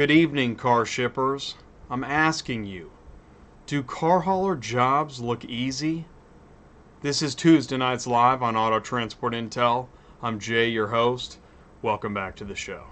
Good evening, car shippers. I'm asking you, do car hauler jobs look easy? This is Tuesday Nights Live on Auto Transport Intel. I'm Jay, your host. Welcome back to the show.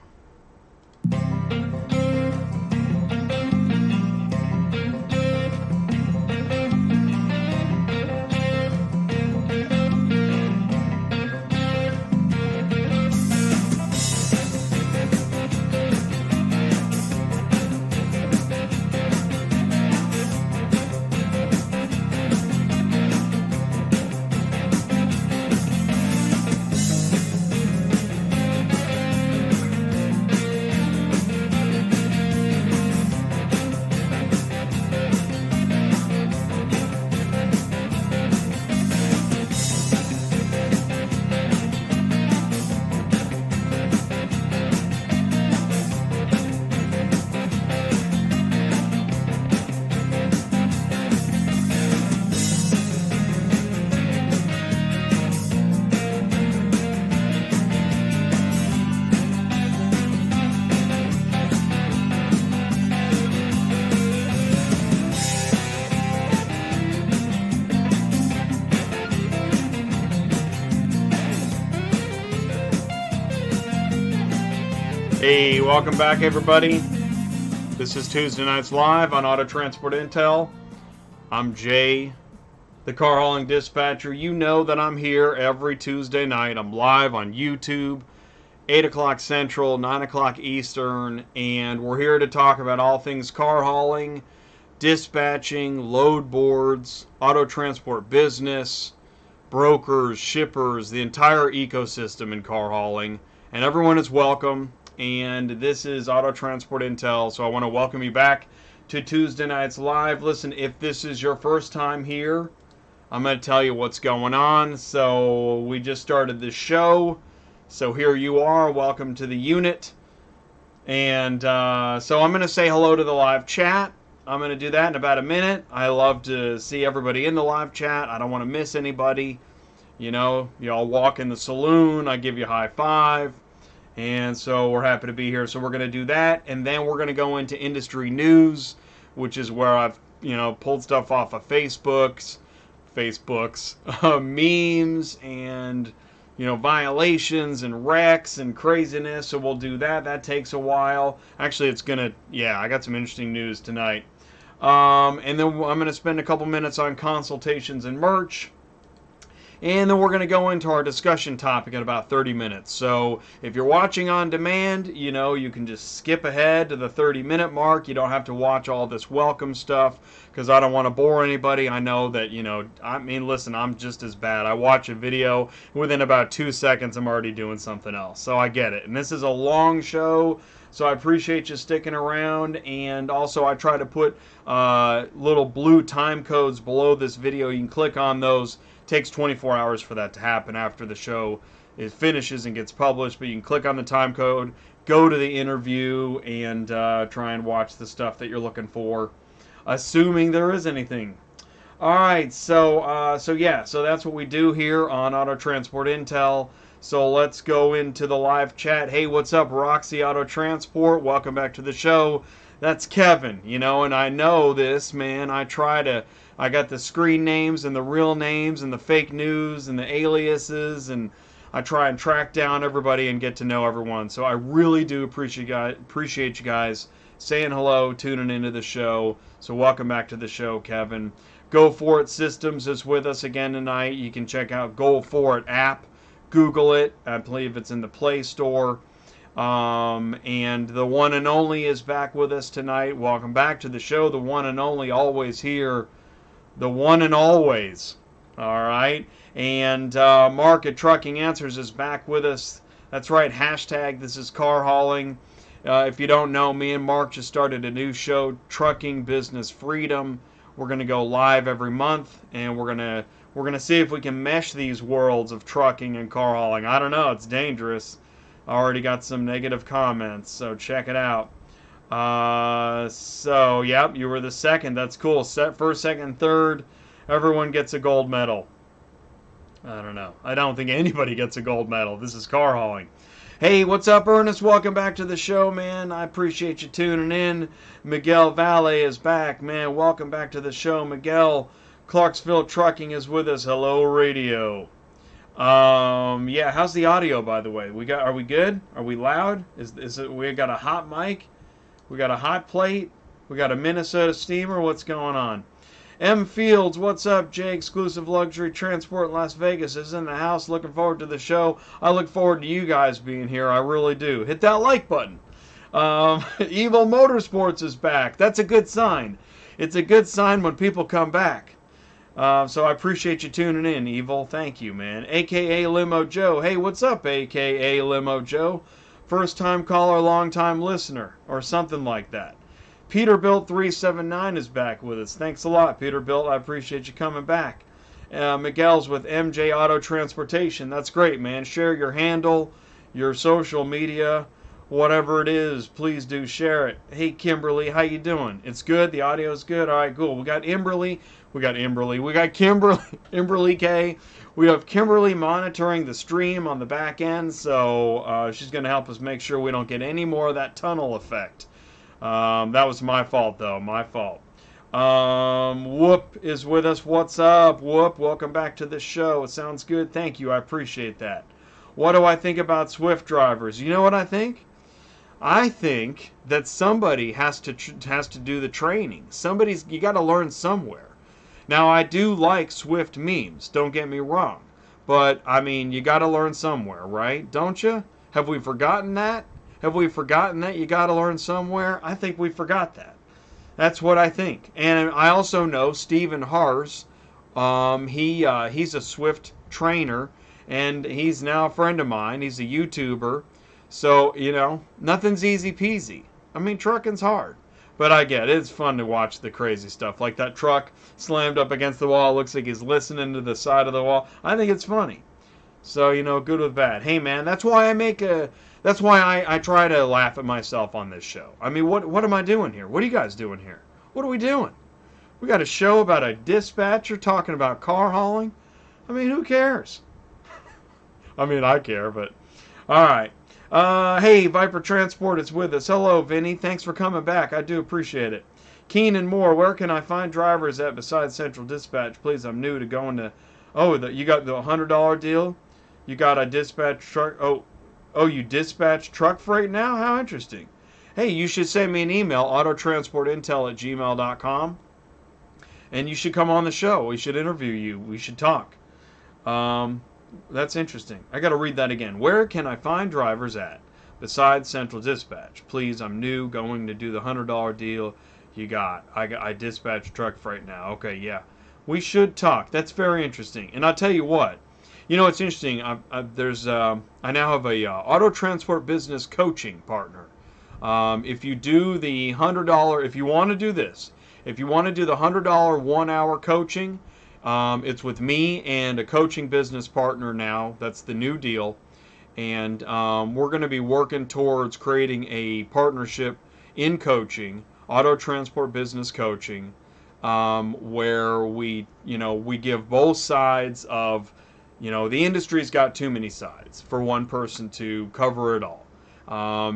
Hey, welcome back everybody. This is Tuesday Nights Live on Auto Transport Intel. I'm Jay, the car hauling dispatcher. You know that I'm here every Tuesday night. I'm live on YouTube, 8 o'clock Central, 9 o'clock Eastern, and we're here to talk about all things car hauling, dispatching, load boards, auto transport business, brokers, shippers, the entire ecosystem in car hauling, and everyone is welcome. And this is Auto Transport Intel, so I want to welcome you back to Tuesday Nights Live. Listen, if this is your first time here, I'm going to tell you what's going on. So we just started this show, so here you are. Welcome to the unit. And so I'm going to say hello to the live chat. I'm going to do that in about a minute. I love to see everybody in the live chat. I don't want to miss anybody. You know, y'all walk in the saloon, I give you a high five. And so we're happy to be here. So we're going to do that, and then we're going to go into industry news, which is where I've pulled stuff off of Facebook's memes and violations and wrecks and craziness. So we'll do that. That takes a while. Actually, I got some interesting news tonight. And then I'm going to spend a couple minutes on consultations and merch. And then we're going to go into our discussion topic in about 30 minutes. So if you're watching on demand, you can just skip ahead to the 30-minute mark. You don't have to watch all this welcome stuff because I don't want to bore anybody. I know that, listen, I'm just as bad. I watch a video, within about 2 seconds, I'm already doing something else. So I get it. And this is a long show, so I appreciate you sticking around. And also I try to put little blue time codes below this video. You can click on those. Takes 24 hours for that to happen after the show finishes and gets published, but you can click on the time code, go to the interview, and try and watch the stuff that you're looking for, assuming there is anything. Alright, so that's what we do here on Auto Transport Intel. So let's go into the live chat. Hey, what's up, Roxy Auto Transport? Welcome back to the show. That's Kevin, and I know this, man. I got the screen names and the real names and the fake news and the aliases, and I try and track down everybody and get to know everyone. So I really do appreciate you guys saying hello, tuning into the show. So welcome back to the show, Kevin. Go For It Systems is with us again tonight. You can check out Go For It app. Google it. I believe it's in the Play Store. And the one and only is back with us tonight. Welcome back to the show. The one and only, always here. The one and always. All right. And Mark at Trucking Answers is back with us. That's right. Hashtag this is car hauling. If you don't know, me and Mark just started a new show, Trucking Business Freedom. We're going to go live every month, and we're going to see if we can mesh these worlds of trucking and car hauling. I don't know. It's dangerous. I already got some negative comments, so check it out. So, yep, you were the second. That's cool. First, second, third, everyone gets a gold medal. I don't know. I don't think anybody gets a gold medal. This is car hauling. Hey, what's up, Ernest? Welcome back to the show, man. I appreciate you tuning in. Miguel Valle is back, man. Welcome back to the show, Miguel. Clarksville Trucking is with us. Hello, radio. Yeah. How's the audio, by the way? Are we good? Are we loud? Is it? We got a hot mic. We got a hot plate. We got a Minnesota steamer. What's going on? M. Fields, what's up, Jay? Exclusive Luxury Transport in Las Vegas is in the house. Looking forward to the show. I look forward to you guys being here. I really do. Hit that like button. Evil Motorsports is back. That's a good sign. It's a good sign when people come back. So I appreciate you tuning in, Evil. Thank you, man. a.k.a. Limo Joe. Hey, what's up, a.k.a. Limo Joe? First time caller, long time listener, or something like that. Peterbilt 379 is back with us. Thanks a lot, Peterbilt. I appreciate you coming back. Miguel's with MJ Auto Transportation. That's great, man. Share your handle, your social media, whatever it is. Please do share it. Hey, Kimberly, how you doing? It's good. The audio's good. All right, cool. We got Kimberly. We got Kimberly K. We have Kimberly monitoring the stream on the back end, so she's going to help us make sure we don't get any more of that tunnel effect. That was my fault, though. My fault. Whoop is with us. What's up, Whoop? Welcome back to the show. It sounds good. Thank you. I appreciate that. What do I think about Swift drivers? You know what I think? I think that somebody has to do the training. You got to learn somewhere. Now, I do like Swift memes. Don't get me wrong. But, I mean, you got to learn somewhere, right? Don't you? Have we forgotten that? Have we forgotten that you got to learn somewhere? I think we forgot that. That's what I think. And I also know Stephen Hars. He's a Swift trainer, and he's now a friend of mine. He's a YouTuber. So, you know, nothing's easy peasy. I mean, trucking's hard. But I get it. It's fun to watch the crazy stuff. Like that truck slammed up against the wall. Looks like he's listening to the side of the wall. I think it's funny. So, you know, good with bad. Hey, man, that's why I try to laugh at myself on this show. I mean, what am I doing here? What are you guys doing here? What are we doing? We got a show about a dispatcher talking about car hauling? I mean, who cares? I mean, I care, but... All right. Hey, Viper Transport is with us. Hello, Vinny. Thanks for coming back. I do appreciate it. Keenan Moore, where can I find drivers at besides Central Dispatch? Please, I'm new to going to... Oh, you got the $100 deal? You got a dispatch truck? Oh, you dispatch truck freight now? How interesting. Hey, you should send me an email, autotransportintel@gmail.com. And you should come on the show. We should interview you. We should talk. That's interesting. I got to read that again. Where can I find drivers at besides Central Dispatch? Please, I'm new, going to do the $100 deal. I dispatch truck freight now. Okay, yeah. We should talk. That's very interesting. And I'll tell you what. You know, it's interesting. I now have a auto transport business coaching partner. If you do the $100, if you want to do this, if you want to do the $100 1-hour coaching, it's with me and a coaching business partner now. That's the new deal. And we're going to be working towards creating a partnership in coaching, auto transport business coaching, where we give both sides of, the industry's got too many sides for one person to cover it all.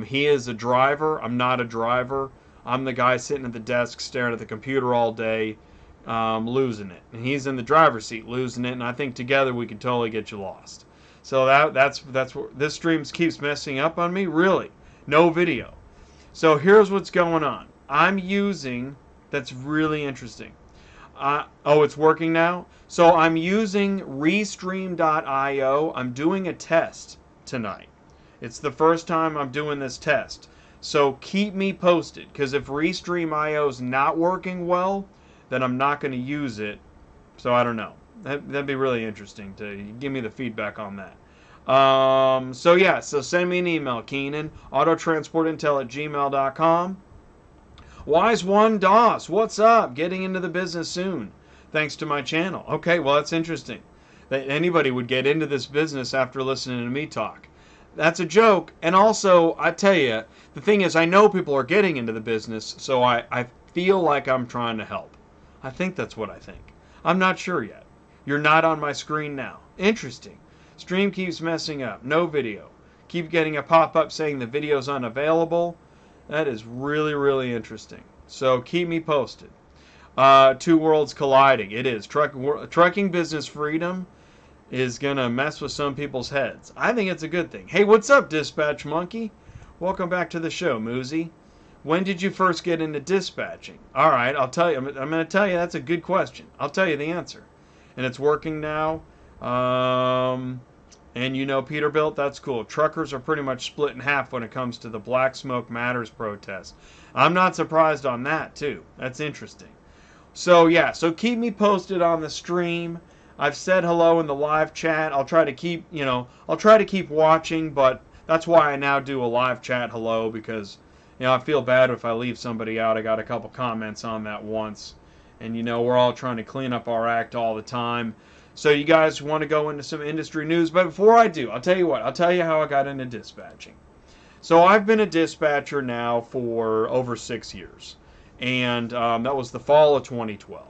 He is a driver. I'm not a driver. I'm the guy sitting at the desk staring at the computer all day, losing it. And he's in the driver's seat losing it, and I think together we could totally get you lost. So that's what this stream keeps messing up on me. Really, no video. So here's what's going on. That's really interesting. It's working now? So I'm using Restream.io. I'm doing a test tonight. It's the first time I'm doing this test. So keep me posted, because if Restream.io is not working well, then I'm not going to use it. So I don't know. That'd be really interesting to give me the feedback on that. So send me an email, Keenan, autotransportintel@gmail.com. Wise1 DOS, what's up? Getting into the business soon, thanks to my channel. Okay, well, that's interesting. That anybody would get into this business after listening to me talk. That's a joke. And also, I tell you, the thing is, I know people are getting into the business, so I feel like I'm trying to help. I think that's what I think. I'm not sure yet. You're not on my screen now. Interesting. Stream keeps messing up. No video. keep getting a pop-up saying the video's unavailable. That is really, really interesting. So keep me posted. Two worlds colliding. It is. Trucking business freedom is going to mess with some people's heads. I think it's a good thing. Hey, what's up, Dispatch Monkey? Welcome back to the show, Moozy. When did you first get into dispatching? All right, I'll tell you. I'm going to tell you that's a good question. I'll tell you the answer. And it's working now. And you know Peterbilt, that's cool. Truckers are pretty much split in half when it comes to the Black Smoke Matters protest. I'm not surprised on that, too. That's interesting. So, yeah, so keep me posted on the stream. I've said hello in the live chat. I'll try to keep, I'll try to keep watching, but that's why I now do a live chat hello, because, I feel bad if I leave somebody out. I got a couple comments on that once. And, we're all trying to clean up our act all the time. So you guys want to go into some industry news, but before I do, I'll tell you what. I'll tell you how I got into dispatching. So I've been a dispatcher now for over 6 years, and that was the fall of 2012.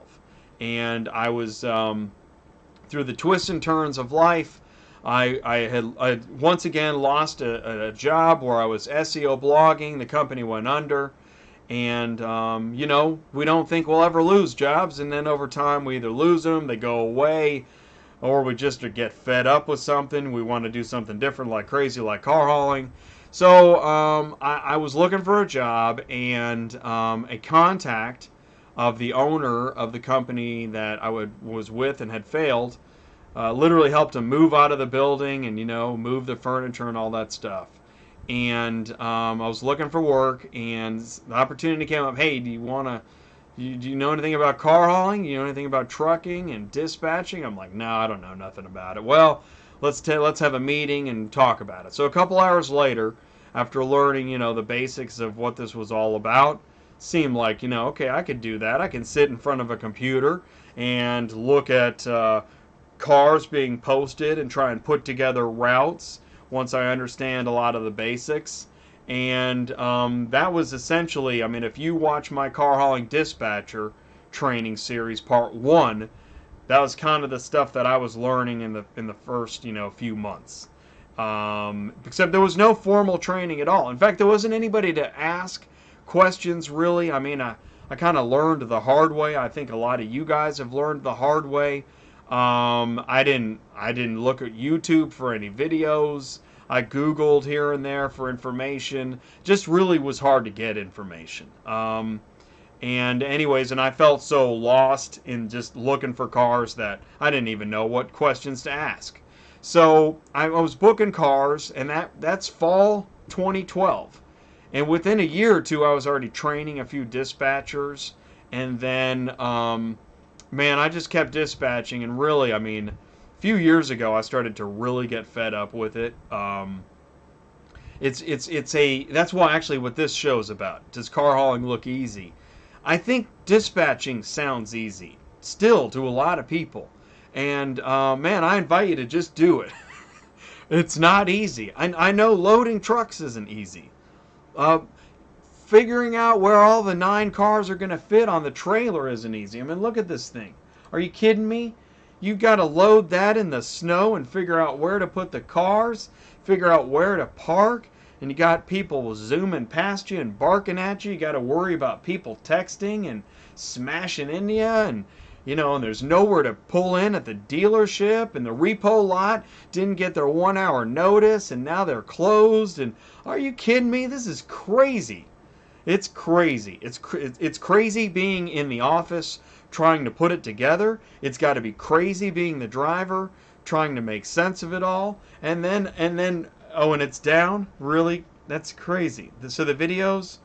And I was, through the twists and turns of life, I had once again lost a job where I was SEO blogging. The company went under. And, we don't think we'll ever lose jobs. And then over time, we either lose them, they go away, or we just get fed up with something. We want to do something different, like crazy, like car hauling. So I was looking for a job, and a contact of the owner of the company that I was with and had failed literally helped him move out of the building and, move the furniture and all that stuff. And I was looking for work, and the opportunity came up. Hey, do you know anything about car hauling? Do you know anything about trucking and dispatching? I'm like, no, I don't know nothing about it. Well, let's have a meeting and talk about it. So a couple hours later, after learning, the basics of what this was all about, seemed like, okay, I could do that. I can sit in front of a computer and look at cars being posted and try and put together routes once I understand a lot of the basics. And that was essentially, if you watch my car hauling dispatcher training series part 1, that was kind of the stuff that I was learning in the first few months. Except there was no formal training at all. In fact, there wasn't anybody to ask questions really. I kind of learned the hard way. I think a lot of you guys have learned the hard way. I didn't look at YouTube for any videos. I Googled here and there for information. Just really was hard to get information. And I felt so lost in just looking for cars that I didn't even know what questions to ask. So I was booking cars, and that's fall 2012. And within a year or two, I was already training a few dispatchers. And then, I just kept dispatching. And really, a few years ago, I started to really get fed up with it. That's why actually what this show's about. Does car hauling look easy? I think dispatching sounds easy still to a lot of people. And, I invite you to just do it. It's not easy. I know loading trucks isn't easy. Figuring out where all the 9 cars are going to fit on the trailer isn't easy. Look at this thing. Are you kidding me? You've got to load that in the snow and figure out where to put the cars, figure out where to park, and you got people zooming past you and barking at you. You got to worry about people texting and smashing into you, and and there's nowhere to pull in at the dealership, and the repo lot didn't get their 1 hour notice, and now they're closed. And are you kidding me? This is crazy. It's crazy. It's crazy being in the office trying to put it together. It's got to be crazy being the driver trying to make sense of it all. And then and it's down. Really? That's crazy. So the video's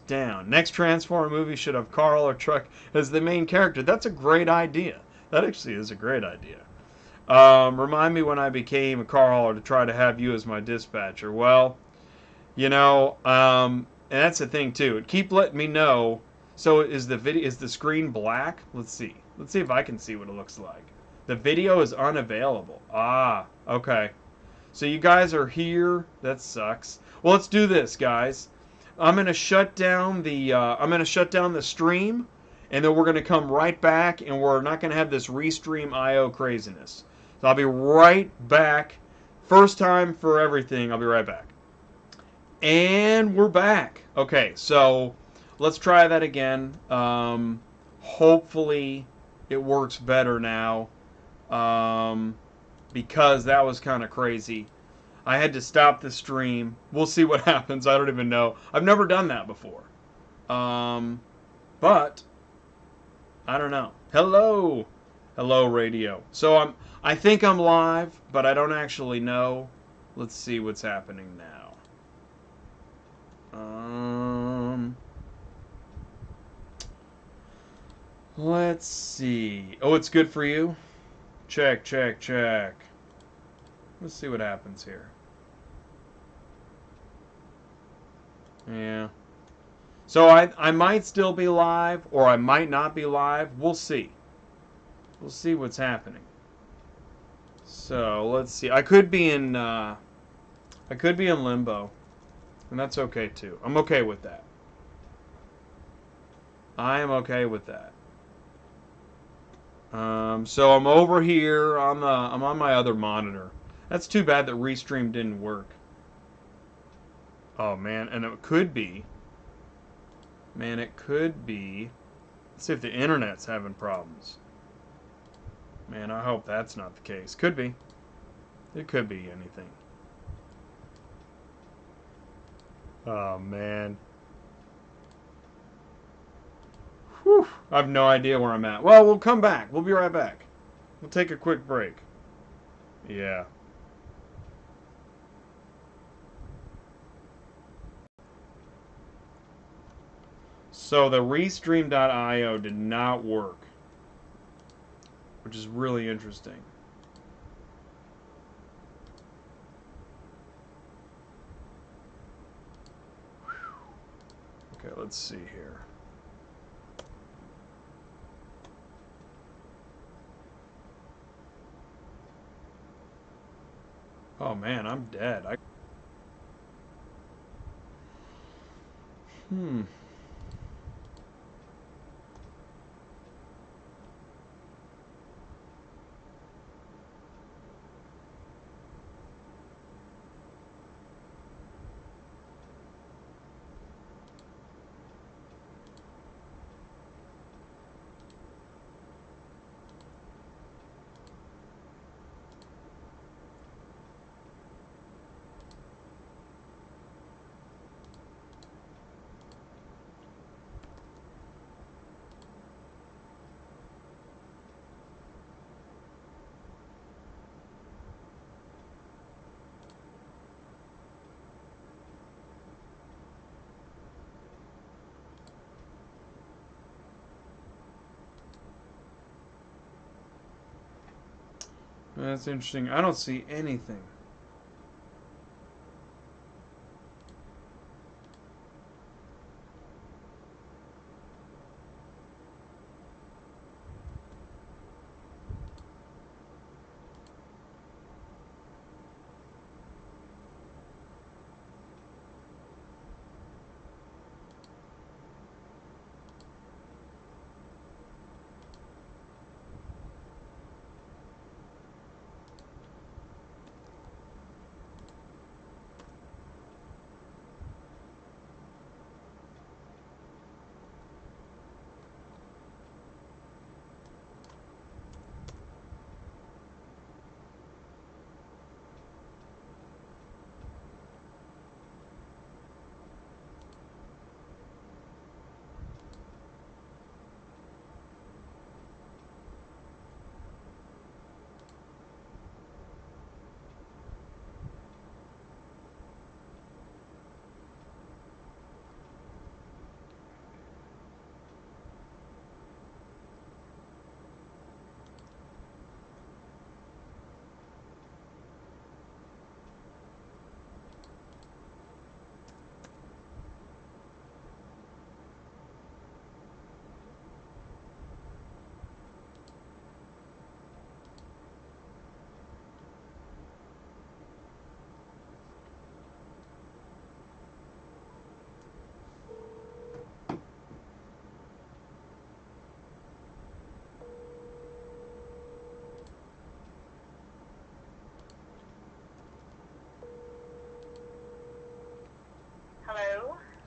down. Next Transformer movie should have Carl or Truck as the main character. That's a great idea. That actually is a great idea. Remind me when I became a car hauler to try to have you as my dispatcher. Well, and that's the thing too. Keep letting me know. So is the screen black? Let's see if I can see what it looks like. The video is unavailable. Ah, okay. So you guys are here. That sucks. Well, let's do this, guys. I'm gonna shut down the stream, and then we're gonna come right back, and we're not gonna have this restream IO craziness. So I'll be right back First time for everything. I'll be right back. And we're back. Okay, so let's try that again. Hopefully it works better now. Because that was kind of crazy. I had to stop the stream. We'll see what happens. I don't even know. I've never done that before. But I don't know. Hello. Hello, radio. So I think I'm live, but I don't actually know. Let's see what's happening now. Let's see. Oh, it's good for you? Check, check, check. Let's see what happens here. Yeah. So I might still be live, or I might not be live. We'll see. We'll see what's happening. So let's see. I could be in limbo, and that's okay too. I'm okay with that. I am okay with that. So I'm over here on I'm on my other monitor. That's too bad that Restream didn't work. Oh man, and it could be. Man, it could be. Let's see if the internet's having problems. Man, I hope that's not the case. Could be. It could be anything. Oh man. Whew. I have no idea where I'm at. Well, we'll come back. We'll be right back. We'll take a quick break. Yeah. So the Restream.io did not work, which is really interesting. Okay, let's see here. Oh man, I'm dead. Hmm. That's interesting. I don't see anything.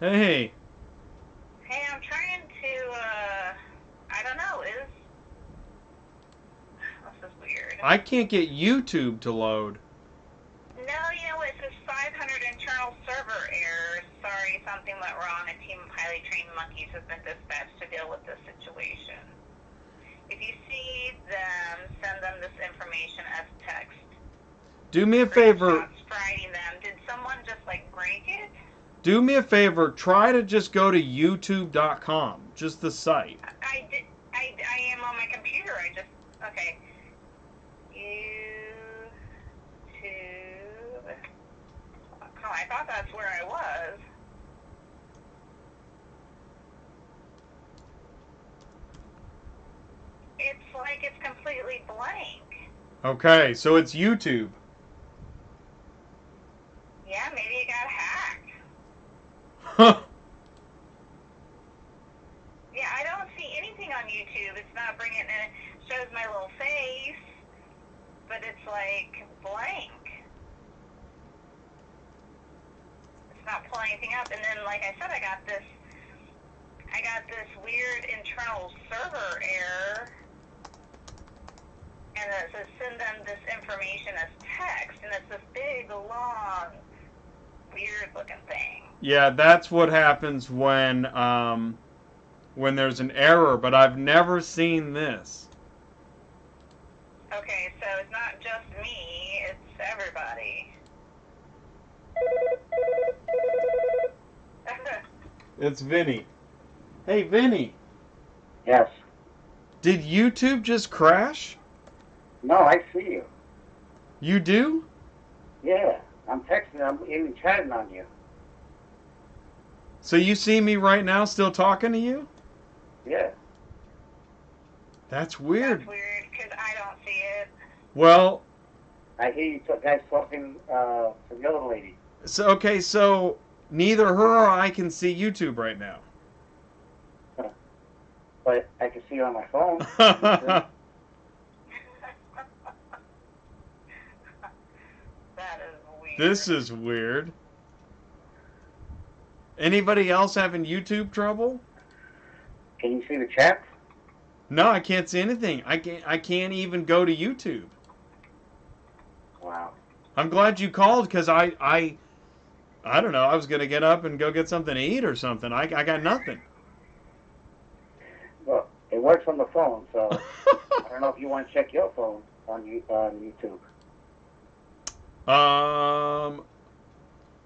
Hey. Hey, I'm trying to, I don't know, this is weird. I can't get YouTube to load. No, you know what, it says 500 internal server errors. Sorry, something went wrong. A team of highly trained monkeys has been dispatched to deal with this situation. If you see them, send them this information as text. Do me a favor. Frighting them. Did someone just, like, break it? Do me a favor. Try to just go to youtube.com. Just the site. I did. I am on my computer. Okay. YouTube. Oh, I thought that's where I was. It's like it's completely blank. Okay, so it's YouTube. Yeah, maybe it got hacked. Huh. Yeah, I don't see anything on YouTube. It's not bringing it in. It shows my little face, but it's like blank. It's not pulling anything up. And then, like I said, I got this weird internal server error. And it says send them this information as text, and it's this big, long, weird-looking thing. Yeah, that's what happens when there's an error, but I've never seen this. Okay, so it's not just me, it's everybody. It's Vinny. Hey, Vinny. Yes. Did YouTube just crash? No, I see you. You do? Yeah. I'm texting. I'm even chatting on you. So you see me right now still talking to you? Yeah. That's weird. That's weird, because I don't see it. Well, I hear you guys talking to the other lady. So neither her or I can see YouTube right now. But I can see you on my phone. That is weird. This is weird. Anybody else having YouTube trouble? Can you see the chat? No, I can't see anything. I can't even go to YouTube. Wow. I'm glad you called because I don't know. I was gonna get up and go get something to eat or something. I got nothing. Well, it works on the phone, so I don't know if you want to check your phone on YouTube.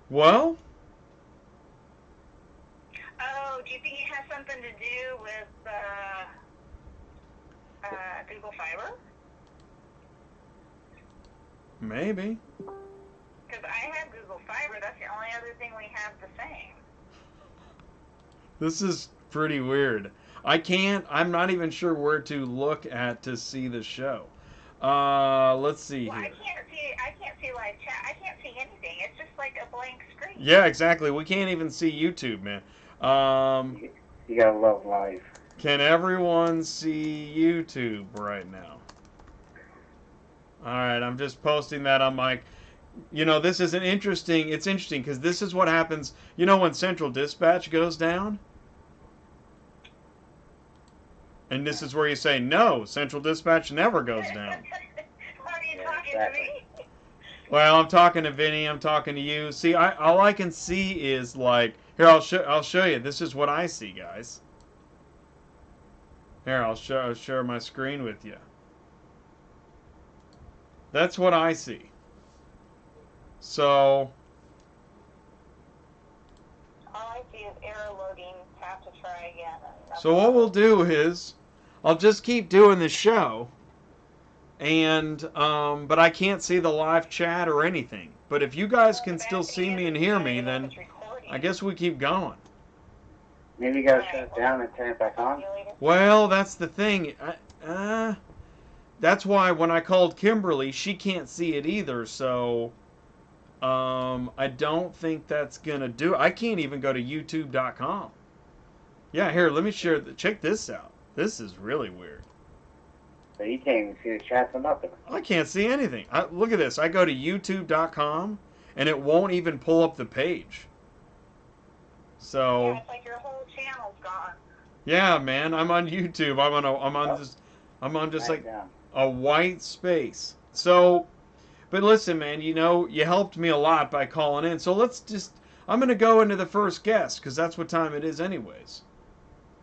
Well. Oh, do you think it has something to do with Google Fiber? Maybe. Because I have Google Fiber. That's the only other thing we have the same. This is pretty weird. I'm not even sure where to look at to see the show. Let's see Well, here. I can't see live chat. I can't see anything. It's just like a blank screen. Yeah, exactly. We can't even see YouTube, man. You gotta love live. Can everyone see YouTube right now? Alright, I'm just posting that on my... this is it's interesting because this is what happens, when Central Dispatch goes down? And this is where you say, no, Central Dispatch never goes down. Are you talking to me? Well, I'm talking to Vinny, I'm talking to you. See, all I can see is like... Here, I'll show you. This is what I see, guys. Here, I'll share my screen with you. That's what I see. So... All I see is error loading. Have to try again. So what we'll do is... I'll just keep doing the show. And, but I can't see the live chat or anything. But if you guys can still see me and hear me, then I guess we keep going. Maybe you gotta shut it down and turn it back on. Well, that's the thing. That's why when I called Kimberly, she can't see it either. So, I don't think that's gonna do it. I can't even go to YouTube.com. Yeah, here, let me share. Check this out. This is really weird. So you can't even see the chat or nothing. I can't see anything. Look at this. I go to youtube.com and it won't even pull up the page. So Yeah, it's like your whole channel's gone. yeah, man, I'm on YouTube. I'm on just Right like down. a white space. So, but listen, man, you helped me a lot by calling in. So I'm gonna go into the first guest because that's what time it is, anyways.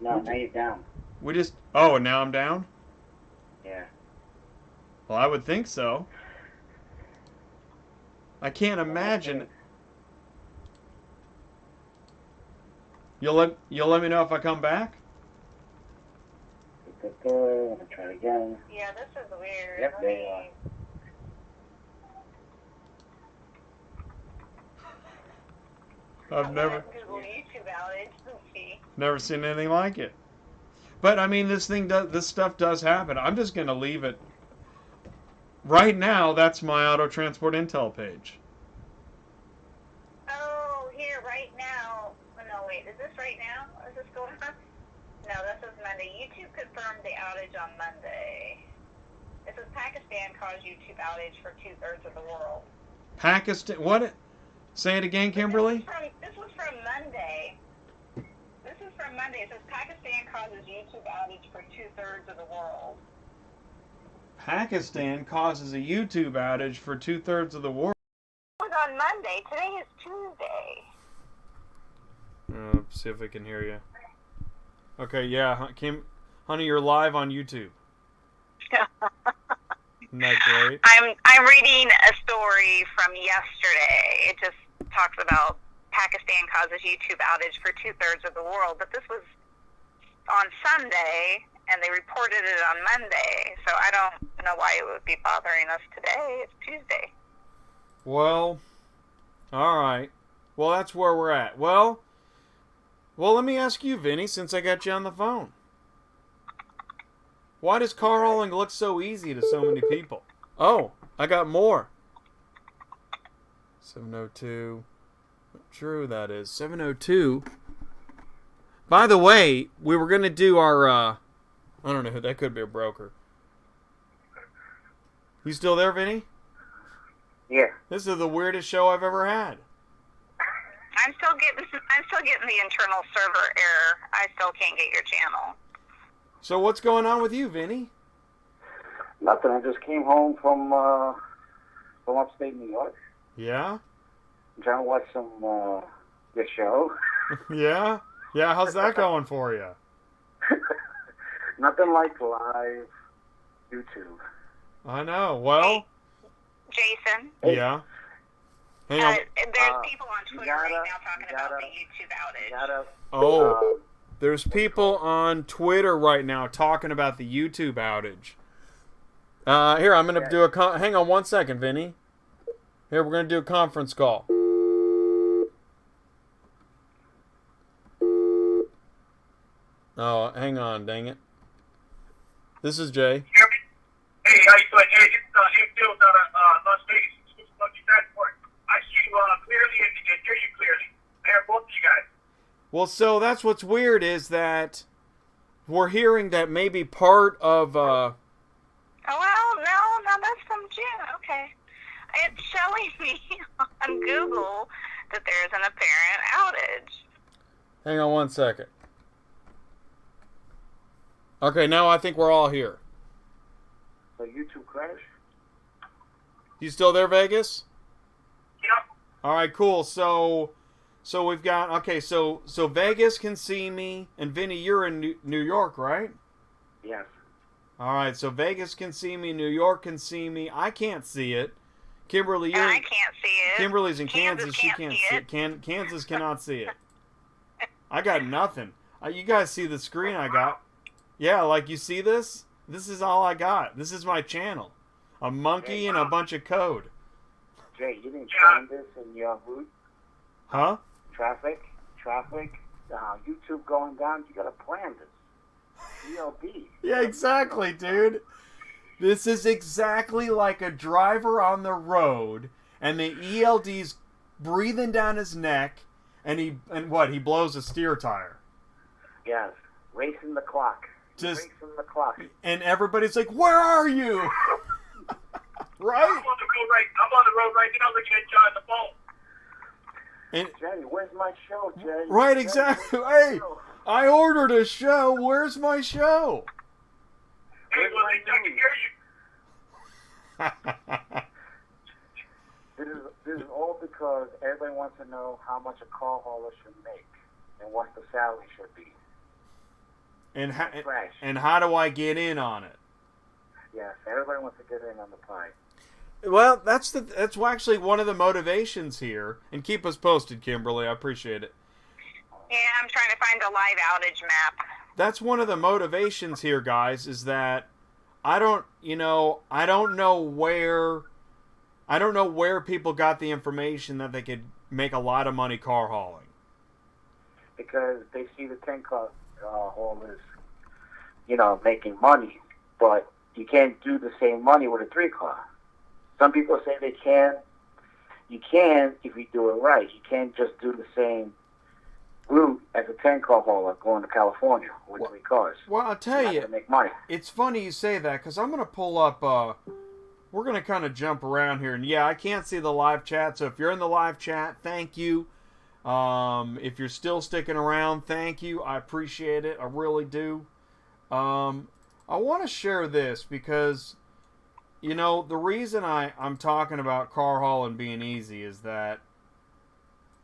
No, now you're down. Oh, and now I'm down. Yeah. Well, I would think so. I can't imagine. Okay. You'll let me know if I come back. I'm gonna try it again. Yeah, this is weird. Yep, there you are. I've never Google YouTube outage and see. never seen anything like it. But I mean, this stuff does happen. I'm just gonna leave it. Right now, that's my auto transport intel page. Oh, here, right now. Oh, no, wait, is this right now? Is this going on? No, this is Monday. YouTube confirmed the outage on Monday. This is Pakistan caused YouTube outage for 2/3 of the world. Pakistan. What? Say it again, Kimberly. This was from Monday. This is from Monday. It says Pakistan causes YouTube outage for 2/3 of the world. Pakistan causes a YouTube outage for 2/3 of the world. It was on Monday. Today is Tuesday. See if I can hear you. Okay, yeah, honey, you're live on YouTube. Isn't that great? I'm reading a story from yesterday. It just talks about Pakistan causes YouTube outage for 2/3 of the world, but this was on Sunday, and they reported it on Monday. So I don't know why it would be bothering us today. It's Tuesday. Well, all right. Well, that's where we're at. Well, let me ask you, Vinny, since I got you on the phone. Why does car hauling look so easy to so many people? Oh, I got more. 702. True, that is. 702. By the way, we were going to do our, I don't know who, that could be a broker. You still there, Vinny? Yeah. This is the weirdest show I've ever had. I'm still getting the internal server error. I still can't get your channel. So what's going on with you, Vinny? Nothing. I just came home from upstate New York. Yeah? I'm trying to watch some your show. Yeah? Yeah, how's that going for you? Nothing like live YouTube. I know. Well, Jason, yeah. Hang on. there's people on Twitter right now talking about gotta- the YouTube outage. Oh, there's people on Twitter right now talking about the YouTube outage. Here, I'm going to do a... Hang on one second, Vinny. Here, we're going to do a conference call. Oh, hang on, dang it. This is Jay. Hey, how you doing? Hey, this is Field out of Las Vegas. Transport. I see you clearly and hear you clearly. I hear both of you guys. Well, so that's what's weird is that we're hearing that maybe part of... Oh, well, no, that's from June. Okay. It's showing me on Google that there's an apparent outage. Hang on one second. Okay, now I think we're all here. So YouTube crash? You still there, Vegas? Yep. All right, cool. So we've got... Okay, so Vegas can see me, and Vinny, you're in New York, right? Yes. All right, so Vegas can see me, New York can see me. I can't see it. Kimberly, And I can't see it. Kimberly's in Kansas. She can't can't see see it. it. Kansas cannot see it. I got nothing. You guys see the screen I got? Yeah, like you see this? This is all I got. This is my channel. A monkey and a bunch of code. Jay, you didn't find this in your route? Huh? Traffic, YouTube going down. You got to plan this. ELD. Yeah, exactly, dude. This is exactly like a driver on the road, and the ELD's breathing down his neck, and he blows a steer tire. Yes. Racing the clock. Just Racing the clock. and everybody's like, "Where are you?" Right? I'm on the road right now looking at John on the phone. And Jenny, where's my show, Jenny? right, Jenny, exactly. where's my Hey, show? I ordered a show. Where's my show? Hey, well, they taking care of you. This is all because everybody wants to know how much a car hauler should make and what the salary should be. And how do I get in on it? Yes, everybody wants to get in on the pie. Well, that's actually one of the motivations here. And keep us posted, Kimberly. I appreciate it. Yeah, I'm trying to find the live outage map. That's one of the motivations here, guys, is that I don't know where people got the information that they could make a lot of money car hauling. Because they see the 10-car haulers, making money, but you can't do the same money with a 3-car. Some people say they can. You can if you do it right. You can't just do the same route as a 10-car hauler going to California with 3 cars. Well, I'll tell you, make money. It's funny you say that because I'm going to pull up. We're going to kind of jump around here, and yeah, I can't see the live chat. So if you're in the live chat, thank you. If you're still sticking around, thank you. I appreciate it. I really do. I want to share this because, the reason I'm talking about car hauling being easy is that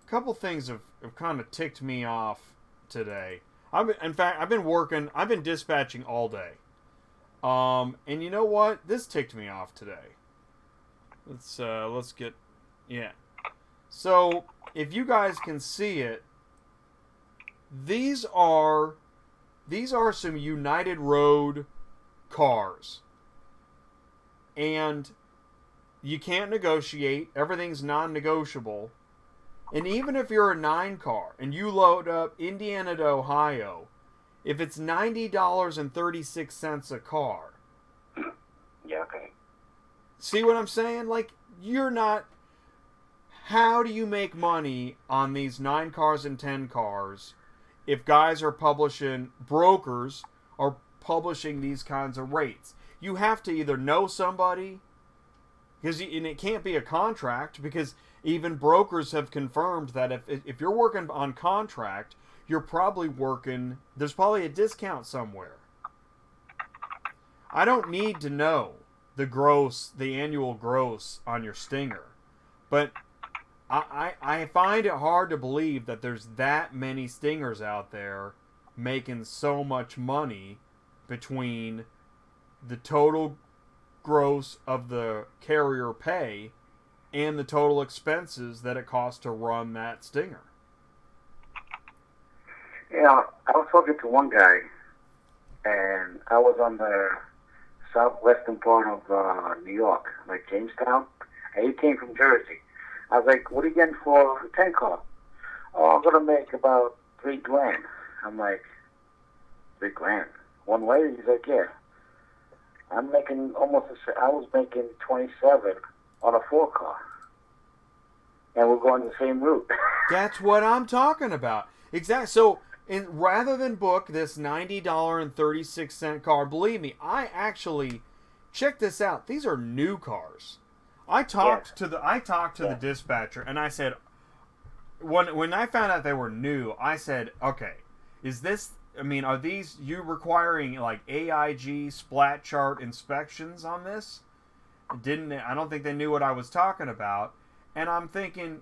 a couple things have kind of ticked me off today. I've been dispatching all day. And you know what? This ticked me off today. Let's get, yeah. So, if you guys can see it, these are some United Road cars. And you can't negotiate. Everything's non-negotiable. And even if you're a 9-car and you load up Indiana to Ohio, if it's $90.36 a car. Yeah, okay. See what I'm saying? Like, you're not... How do you make money on these 9 cars and 10 cars if brokers are publishing these kinds of rates? You have to either know somebody, and it can't be a contract, because even brokers have confirmed that if you're working on contract, you're probably working, there's probably a discount somewhere. I don't need to know the annual gross on your Stinger, but I find it hard to believe that there's that many Stingers out there making so much money between the total gross of the carrier pay and the total expenses that it costs to run that Stinger. Yeah, I was talking to one guy, and I was on the southwestern part of New York, like Jamestown, and he came from Jersey. I was like, what are you getting for a 10-car? Oh, I'm going to make about $3,000. I'm like, $3,000? One way? He's like, yeah. I'm making I was making 27 on a 4-car. And we're going the same route. That's what I'm talking about. Exactly. So, rather than book this $90.36 car, believe me, I actually, check this out. These are new cars. I talked to the dispatcher, and I said, when I found out they were new, I said, okay, are these you requiring like AIG splat chart inspections on this? I don't think they knew what I was talking about. And I'm thinking,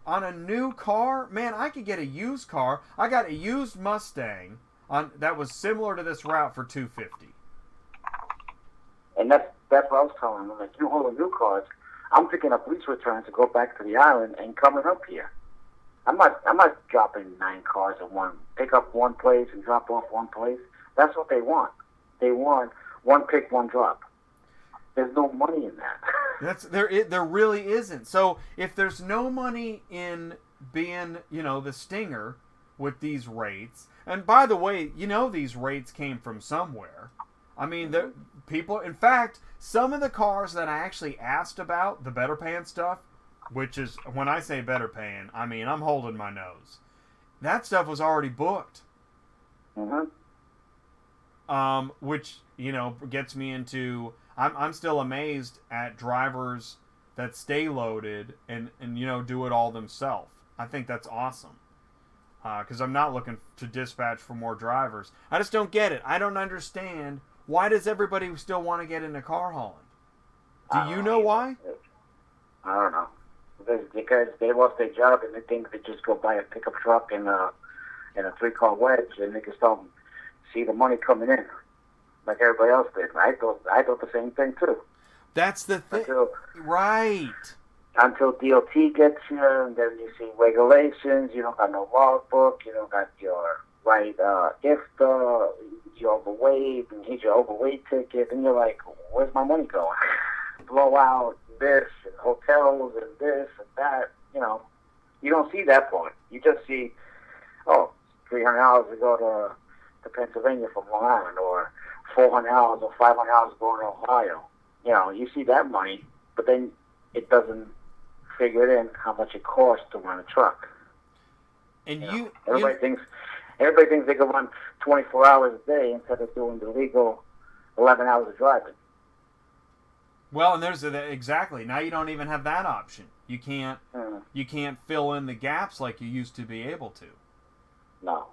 on a new car, man, I could get a used car. I got a used Mustang that was similar to this route for $250. And that's what I was telling him. I'm like, you hold a new cars. I'm picking up police returns to go back to the island and coming up here. I'm not dropping 9 cars at one. Pick up one place and drop off one place. That's what they want. They want one pick, one drop. There's no money in that. There really isn't. So if there's no money in being, the Stinger with these rates, and by the way, these rates came from somewhere. I mean, the people. In fact, some of the cars that I actually asked about, the better paying stuff, which is, when I say better paying, I mean I'm holding my nose. That stuff was already booked. Mm-hmm. Which gets me into. I'm still amazed at drivers that stay loaded and do it all themselves. I think that's awesome. Because I'm not looking to dispatch for more drivers. I just don't get it. I don't understand. Why does everybody still want to get into car hauling? Do you know why? I don't know. Because they lost their job and they think they just go buy a pickup truck and a 3-car wedge and they can start see the money coming in like everybody else did. I thought the same thing too. That's the thing. Right. Until DOT gets you, and then you see regulations. You don't got no logbook. You don't got your right IFTA. You're overweight, and here's your overweight ticket. And you're like, where's my money going? Blowout, this, and hotels, and this, and that. You don't see that point. You just see, $300 to go to Pennsylvania from Long Island, or $400 or $500 going to Ohio. You see that money, but then it doesn't figure in how much it costs to run a truck. And everybody thinks they can run 24 hours a day instead of doing the legal 11 hours of driving. Well, and there's exactly. Now you don't even have that option. You can't fill in the gaps like you used to be able to. No.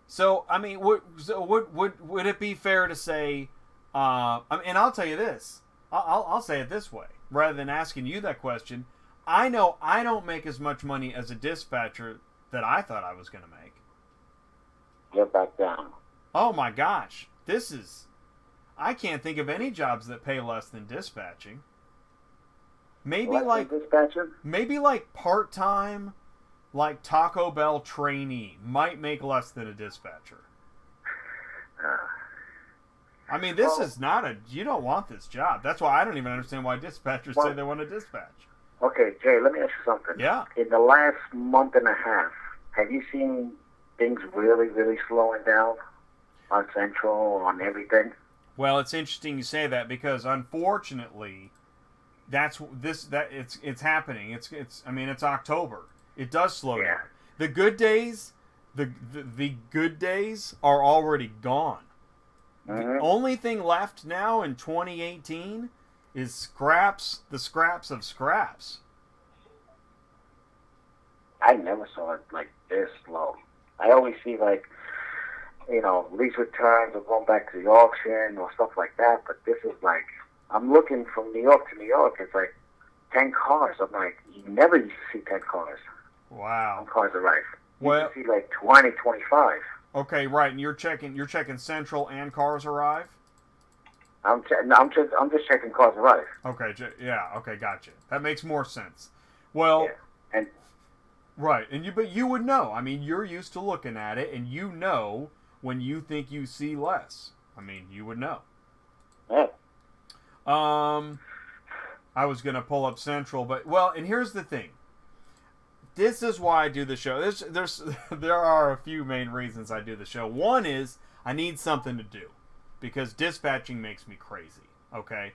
So I mean, would it be fair to say? And I'll tell you this. I'll say it this way, rather than asking you that question. I know I don't make as much money as a dispatcher that I thought I was going to make. Get back down. Oh my gosh, I can't think of any jobs that pay less than dispatching. Maybe like part-time, like Taco Bell trainee might make less than a dispatcher. I mean, you don't want this job. That's why I don't even understand why dispatchers say they want to dispatch. Okay, Jay, let me ask you something. Yeah. In the last month and a half, have you seen things really, really slowing down on Central, on everything? Well, it's interesting you say that because unfortunately, it's happening. It's October. It does slow down. The good days, the good days are already gone. Mm-hmm. The only thing left now in 2018 is the scraps of scraps. I never saw it like this slow. I always see lease returns or going back to the auction or stuff like that, but this is like, I'm looking from New York to New York, it's like 10 cars. I'm like, you never used to see 10 cars. Wow. When cars arrive. You Well, see like 20, 25. Okay, right, and you're checking Central and cars arrive? I'm just checking cars arrive. Okay, okay, gotcha. That makes more sense. Well, and right, but you would know. I mean, you're used to looking at it, and you know when you think you see less. I mean, you would know. Yeah. I was gonna pull up Central, but and here's the thing. This is why I do the show. There are a few main reasons I do the show. One is I need something to do because dispatching makes me crazy. Okay,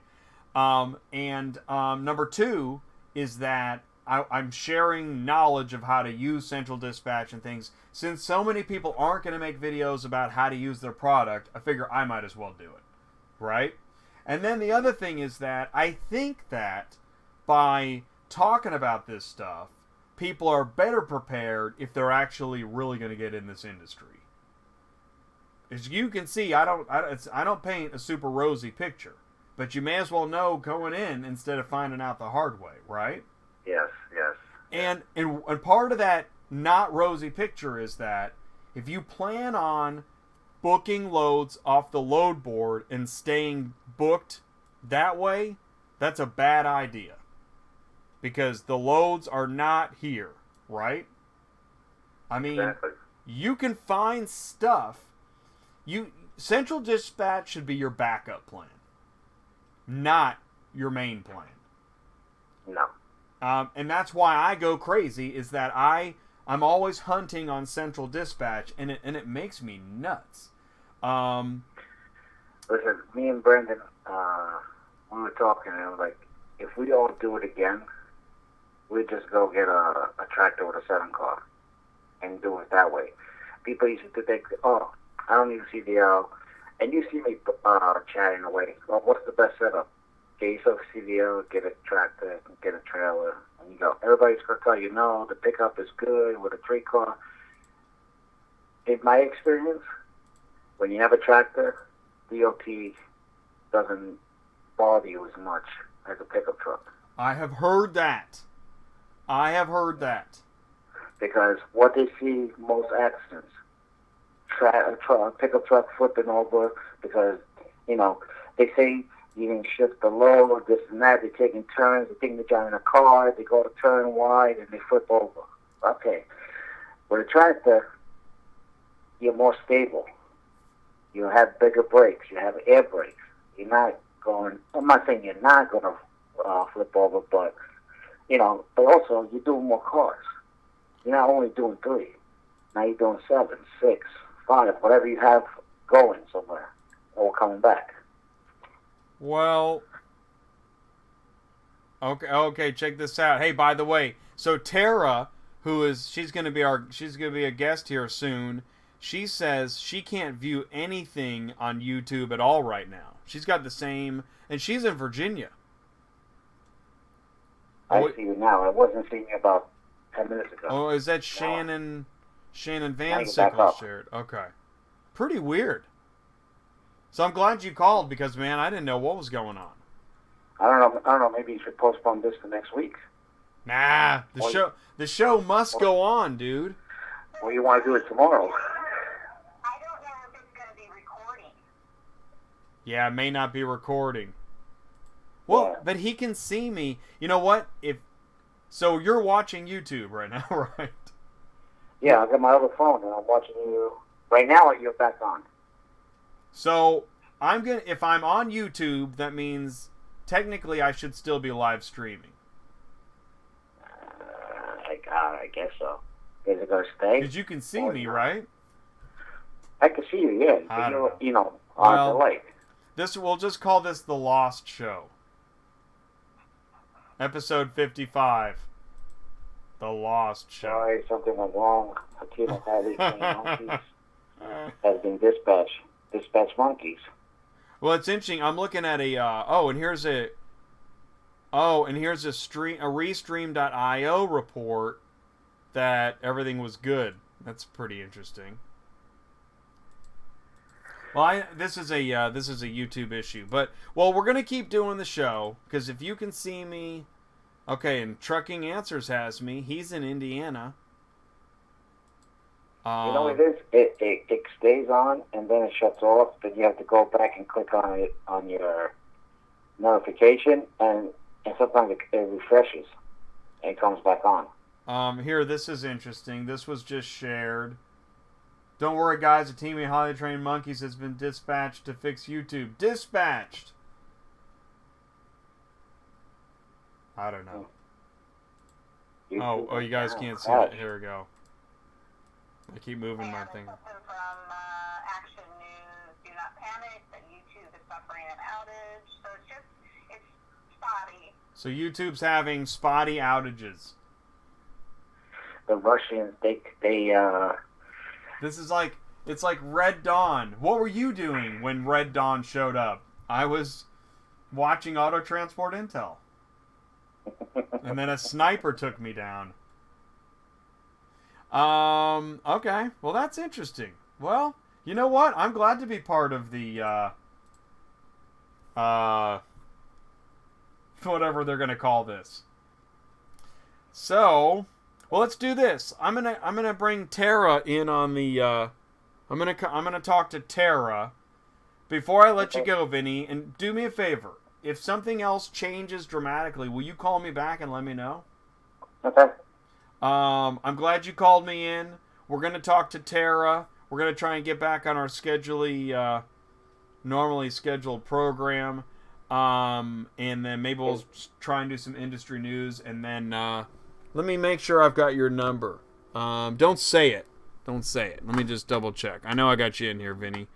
and number two is that I'm sharing knowledge of how to use Central Dispatch and things. Since so many people aren't going to make videos about how to use their product, I figure I might as well do it, right? And then the other thing is that I think that by talking about this stuff, people are better prepared if they're actually really going to get in this industry. As you can see, I don't paint a super rosy picture, but you may as well know going in instead of finding out the hard way, right? Yes. And part of that not rosy picture is that if you plan on booking loads off the load board and staying booked that way, that's a bad idea. Because the loads are not here, right? I mean, exactly. You can find stuff. Central Dispatch should be your backup plan, not your main plan. No. And that's why I go crazy, is that I'm always hunting on Central Dispatch, and it makes me nuts. Listen, me and Brendan, we were talking, and I was like, if we all do it again, we'd just go get a tractor with a 7-car and do it that way. People used to think, I don't even see the and you see me chatting away. Well, what's the best setup? get yourself a CDL, get a tractor, get a trailer, and you go. Everybody's going to tell you, no, the pickup is good with a 3-car. In my experience, when you have a tractor, DOT doesn't bother you as much as a pickup truck. I have heard that. Because what they see most accidents, pickup truck flipping over because, they say you can shift the load, this and that. They're taking turns. They think they're driving a car. They go to turn wide and they flip over. Okay. With a tractor, you're more stable. You have bigger brakes. You have air brakes. You're not going, I'm not saying you're not going to flip over, but, but also you're doing more cars. You're not only doing 3. Now you're doing 7, 6, 5, whatever you have going somewhere or coming back. Well, okay, check this out. Hey, by the way, so Tera, she's gonna be a guest here soon. She says she can't view anything on YouTube at all right now. She's got the same, and she's in Virginia. I see you now. I wasn't seeing you about 10 minutes ago. Oh, is that Shannon Van Sickle shared? Okay. Pretty weird. So I'm glad you called because, man, I didn't know what was going on. I don't know. Maybe you should postpone this to next week. Nah, the show must go on, dude. Well, you want to do it tomorrow? I don't know if it's going to be recording. Yeah, it may not be recording. Well, Yeah. But he can see me. You know what? So you're watching YouTube right now, right? Yeah, I got my other phone and I'm watching you right now. You're back on. So if I'm on YouTube, that means technically I should still be live streaming. I guess so. Is it gonna stay? Because you can see me, right? I can see you. Yeah, I don't you're, on the light. We'll just call this the Lost Show. Episode 55. The Lost Show. Sorry, something went wrong. Akira Monkeys has been dispatched. Dispatch monkeys. Well, it's interesting. I'm looking at and here's a restream.io report that everything was good. That's pretty interesting. Well, this is a YouTube issue, but we're gonna keep doing the show because if you can see me, okay. And Trucking Answers has me. He's in Indiana. It is. It stays on and then it shuts off. Then you have to go back and click on it on your notification, and sometimes it refreshes and comes back on. Here, this is interesting. This was just shared. Don't worry, guys. A team of highly trained monkeys has been dispatched to fix YouTube. Dispatched. I don't know. Oh, you guys can't see that. Here we go. I keep moving my thing. From Action News, do not panic, that YouTube is suffering an outage. So it's spotty. So YouTube's having spotty outages. The Russians, they This is it's like Red Dawn. What were you doing when Red Dawn showed up? I was watching Auto Transport Intel. And then a sniper took me down. Okay. Well, that's interesting. Well, you know what? I'm glad to be part of the, whatever they're gonna call this. So, well, let's do this. I'm gonna bring Tera in on the, I'm gonna talk to Tera before I let you go, Vinny, and do me a favor. If something else changes dramatically, will you call me back and let me know? Okay. I'm glad you called me in. We're going to talk to Tera. We're going to try and get back on our normally scheduled program. And then maybe we'll try and do some industry news. And then let me make sure I've got your number. Don't say it. Don't say it. Let me just double check. I know I got you in here, Vinny.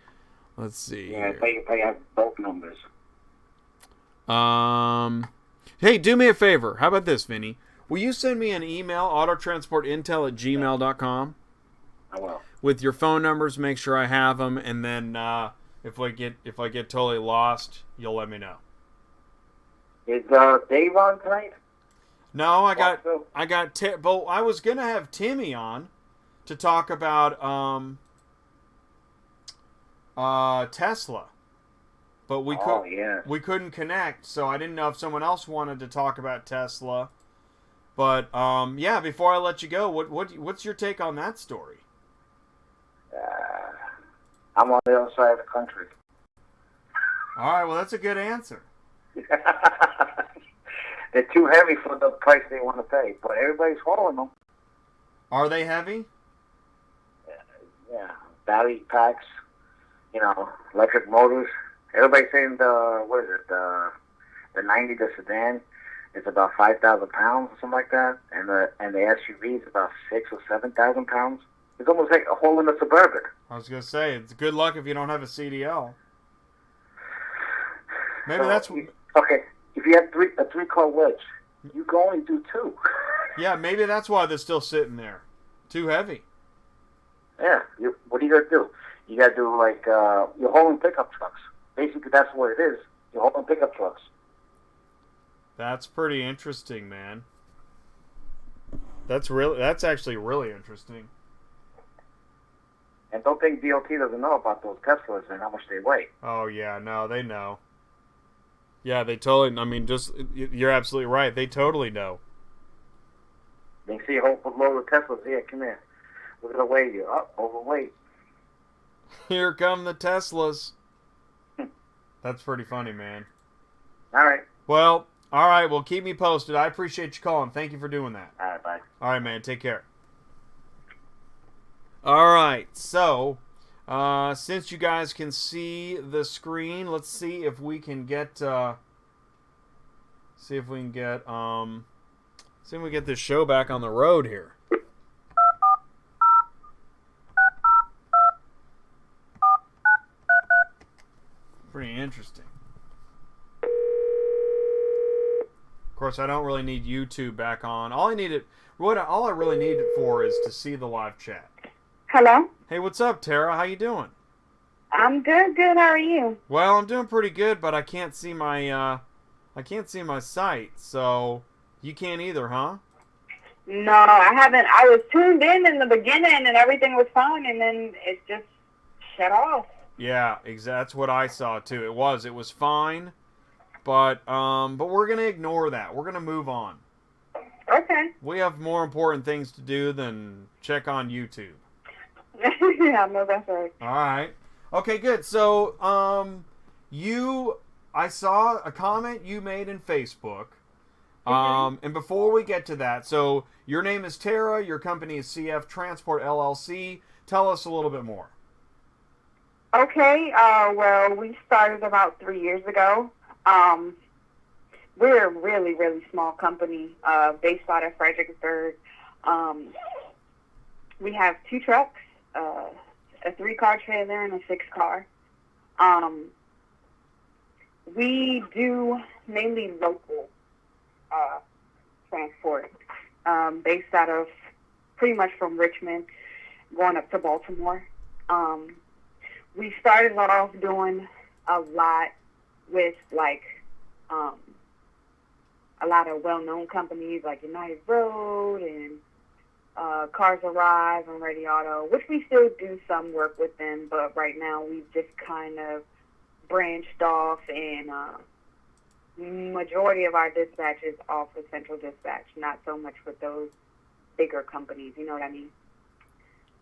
Let's see. Yeah, I have both numbers. Hey, do me a favor. How about this, Vinny? Will you send me an email, autotransportintel@gmail.com? I will. With your phone numbers, make sure I have them, and then if I get totally lost, you'll let me know. Is Dave on tonight? No, Also? but I was gonna have Timmy on to talk about Tesla, but Yes. we couldn't connect, so I didn't know if someone else wanted to talk about Tesla. But yeah, before I let you go, what's your take on that story? I'm on the other side of the country. All right, well that's a good answer. They're too heavy for the price they want to pay, but everybody's hauling them. Are they heavy? Yeah, battery packs, electric motors. Everybody's saying the 90, the sedan, is about 5,000 pounds or something like that, and the SUV is about 6,000 or 7,000 pounds. It's almost like a whole in a Suburban. I was gonna say it's good luck if you don't have a CDL. Maybe So, that's okay. If you have a 3-car wedge, you can only do 2. yeah. Maybe that's why they're still sitting there, too heavy. Yeah. What are you gonna do? You gotta do like you're hauling pickup trucks. Basically, that's what it is. You're hauling pickup trucks. That's pretty interesting, man. That's actually really interesting. And don't think DOT doesn't know about those Teslas and how much they weigh. Oh yeah, no, they know. Yeah, they totally. I mean, you're absolutely right. They totally know. They see a whole load of Teslas. Here, come here. We're gonna weigh you. Oh, overweight. Here come the Teslas. That's pretty funny, man. All right. Well, all right. Well, keep me posted. I appreciate you calling. Thank you for doing that. All right, bye. All right, man. Take care. All right. So, since you guys can see the screen, let's see if we can get see if we get this show back on the road here. Pretty interesting. Of course, I don't really need YouTube back on. All I really need it for is to see the live chat. Hello? Hey, what's up, Tera? How you doing? I'm good. How are you? Well, I'm doing pretty good, but I can't see my site, so you can't either, huh? No, I haven't. I was tuned in the beginning and everything was fine, and then it just shut off. Yeah, that's what I saw too. It was fine, but we're gonna ignore that. We're gonna move on. Okay. We have more important things to do than check on YouTube. Yeah, no, that's right. All right. Okay, good. So, I saw a comment you made in Facebook. And before we get to that, so your name is Tera, your company is CF Transport LLC. Tell us a little bit more. Okay, well, we started about 3 years ago. We're a really, really small company based out of Fredericksburg. We have 2 trucks, a 3-car trailer, and a 6-car. We do mainly local transport based out of pretty much from Richmond going up to Baltimore. We started off doing a lot with a lot of well-known companies like United Road and Cars Arrive and Ready Auto, which we still do some work with them, but right now we've just kind of branched off, and majority of our dispatches off of Central Dispatch, not so much with those bigger companies, you know what I mean?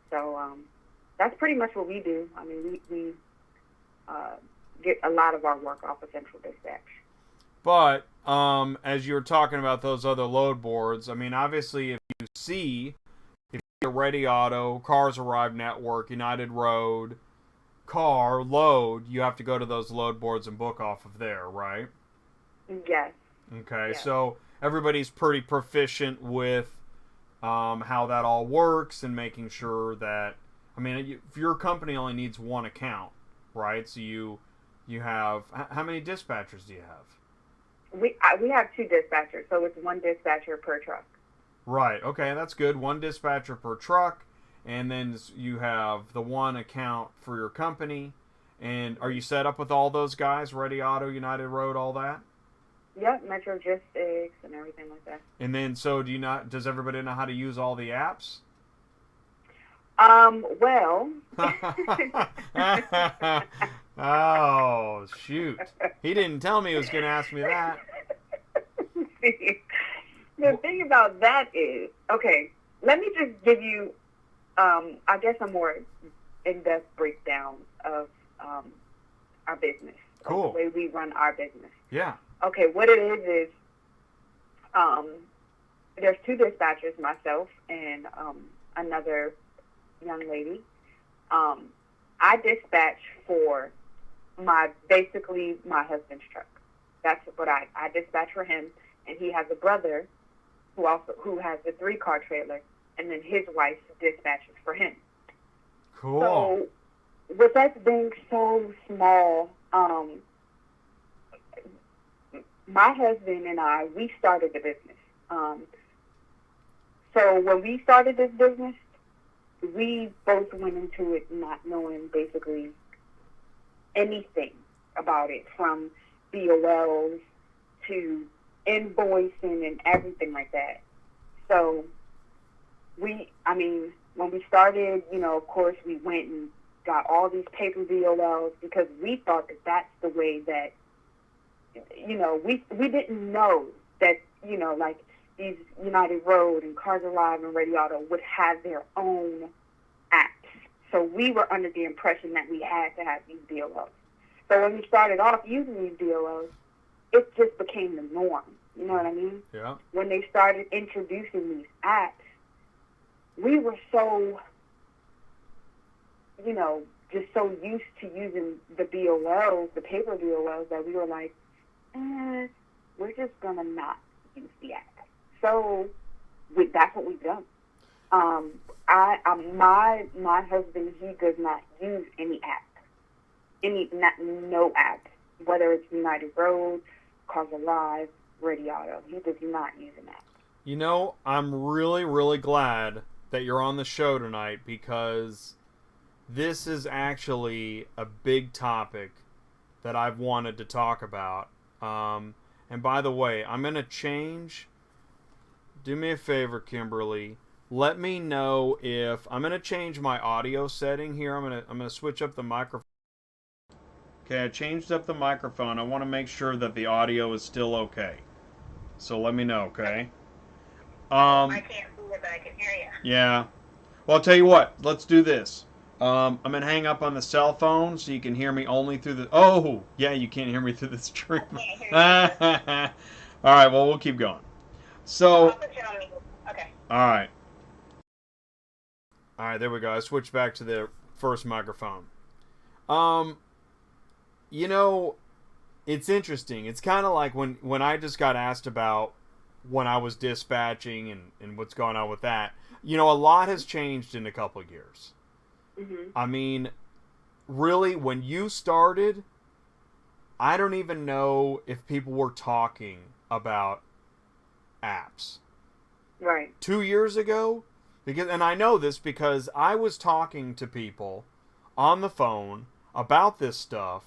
So that's pretty much what we do. I mean, we get a lot of our work off of Central Dispatch. But as you were talking about those other load boards, I mean, obviously if you see Ready Auto, Cars Arrive Network, United Road, Car, Load, you have to go to those load boards and book off of there, right? Yes. Okay, yes. So everybody's pretty proficient with how that all works and making sure that, I mean, if your company only needs one account, right? So you have, how many dispatchers do you have? We have 2 dispatchers, so it's 1 dispatcher per truck. Right. Okay, that's good. 1 dispatcher per truck, and then you have the 1 account for your company. And are you set up with all those guys? Ready Auto, United Road, all that? Yep, Metrogistics and everything like that. And then, so does everybody know how to use all the apps? Well. Oh, shoot. He didn't tell me he was going to ask me that. See, the thing about that is, okay, let me just give you, I guess, a more in-depth breakdown of our business. Cool. The way we run our business. Yeah. Okay, what it is there's two dispatchers, myself and another young lady. I dispatch for basically my husband's truck. That's what I dispatch for him, and he has a brother who has a 3-car trailer, and then his wife dispatches for him. Cool. So with us being so small, my husband and I, we started the business. So when we started this business, we both went into it not knowing basically anything about it, from BOLs to invoicing and everything like that. So when we started, of course, we went and got all these paper BOLs because we thought that that's the way that, we didn't know that, like these United Road and Cars Alive and Ready Auto would have their own apps. So we were under the impression that we had to have these BOLs. So when we started off using these BOLs, it just became the norm. You know what I mean? Yeah. When they started introducing these apps, we were so, just so used to using the BOLs, the paper BOLs, that we were like, we're just going to not use the app. So that's what we've done. My husband, he does not use any app. No app, whether it's United Road, Cars Alive, Ready Auto. He does not use an app. I'm really, really glad that you're on the show tonight, because this is actually a big topic that I've wanted to talk about. And by the way, I'm going to change. Do me a favor, Kimberly. Let me know if I'm going to change my audio setting here. I'm going to switch up the microphone. Okay, I changed up the microphone. I want to make sure that the audio is still okay. So let me know, okay? I can't see it, but I can hear you. Yeah. Well, I'll tell you what. Let's do this. I'm going to hang up on the cell phone so you can hear me only through the... Oh, yeah, you can't hear me through the stream. I can't hear you. All right, well, we'll keep going. So... I'll put you on mute. Okay. All right. All right, there we go. I switched back to the first microphone. It's interesting. It's kind of like when I just got asked about when I was dispatching and what's going on with that. A lot has changed in a couple of years. Mm-hmm. I mean, really, when you started, I don't even know if people were talking about apps. Right. 2 years ago, and I know this because I was talking to people on the phone about this stuff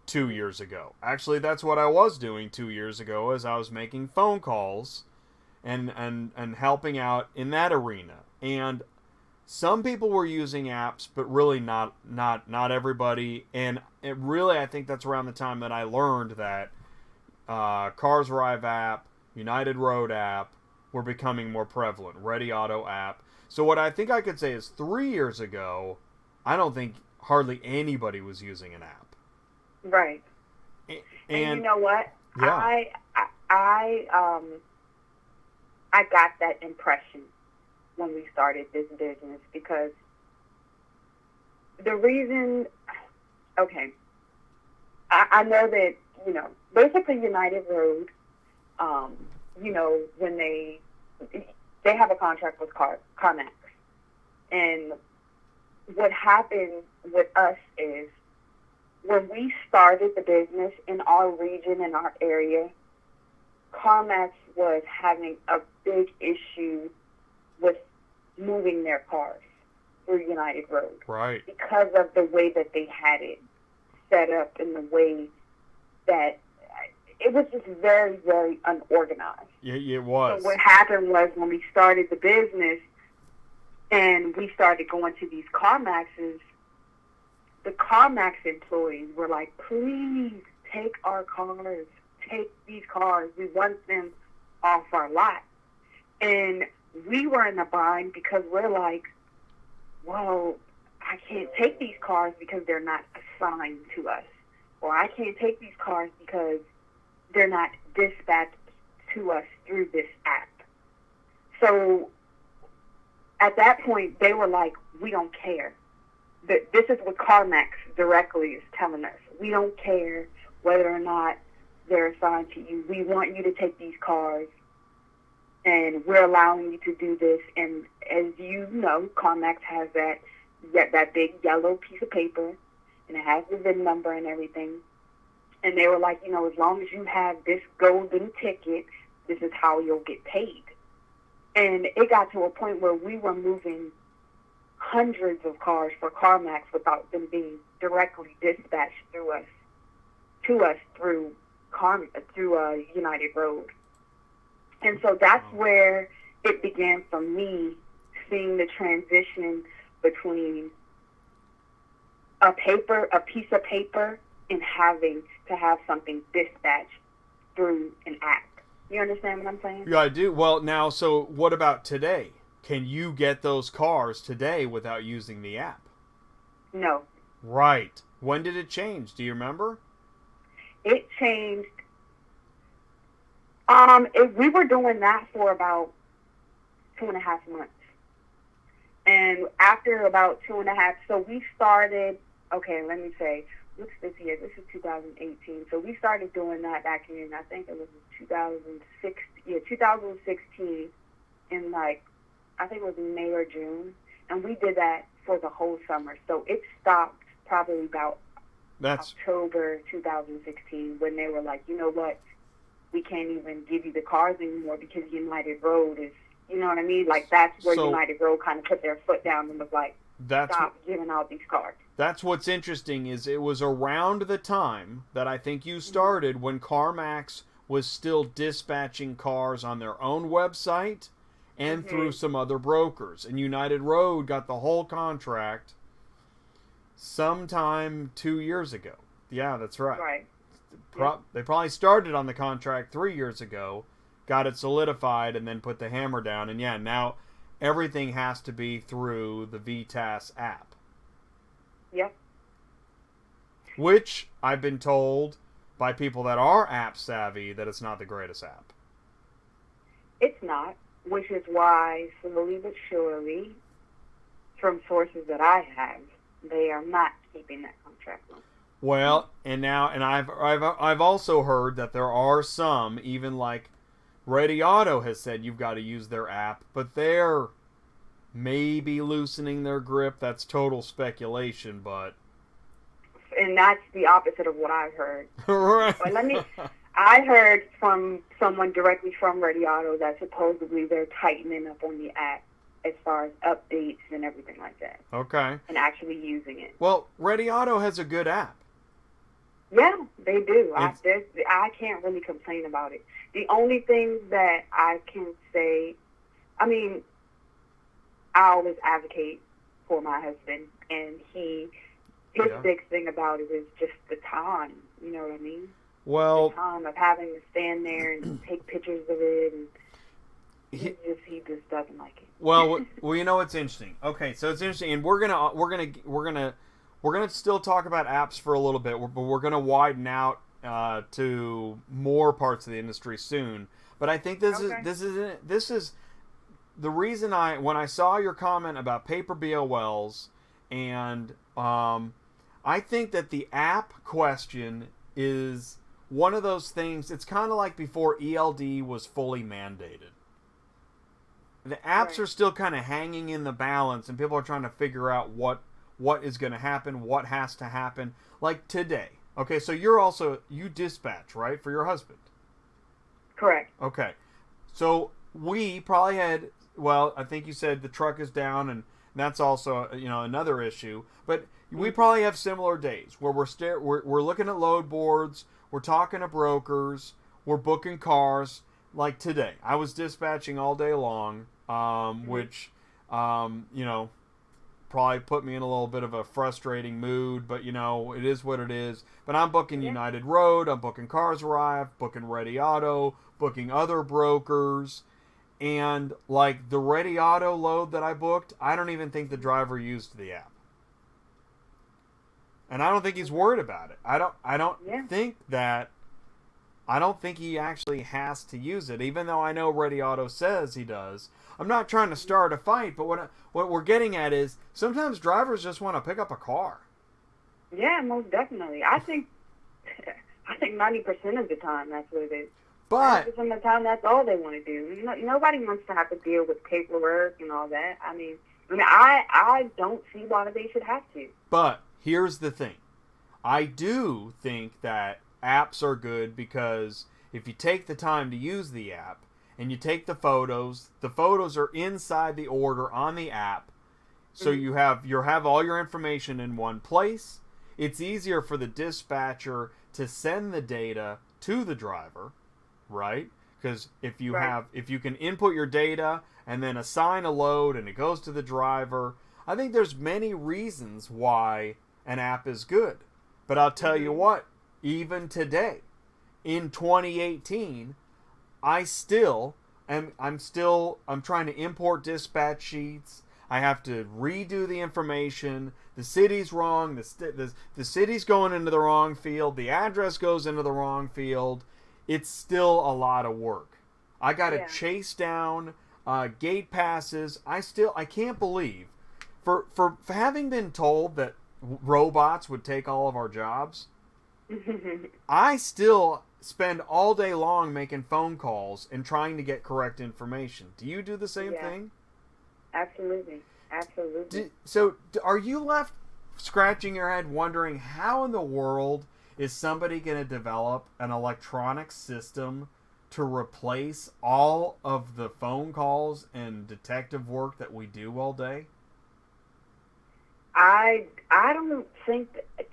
2 years ago. Actually, that's what I was doing 2 years ago, as I was making phone calls and helping out in that arena. And some people were using apps, but really not everybody. And I think that's around the time that I learned that Cars Arrive app, United Road app were becoming more prevalent. Ready Auto app. So what I think I could say is 3 years ago, I don't think hardly anybody was using an app. Right. And you know what? Yeah. I got that impression when we started this business because the reason, okay, I know that, you know, basically United Road, you know, when they have a contract with CarMax. And what happened with us is when we started the business in our region, in our area, CarMax was having a big issue with moving their cars through United Road. Right. Because of the way that they had it set up and the way that it was just very, very unorganized. Yeah, it was. So what happened was when we started the business and we started going to these CarMaxes, the CarMax employees were like, please take our cars. Take these cars. We want them off our lot. And we were in a bind because we're like, well, I can't take these cars because they're not assigned to us. Or I can't take these cars because they're not dispatched to us through this app. So at that point, they were like, we don't care. This is what CarMax directly is telling us. We don't care whether or not they're assigned to you. We want you to take these cars, and we're allowing you to do this. And as you know, CarMax has that big yellow piece of paper, and it has the VIN number and everything. And they were like, as long as you have this golden ticket, this is how you'll get paid. And it got to a point where we were moving hundreds of cars for CarMax without them being directly dispatched through us through United Road. And so that's where it began for me, seeing the transition between a piece of paper, and having to have something dispatched through an app. You understand what I'm saying? Yeah, I do. Well, now, so what about today? Can you get those cars today without using the app? No. Right. When did it change? Do you remember? It changed. We were doing that for about 2.5 months. And after about 2.5, so we started, okay, let me say, what's this year? This is 2018. So we started doing that back in, I think it was 2016 in I think it was May or June. And we did that for the whole summer. So it stopped probably about October 2016 when they were like, you know what? We can't even give you the cars anymore because United Road is, you know what I mean? Like, that's where United Road kind of put their foot down and was like, stop giving out these cars. That's what's interesting is it was around the time that I think you started when CarMax was still dispatching cars on their own website and through some other brokers. And United Road got the whole contract sometime 2 years ago. Yeah, that's right. Right. They probably started on the contract 3 years ago, got it solidified, and then put the hammer down. And yeah, now everything has to be through the VTAS app. Yep. Which I've been told by people that are app savvy that it's not the greatest app. It's not, which is why slowly but surely, from sources that I have, they are not keeping that contract on. Well, and I've also heard that there are some, even like Ready Auto has said you've got to use their app, but they're maybe loosening their grip. That's total speculation, but... And that's the opposite of what I've heard. Right. But I heard from someone directly from Ready Auto that supposedly they're tightening up on the app as far as updates and everything like that. Okay. And actually using it. Well, Ready Auto has a good app. Yeah, they do. I can't really complain about it. The only thing that I can say, I mean, I always advocate for my husband, and his big thing about it is just the time. You know what I mean? Well, the time of having to stand there and take pictures of it, and he just doesn't like it. Well, you know what's interesting. Okay, so it's interesting, and we're gonna still talk about apps for a little bit, but we're gonna widen out to more parts of the industry soon. But I think this is the reason when I saw your comment about paper BOLs, and I think that the app question is one of those things. It's kind of like before ELD was fully mandated. The apps are still kind of hanging in the balance, and people are trying to figure out what is going to happen, what has to happen. Like today. Okay, so you dispatch, right, for your husband? Correct. Okay. So we probably had, well, I think you said the truck is down, and that's also, another issue. But we probably have similar days where we're looking at load boards, we're talking to brokers, we're booking cars. Like today, I was dispatching all day long, which, you know, probably put me in a little bit of a frustrating mood, but you know, it is what it is. But I'm booking United Road, I'm booking Cars Arrive, booking Ready Auto, booking other brokers, and like the Ready Auto load that I booked, I don't even think the driver used the app. And I don't think he's worried about it. I don't think that I don't think he actually has to use it, even though I know Ready Auto says he does. I'm not trying to start a fight, but what we're getting at is sometimes drivers just want to pick up a car. Yeah, most definitely. I think 90% of the time that's what it is. But 90% of the time that's all they want to do. Nobody wants to have to deal with paperwork and all that. I mean, I don't see why they should have to. But here's the thing. I do think that apps are good because if you take the time to use the app and you take the photos are inside the order on the app, so you have all your information in one place. It's easier for the dispatcher to send the data to the driver, right? Because if you can input your data and then assign a load and it goes to the driver, I think there's many reasons why an app is good. But I'll tell you what, even today, in 2018, I'm trying to import dispatch sheets. I have to redo the information. The city's wrong. The city's going into the wrong field. The address goes into the wrong field. It's still a lot of work. I got to chase down gate passes. I can't believe, for having been told that robots would take all of our jobs, I still spend all day long making phone calls and trying to get correct information. Do you do the same thing? Absolutely. So are you left scratching your head wondering how in the world is somebody going to develop an electronic system to replace all of the phone calls and detective work that we do all day? I don't think,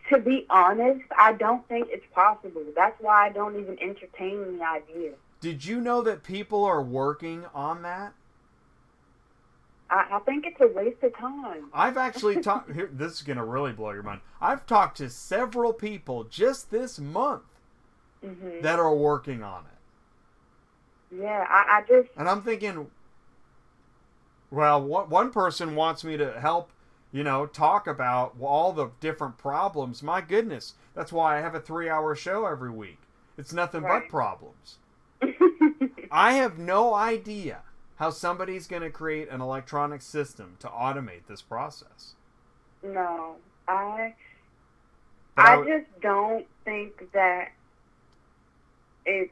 to be honest, I don't think it's possible. That's why I don't even entertain the idea. Did you know that people are working on that? I think it's a waste of time. I've actually talked, this is going to really blow your mind. I've talked to several people just this month that are working on it. Yeah, I just... And I'm thinking, well, one person wants me to help, talk about all the different problems. My goodness, that's why I have a 3-hour show every week. It's nothing but problems. I have no idea how somebody's going to create an electronic system to automate this process. No, I just don't think that I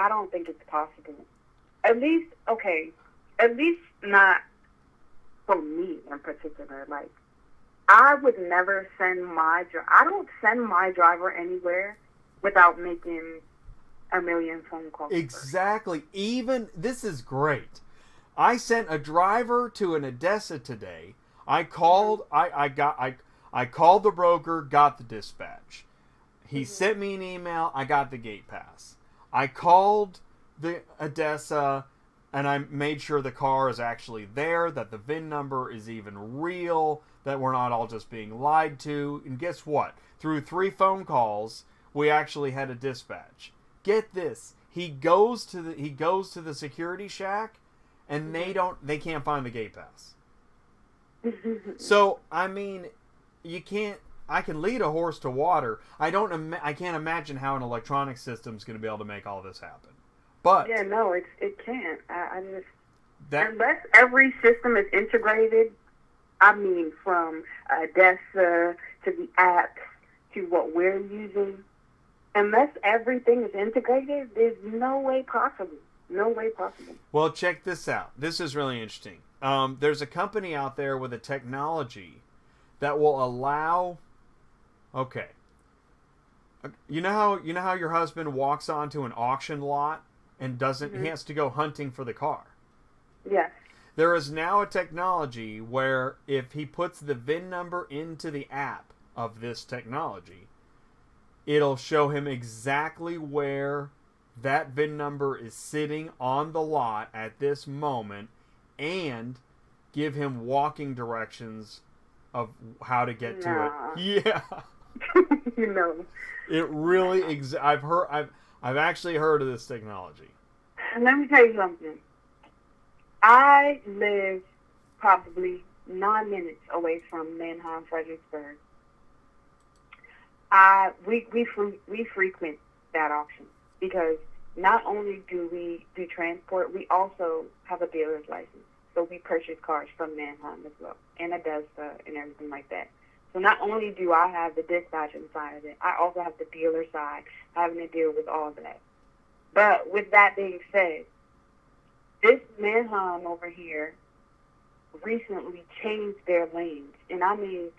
don't think it's possible. At least not for me in particular. Like, I would never I don't send my driver anywhere without making a million phone calls. Exactly. Even, this is great. I sent a driver to an Odessa today. I called, I called the broker, got the dispatch. He sent me an email, I got the gate pass. I called the Odessa, and I made sure the car is actually there, that the VIN number is even real, that we're not all just being lied to. And guess what? Through 3 phone calls, we actually had a dispatch. Get this. He goes to the security shack, and they can't find the gate pass. So, I mean, I can lead a horse to water. I can't imagine how an electronic system is going to be able to make all this happen. But yeah, no, it can't. I just, unless every system is integrated, I mean, from Odessa to the apps to what we're using, unless everything is integrated, there's no way possible. No way possible. Well, check this out. This is really interesting. There's a company out there with a technology that will allow... Okay. You know how your husband walks onto an auction lot and he has to go hunting for the car? Yes. There is now a technology where if he puts the VIN number into the app of this technology, it'll show him exactly where that VIN number is sitting on the lot at this moment and give him walking directions of how to get to it. Nah. Yeah. You know. It really I've actually heard of this technology. Let me tell you something. I live probably 9 minutes away from Mannheim, Fredericksburg. We frequent that auction because not only do we do transport, we also have a dealer's license. So we purchase cars from Mannheim as well, and Augusta and everything like that. So not only do I have the dispatching side of it, I also have the dealer side, having to deal with all of that. But with that being said, this Mannheim over here recently changed their lanes, and I mean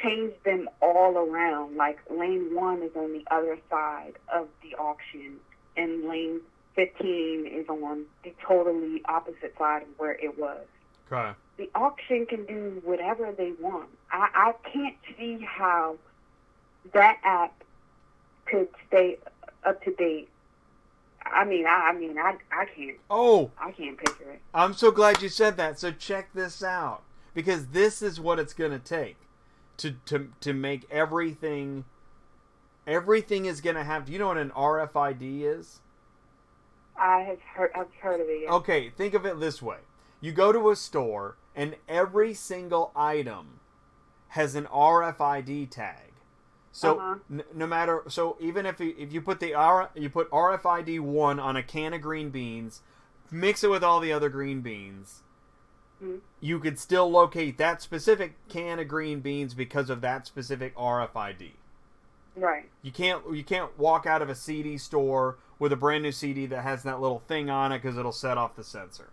changed them all around. Like lane 1 is on the other side of the auction, and lane 15 is on the totally opposite side of where it was. Okay. The auction can do whatever they want. I can't see how that app could stay up to date. I can't. Oh, I can't picture it. I'm so glad you said that. So check this out, because this is what it's going to take to make everything. Everything is going to have. Do you know what an RFID is? I've heard of it. Yeah. Okay, think of it this way: you go to a store, and every single item has an RFID tag. So no matter, so even if you put you put RFID 1 on a can of green beans, mix it with all the other green beans, you could still locate that specific can of green beans because of that specific RFID. Right. You can't walk out of a CD store with a brand new CD that has that little thing on it because it'll set off the sensor.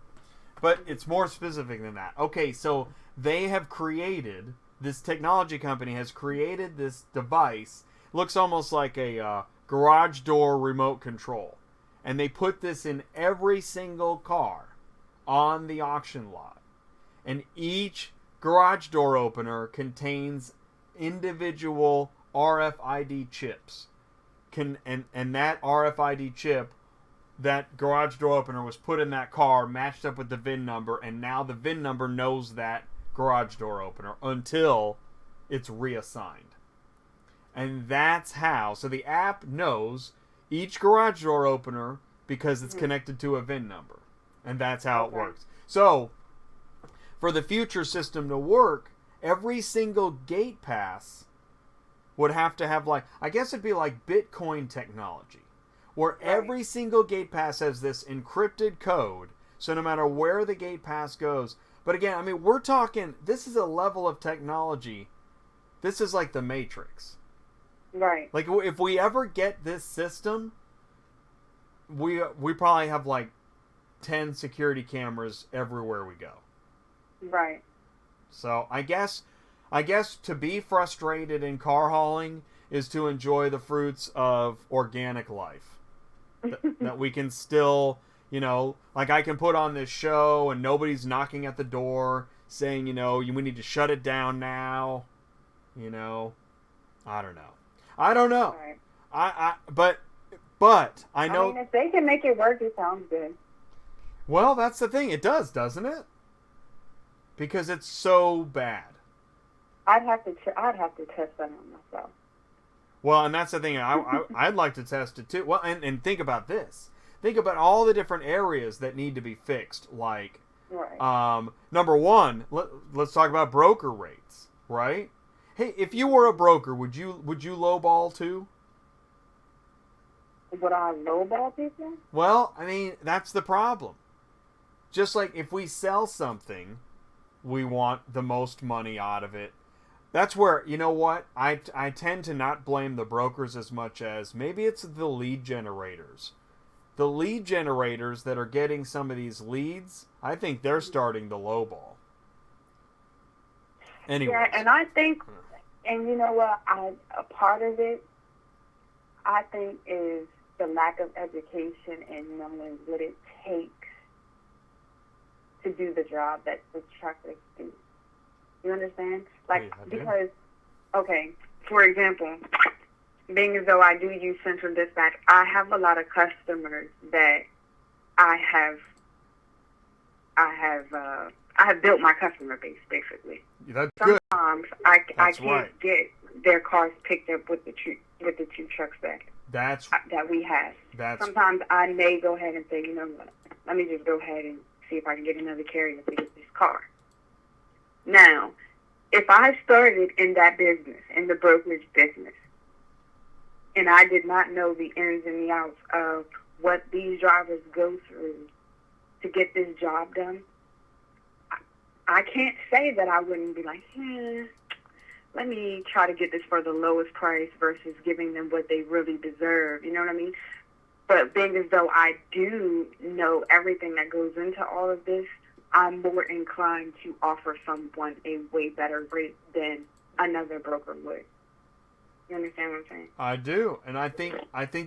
But it's more specific than that. Okay, so they have created. This technology company has created this device. Looks almost like a garage door remote control. And they put this in every single car on the auction lot. And each garage door opener contains individual RFID chips. And that RFID chip, that garage door opener was put in that car, matched up with the VIN number, and now the VIN number knows that garage door opener until it's reassigned. And that's how. So the app knows each garage door opener because it's connected to a VIN number. And that's how it works. So for the future system to work, every single gate pass would have to have, like, I guess it'd be like Bitcoin technology, where every single gate pass has this encrypted code. So no matter where the gate pass goes. But again, I mean, we're talking, this is a level of technology. This is like the Matrix. Right. Like, if we ever get this system, we probably have like 10 security cameras everywhere we go. Right. So I guess to be frustrated in car hauling is to enjoy the fruits of organic life. That we can still, you know, like I can put on this show and nobody's knocking at the door saying, you know, we need to shut it down now. You know, I don't know. Right. But I know. I mean, if they can make it work, it sounds good. Well, that's the thing. It does, doesn't it? Because it's so bad. I'd have to test that on myself. Well, and that's the thing. I'd like to test it too. Well, and think about this. Think about all the different areas that need to be fixed. Like, number one, let's talk about broker rates, right? Hey, if you were a broker, would you lowball too? Would I lowball people? Well, I mean, that's the problem. Just like if we sell something, we want the most money out of it. That's where, you know what, I tend to not blame the brokers as much as maybe it's the lead generators. The lead generators that are getting some of these leads, I think they're starting to lowball. Anyways. Yeah, and I think, and you know what, a part of it, I think, is the lack of education and knowing what it takes to do the job that the truckers do. You understand? Like, because, okay, for example, being as though I do use Central Dispatch, I have a lot of customers that I have built my customer base, basically. That's good. Sometimes I That's can't right. get their cars picked up with the two trucks that we have. Sometimes I may go ahead and say, you know what, let me just go ahead and see if I can get another carrier to get this car. Now, if I started in that business, in the brokerage business, and I did not know the ins and the outs of what these drivers go through to get this job done, I can't say that I wouldn't be like, let me try to get this for the lowest price versus giving them what they really deserve. You know what I mean? But being as though I do know everything that goes into all of this, I'm more inclined to offer someone a way better rate than another broker would. You understand what I'm saying? I do, and I think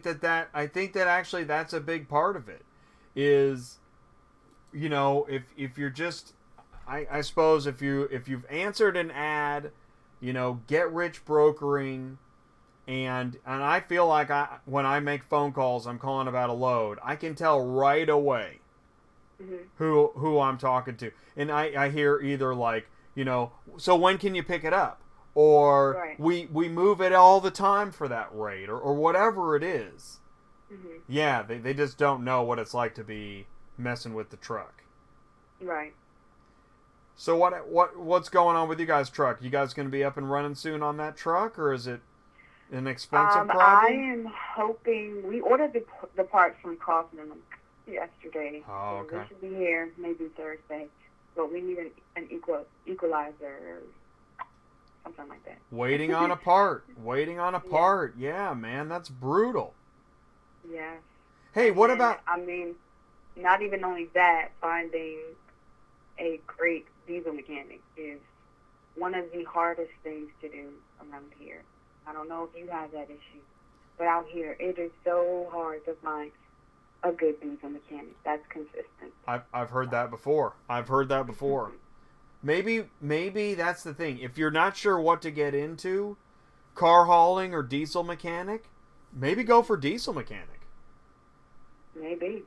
that actually that's a big part of it. Is, you know, if you're just, I suppose if you've answered an ad, you know, get rich brokering, and I feel like when I make phone calls, I'm calling about a load. I can tell right away who I'm talking to, and I hear either like, you know, so when can you pick it up, or right. we move it all the time for that rate, or whatever it is. Yeah, they just don't know what it's like to be messing with the truck. Right. So what's going on with you guys' truck? You guys going to be up and running soon on that truck, or is it an expensive problem? I am hoping. We ordered the parts from Kaufman yesterday. Oh, okay. So we should be here maybe Thursday, but we need an equalizer or something like that. Waiting on a part. Yeah, man, that's brutal. Yeah. Hey, what about? I mean, not even only that, finding a great diesel mechanic is one of the hardest things to do around here. I don't know if you have that issue, but out here it is so hard to find a good diesel mechanic that's consistent. I've heard that before. Maybe that's the thing. If you're not sure what to get into, car hauling or diesel mechanic, maybe go for diesel mechanic. Maybe.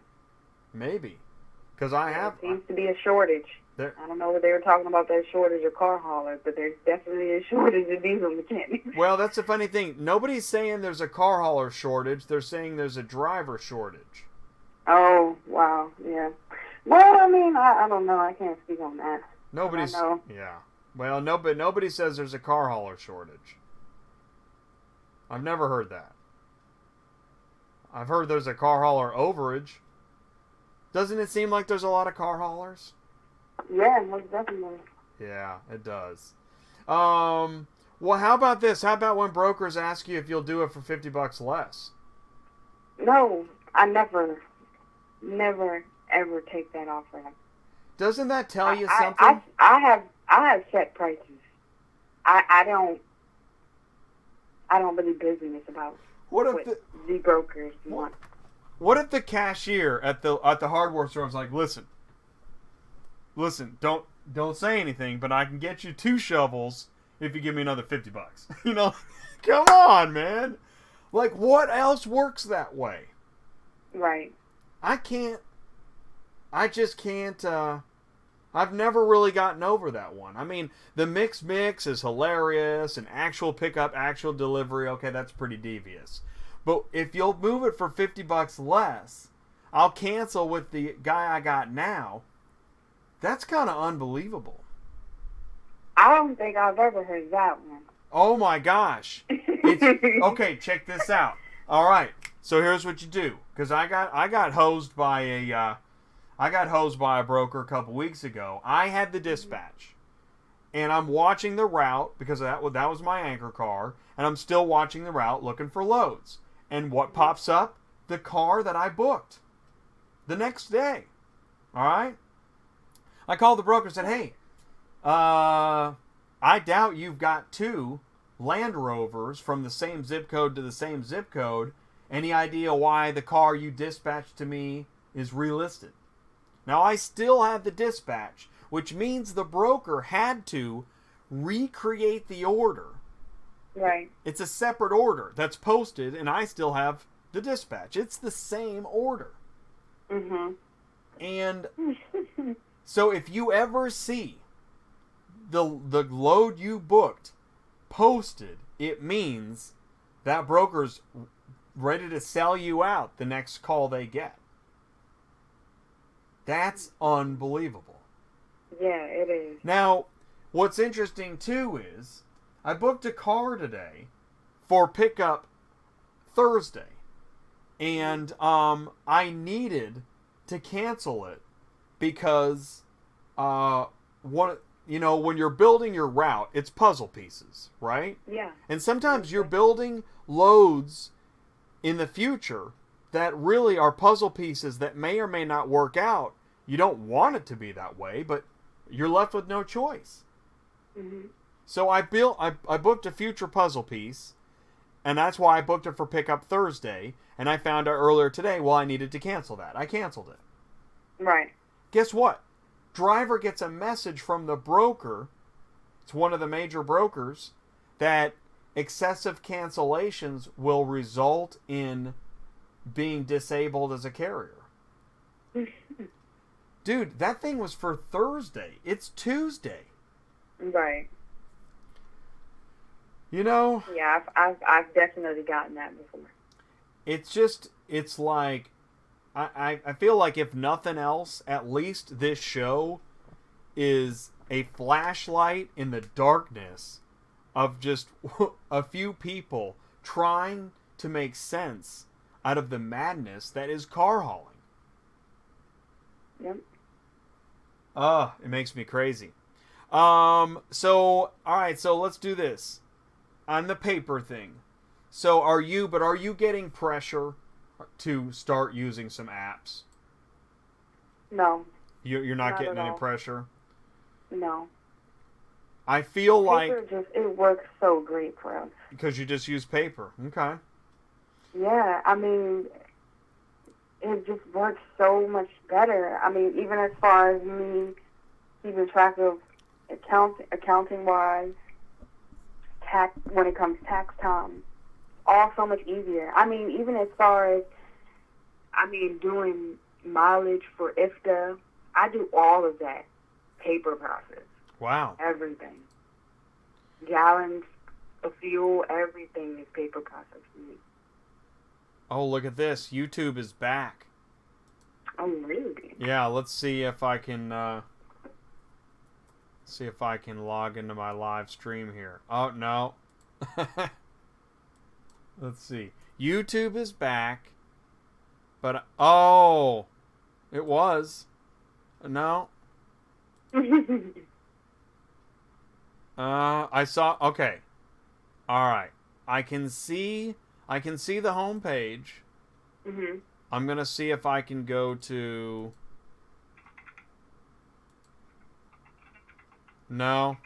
Because There seems to be a shortage. I don't know what they were talking about, that shortage of car haulers, but there's definitely a shortage of diesel mechanics. Well, that's the funny thing. Nobody's saying there's a car hauler shortage. They're saying there's a driver shortage. Oh, wow, yeah. Well, I mean, I don't know. I can't speak on that. Nobody's... Yeah. Well, but nobody says there's a car hauler shortage. I've never heard that. I've heard there's a car hauler overage. Doesn't it seem like there's a lot of car haulers? Yeah, most definitely. Yeah, it does. Well, how about this? How about when brokers ask you if you'll do it for $50 less? No, I never, ever take that offer. Doesn't that tell you something? I have set prices. I don't really business about what the brokers want. What if the cashier at the hardware store was like, listen, don't say anything, but I can get you 2 shovels if you give me another $50. You know, come on, man. Like, what else works that way? Right. I just can't, I've never really gotten over that one. I mean, the mix is hilarious, and actual pickup, actual delivery, okay, that's pretty devious. But if you'll move it for $50 less, I'll cancel with the guy I got now. That's kind of unbelievable. I don't think I've ever heard that one. Oh my gosh. Okay, check this out. All right. So here's what you do, cuz I got hosed by a broker a couple weeks ago. I had the dispatch. And I'm watching the route because that was my anchor car, and I'm still watching the route looking for loads. And what pops up? The car that I booked the next day. All right? I called the broker and said, hey, I doubt you've got 2 Land Rovers from the same zip code to the same zip code. Any idea why the car you dispatched to me is relisted? Now, I still have the dispatch, which means the broker had to recreate the order Right. It's a separate order that's posted, and I still have the dispatch. It's the same order. Mhm. And so if you ever see the load you booked posted, it means that broker's ready to sell you out the next call they get. That's unbelievable. Yeah, it is. Now, what's interesting too is I booked a car today for pickup Thursday, and I needed to cancel it because when you're building your route, it's puzzle pieces, right? Yeah. And sometimes you're building loads in the future that really are puzzle pieces that may or may not work out. You don't want it to be that way, but you're left with no choice. Mhm. So I booked a future puzzle piece, and that's why I booked it for pickup Thursday, and I found out earlier today, well, I needed to cancel that. I canceled it. Right. Guess what? Driver gets a message from the broker, it's one of the major brokers, that excessive cancellations will result in being disabled as a carrier. Dude, that thing was for Thursday. It's Tuesday. Right. You know? Yeah, I've definitely gotten that before. It's like, I feel like if nothing else, at least this show is a flashlight in the darkness of just a few people trying to make sense out of the madness that is car hauling. Yep. It makes me crazy. So, alright, so let's do this. On the paper thing. So are you getting pressure to start using some apps? No. You're not getting any pressure? No. I feel like it works so great for us. Because you just use paper. Okay. Yeah, I mean, it just works so much better. I mean, even as far as me keeping track of accounting wise, tax when it comes tax time, all so much easier. I mean, even as far as doing mileage for IFTA, I do all of that paper process. Wow. Everything. Gallons of fuel, everything is paper process for me. Oh, look at this. YouTube is back. Oh, really? Yeah, let's see if I can log into my live stream here. Oh, no. Let's see. YouTube is back. But, oh, it was. No. I saw, okay. All right. I can see the home page. Mhm. I'm going to see if I can go to... No.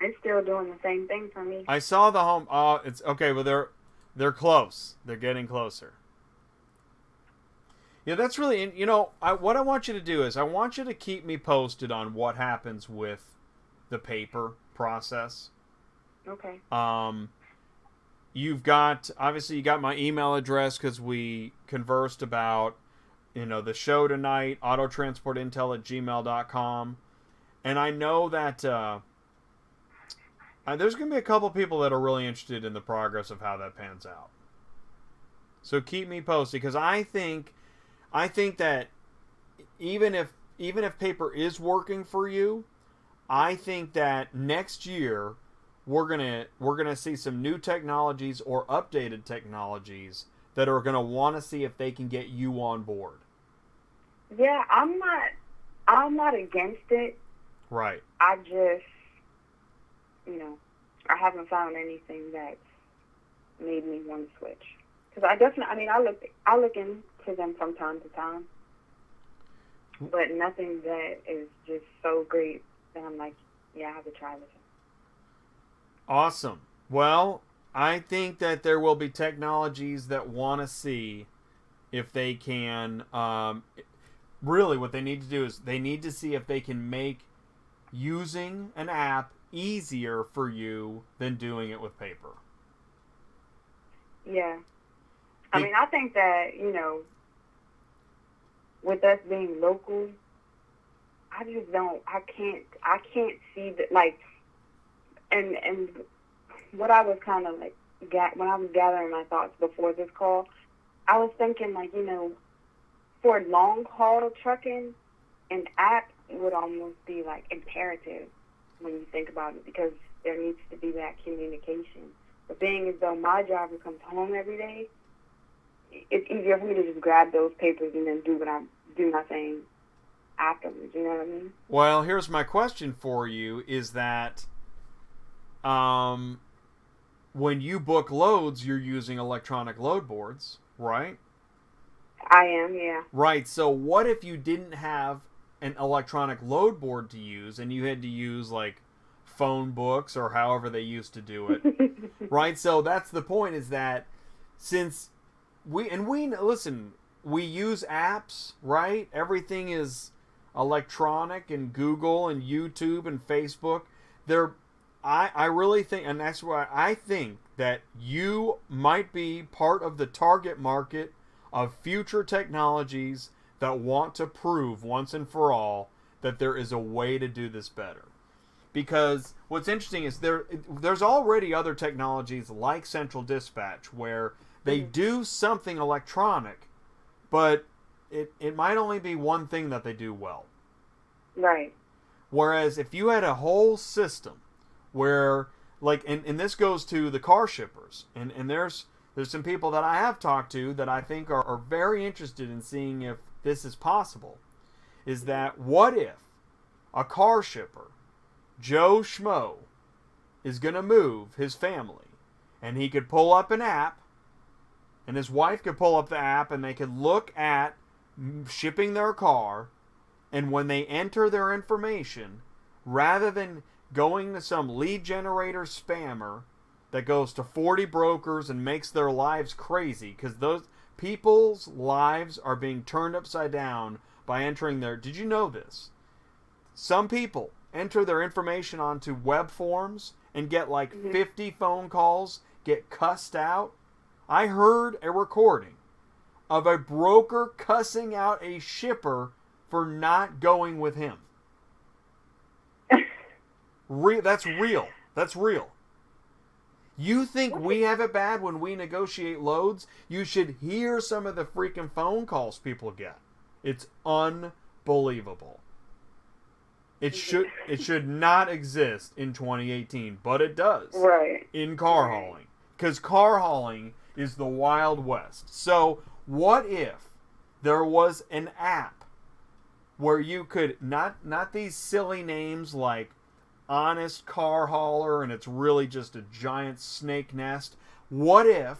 It's still doing the same thing for me. I saw the home... Oh, it's... Okay, well, they're close. They're getting closer. Yeah, that's really... what I want you to do is I want you to keep me posted on what happens with the paper process. Okay. You got my email address because we conversed about, the show tonight, autotransportintel@gmail.com. And I know that there's going to be a couple people that are really interested in the progress of how that pans out. So keep me posted because I think that even if paper is working for you, I think that next year we're gonna see some new technologies or updated technologies that are gonna want to see if they can get you on board. Yeah, I'm not against it. Right. I just, I haven't found anything that's made me want to switch. Because I look into them from time to time, but nothing that is just so great that I'm like, yeah, I have to try this. Awesome. Well, I think that there will be technologies that want to see if they can. Really, what they need to do is they need to see if they can make using an app easier for you than doing it with paper. Yeah. I mean, I think that, you know, with us being local, I can't see that, like, and what I was kind of like, when I was gathering my thoughts before this call, I was thinking, like, you know, for long haul trucking, an app would almost be like imperative when you think about it, because there needs to be that communication. But being as though my driver comes home every day, it's easier for me to just grab those papers and then do my thing afterwards. You know what I mean? Well, here's my question for you: is that when you book loads, you're using electronic load boards, right? I am, yeah. Right. So what if you didn't have an electronic load board to use, and you had to use like phone books or however they used to do it? Right. So that's the point, is that since we use apps, right? Everything is electronic, and Google and YouTube and Facebook. I really think, and that's why I think that you might be part of the target market of future technologies that want to prove once and for all that there is a way to do this better. Because what's interesting is there's already other technologies like Central Dispatch where they do something electronic, but it might only be one thing that they do well. Right. Whereas if you had a whole system where, like, and this goes to the car shippers, and there's some people that I have talked to that I think are very interested in seeing if this is possible, is that what if a car shipper, Joe Schmo, is going to move his family, and he could pull up an app, and his wife could pull up the app, and they could look at shipping their car, and when they enter their information, rather than going to some lead generator spammer that goes to 40 brokers and makes their lives crazy, because those people's lives are being turned upside down by entering their... Did you know this? Some people enter their information onto web forms and get like 50 phone calls, get cussed out. I heard a recording of a broker cussing out a shipper for not going with him. That's real. That's real. You think we have it bad when we negotiate loads? You should hear some of the freaking phone calls people get. It's unbelievable. It should not exist in 2018, but it does. Right. In car hauling. Because car hauling is the Wild West. So what if there was an app where you could, not these silly names like Honest Car Hauler, and it's really just a giant snake nest. What if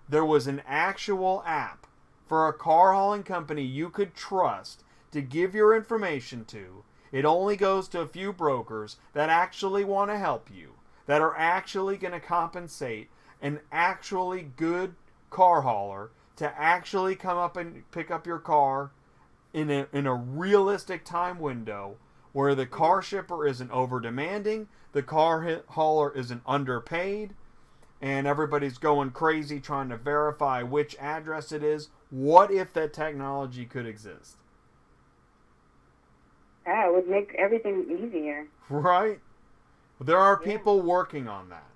there was an actual app for a car hauling company you could trust to give your information to? It only goes to a few brokers that actually want to help you, that are actually going to compensate an actually good car hauler to actually come up and pick up your car in a realistic time window, where the car shipper isn't over demanding, the car hauler isn't underpaid, and everybody's going crazy trying to verify which address it is. What if that technology could exist? Yeah, it would make everything easier. Right? There are people working on that.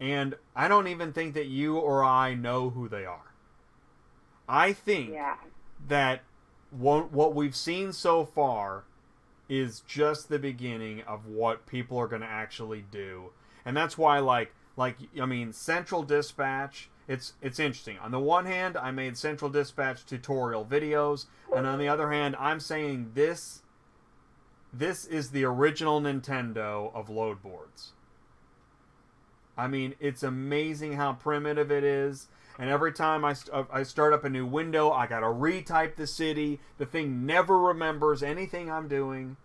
And I don't even think that you or I know who they are. I think that what we've seen so far is just the beginning of what people are going to actually do. And that's why, Central Dispatch, it's interesting. On the one hand, I made Central Dispatch tutorial videos, and on the other hand, I'm saying this is the original Nintendo of load boards. I mean, it's amazing how primitive it is. And every time I start up a new window, I got to retype the city. The thing never remembers anything I'm doing.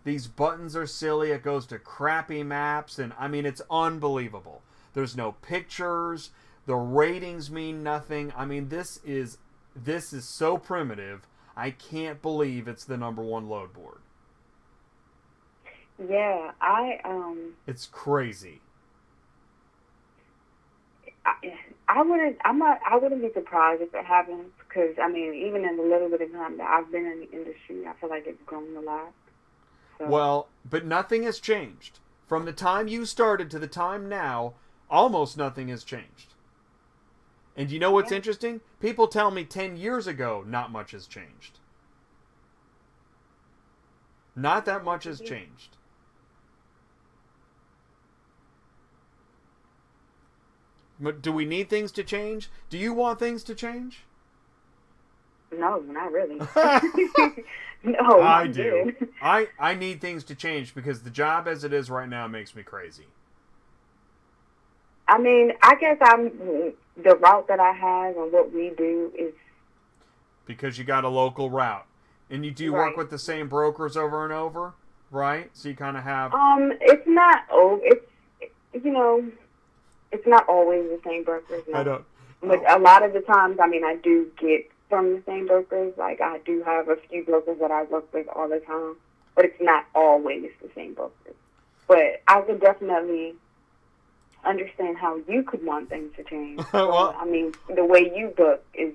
These buttons are silly. It goes to crappy maps. And, I mean, it's unbelievable. There's no pictures. The ratings mean nothing. I mean, this is so primitive. I can't believe it's the #1 load board. Yeah, It's crazy. I wouldn't be surprised if it happens because I mean, even in the little bit of time that I've been in the industry, I feel like it's grown a lot. So, Well, but nothing has changed. From the time you started to the time now, almost nothing has changed. And you know what's yeah, interesting? People tell me 10 years ago not much has changed. Not that much has changed. But do we need things to change? Do you want things to change? no, not really. No, I I'm do. good. I need things to change because the job as it is right now makes me crazy. I mean, I guess the route that I have and what we do is Because you got a local route. And you do work right. with the same brokers over and over, right? So you kind of have... It's not. Oh, it's you know, it's not always the same brokers. I No, don't... but a lot of the times, I mean, I do get from the same brokers. Like I do have a few brokers that I work with all the time, but it's not always the same brokers. But I would definitely understand how you could want things to change. Well, So, I mean, the way you book is,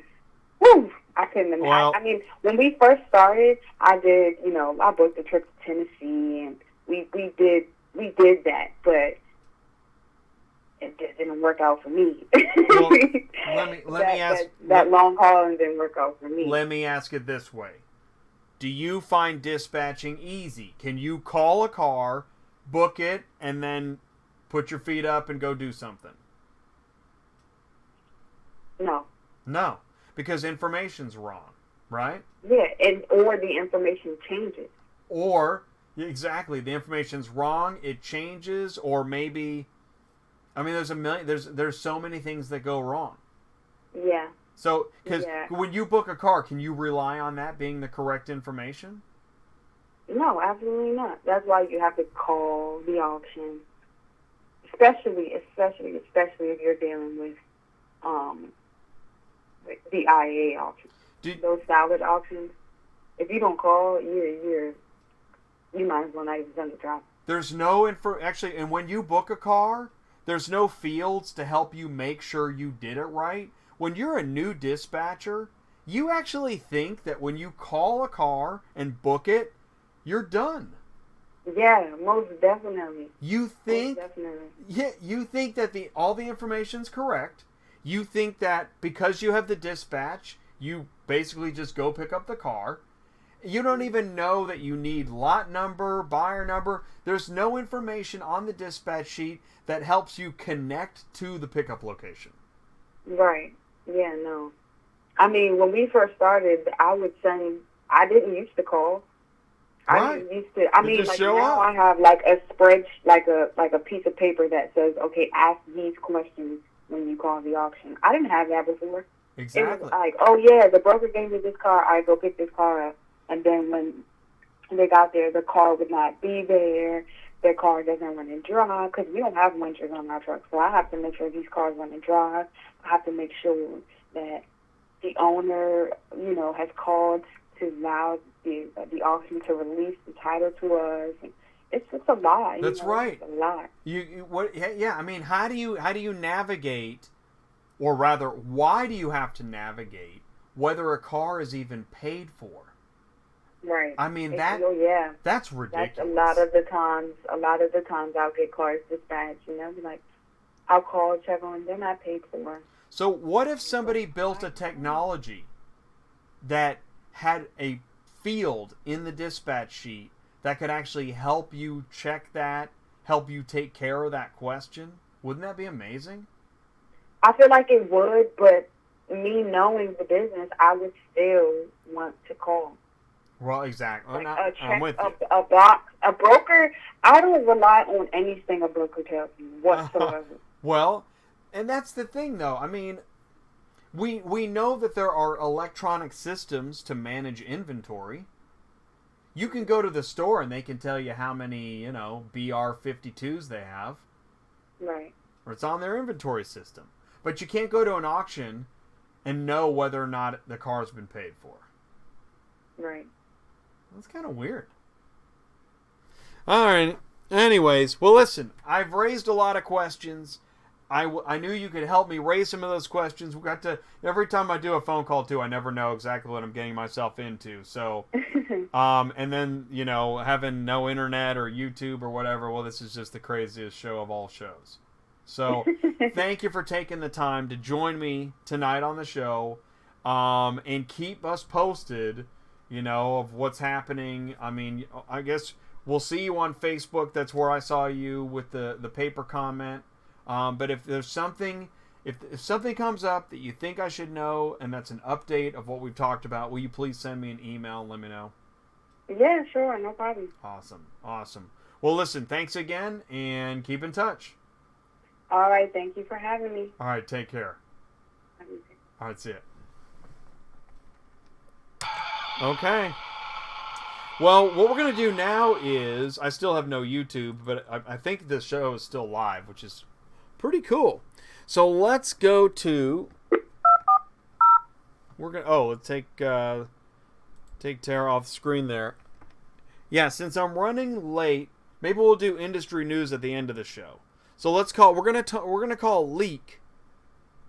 whew, I couldn't imagine. Well- I mean, when we first started, I did, you know, I booked a trip to Tennessee, and we did that, but it just didn't work out for me. Well, let me ask... that long haul didn't work out for me. Let me ask it this way. Do you find dispatching easy? Can you call a car, book it, and then put your feet up and go do something? No. No, because information's wrong, right? Yeah, or the information changes. Or, exactly, the information's wrong, it changes, or maybe... I mean, there's so many things that go wrong. Yeah. So, because Yeah. when you book a car, can you rely on that being the correct information? No, absolutely not. That's why you have to call the auction, especially if you're dealing with the IA auction. Those salvage auctions. If you don't call, you might as well not even send the drop. There's no actually, and when you book a car, there's no fields to help you make sure you did it right. When you're a new dispatcher, you actually think that when you call a car and book it, you're done. Yeah, most definitely. You think, most definitely. Yeah, you think that all the information's correct. You think that because you have the dispatch, you basically just go pick up the car. You don't even know that you need lot number, buyer number. There's no information on the dispatch sheet that helps you connect to the pickup location. Right. Yeah, no. I mean, when we first started, I didn't used to call. Right. I didn't used to. I mean, just like show now up. I have like a spread, like a piece of paper that says, okay, ask these questions when you call the auction. I didn't have that before. Exactly. It was like, oh yeah, the broker gave me this car. I go pick this car up, and then when they got there, the car would not be there. Their car doesn't run and drive because we don't have winches on our truck, so I have to make sure these cars run and drive. I have to make sure that the owner, you know, has called to allow the auction to release the title to us. And it's just a lot. That's right. It's a lot. What? Yeah. I mean, how do you navigate, or rather, why do you have to navigate whether a car is even paid for? Right. I mean yeah. That's ridiculous. That's a lot of the times I'll get cars dispatched, you know, like I'll call, check on, they're not paid for. So what if somebody built a technology that had a field in the dispatch sheet that could actually help you check that, help you take care of that question? Wouldn't that be amazing? I feel like it would, but me knowing the business, I would still want to call. Well, exactly. Like I'm with you. A broker, I don't rely on anything a broker tells me whatsoever. Well, and that's the thing, though. I mean, we know that there are electronic systems to manage inventory. You can go to the store and they can tell you how many, BR52s they have. Right. Or it's on their inventory system. But you can't go to an auction and know whether or not the car's been paid for. Right. That's kind of weird. All right. Anyways, well, listen, I've raised a lot of questions. I knew you could help me raise some of those questions. We got to every time I do a phone call too, I never know exactly what I'm getting myself into. So, and then having no internet or YouTube or whatever. Well, this is just the craziest show of all shows. So, thank you for taking the time to join me tonight on the show, and keep us posted. Of what's happening. I mean, I guess we'll see you on Facebook. That's where I saw you with the paper comment. But if there's something, if something comes up that you think I should know, and that's an update of what we've talked about, will you please send me an email and let me know? Yeah, sure, no problem. Awesome. Well, listen, thanks again, and keep in touch. All right, thank you for having me. All right, take care. All right, see ya. Okay. Well, what we're going to do now is, I still have no YouTube, but I think the show is still live, which is pretty cool. So let's go to, let's take Tera off the screen there. Yeah, since I'm running late, maybe we'll do industry news at the end of the show. So we're going to call Leek.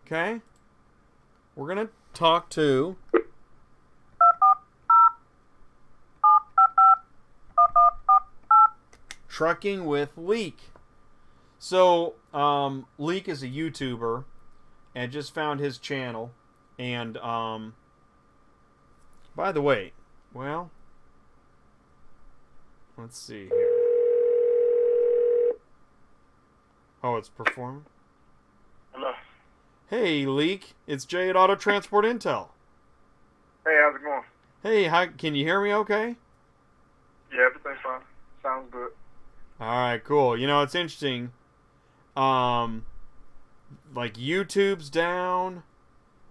Okay? We're going to talk to Trucking with Leek. So, Leek is a YouTuber, and just found his channel. And, by the way, well, let's see here. Oh, it's performing? Hello. Hey, Leek. It's Jay at Auto Transport Intel. Hey, how's it going? Hey, can you hear me okay? Yeah, everything's fine. Sounds good. Alright, cool. It's interesting. Like YouTube's down.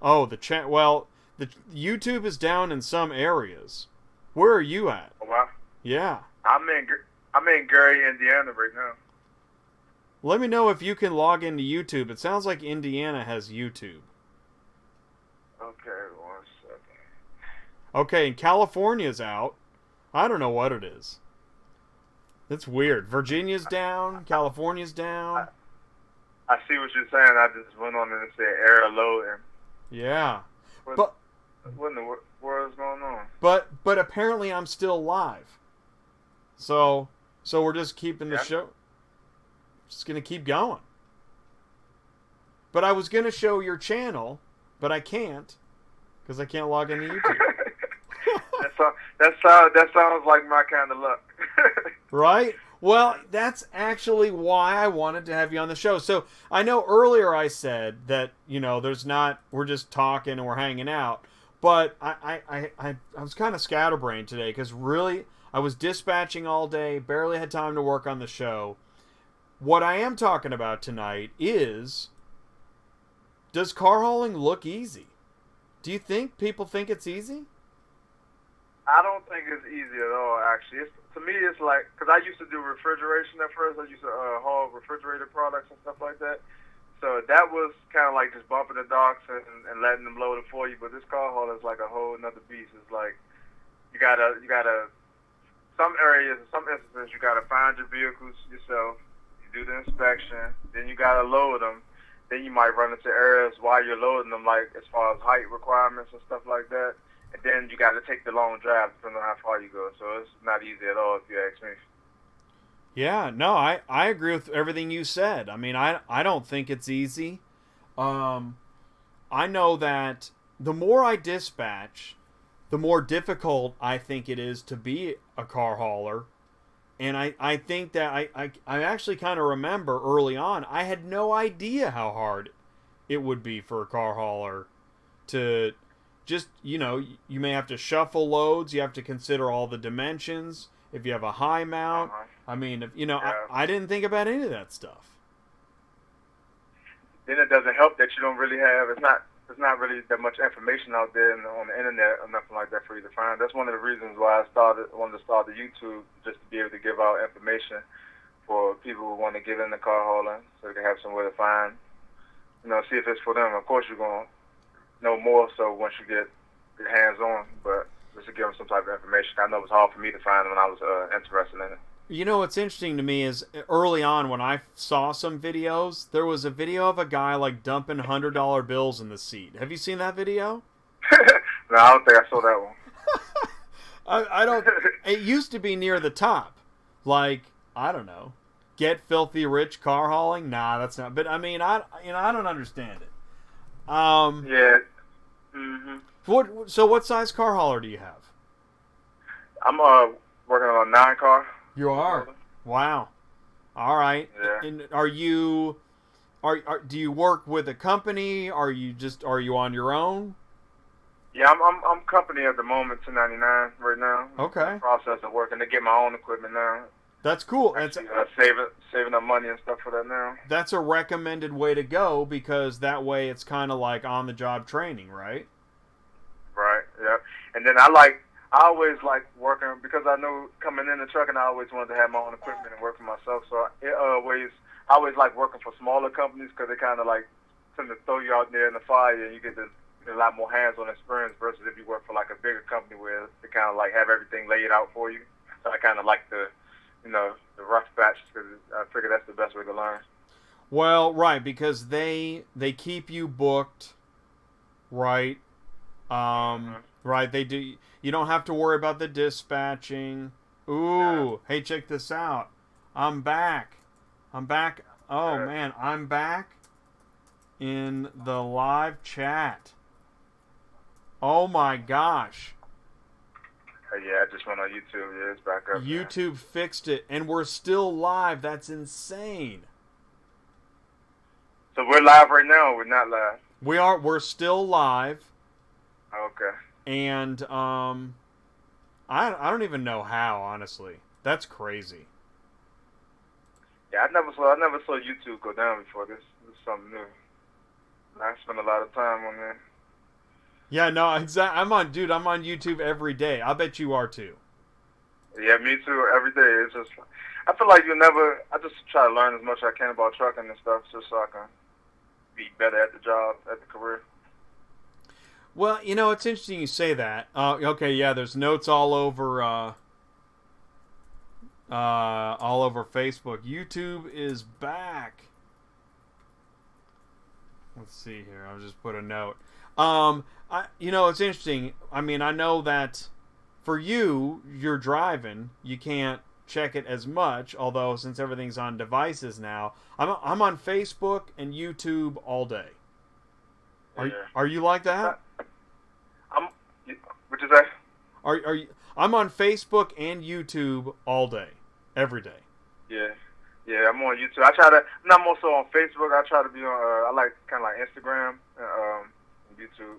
Oh, the YouTube is down in some areas. Where are you at? Oh, wow. Yeah. I'm in Gary, Indiana right now. Let me know if you can log into YouTube. It sounds like Indiana has YouTube. Okay, 1 second. Okay, and California's out. I don't know what it is. It's weird. Virginia's down. California's down. I see what you're saying. I just went on and said error loading. Yeah. What in the world is going on? But apparently I'm still live. So we're just keeping the show. Just gonna keep going. But I was gonna show your channel, but I can't because I can't log into YouTube. that sounds like my kind of luck. Right? Well, that's actually why I wanted to have you on the show. So I know earlier I said that we're just talking and we're hanging out. But I was kind of scatterbrained today because really I was dispatching all day, barely had time to work on the show. What I am talking about tonight is, does car hauling look easy? Do you think people think it's easy? I don't think it's easy at all, actually. To me, it's like, because I used to do refrigeration at first. I used to haul refrigerated products and stuff like that. So that was kind of like just bumping the docks and letting them load it for you. But this car haul is like a whole nother beast. It's like, you gotta, some areas, in some instances, you gotta find your vehicles yourself. Do the inspection, then you gotta load them. Then you might run into areas while you're loading them, like as far as height requirements and stuff like that. And then you gotta take the long drive depending on how far you go. So it's not easy at all if you ask me. Yeah, no, I agree with everything you said. I mean, I don't think it's easy. I know that the more I dispatch, the more difficult I think it is to be a car hauler. And I think that I actually kind of remember early on, I had no idea how hard it would be for a car hauler to just, you may have to shuffle loads. You have to consider all the dimensions. If you have a high mount, I mean, I didn't think about any of that stuff. Then it doesn't help that you don't really have, there's not really that much information out there on the internet or nothing like that for you to find. That's one of the reasons why I wanted to start the YouTube, just to be able to give out information for people who want to get into car hauling, so they can have somewhere to find, see if it's for them. Of course, you're going to know more so once you get your hands on, but just to give them some type of information. I know it was hard for me to find when I was interested in it. You know what's interesting to me is early on when I saw some videos, there was a video of a guy like dumping $100 bills in the seat. Have you seen that video? No, I don't think I saw that one. I don't. It used to be near the top, like I don't know, get filthy rich car hauling. Nah, that's not. But I mean, I don't understand it. Yeah. Mhm. What size car hauler do you have? I'm working on a 9 car. You are. Wow. All right. Yeah. And are you do you work with a company? Are you on your own? Yeah, I'm company at the moment, 1099 right now. Okay. In the process of working to get my own equipment now. That's cool. Actually, saving up money and stuff for that now. That's a recommended way to go because that way it's kind of like on the job training, right? Right. Yeah. And then I always like working because I knew coming in the trucking, I always wanted to have my own equipment and work for myself. So I always like working for smaller companies because they kind of like tend to throw you out there in the fire and you get a lot more hands-on experience versus if you work for like a bigger company where they kind of like have everything laid out for you. So I kind of like the rough patch because I figure that's the best way to learn. Well, right, because they keep you booked, right? Right, they do. You don't have to worry about the dispatching. Ooh, hey, check this out. I'm back. Oh, man, I'm back in the live chat. Oh, my gosh. Yeah, I just went on YouTube. Yeah, it's back up. YouTube fixed it, and we're still live. That's insane. So we're live right now, or we're not live? We're still live. Okay. And I don't even know how, honestly. That's crazy. Yeah, I never saw YouTube go down before. This is something new. I spend a lot of time on there. Yeah, no, exactly. I'm on YouTube every day. I bet you are too. Yeah, me too. Every day. It's just, I feel like I just try to learn as much as I can about trucking and stuff, just so I can be better at the job, at the career. Well, it's interesting you say that. Okay, yeah, there's notes all over Facebook. YouTube is back. Let's see here. I'll just put a note. It's interesting. I mean, I know that for you're driving, you can't check it as much. Although since everything's on devices now, I'm on Facebook and YouTube all day. Are you like that? What you say? Are you? I'm on Facebook and YouTube all day, every day. Yeah, I'm on YouTube. I'm not more so on Facebook. I try to be on. I like kind of like Instagram and YouTube.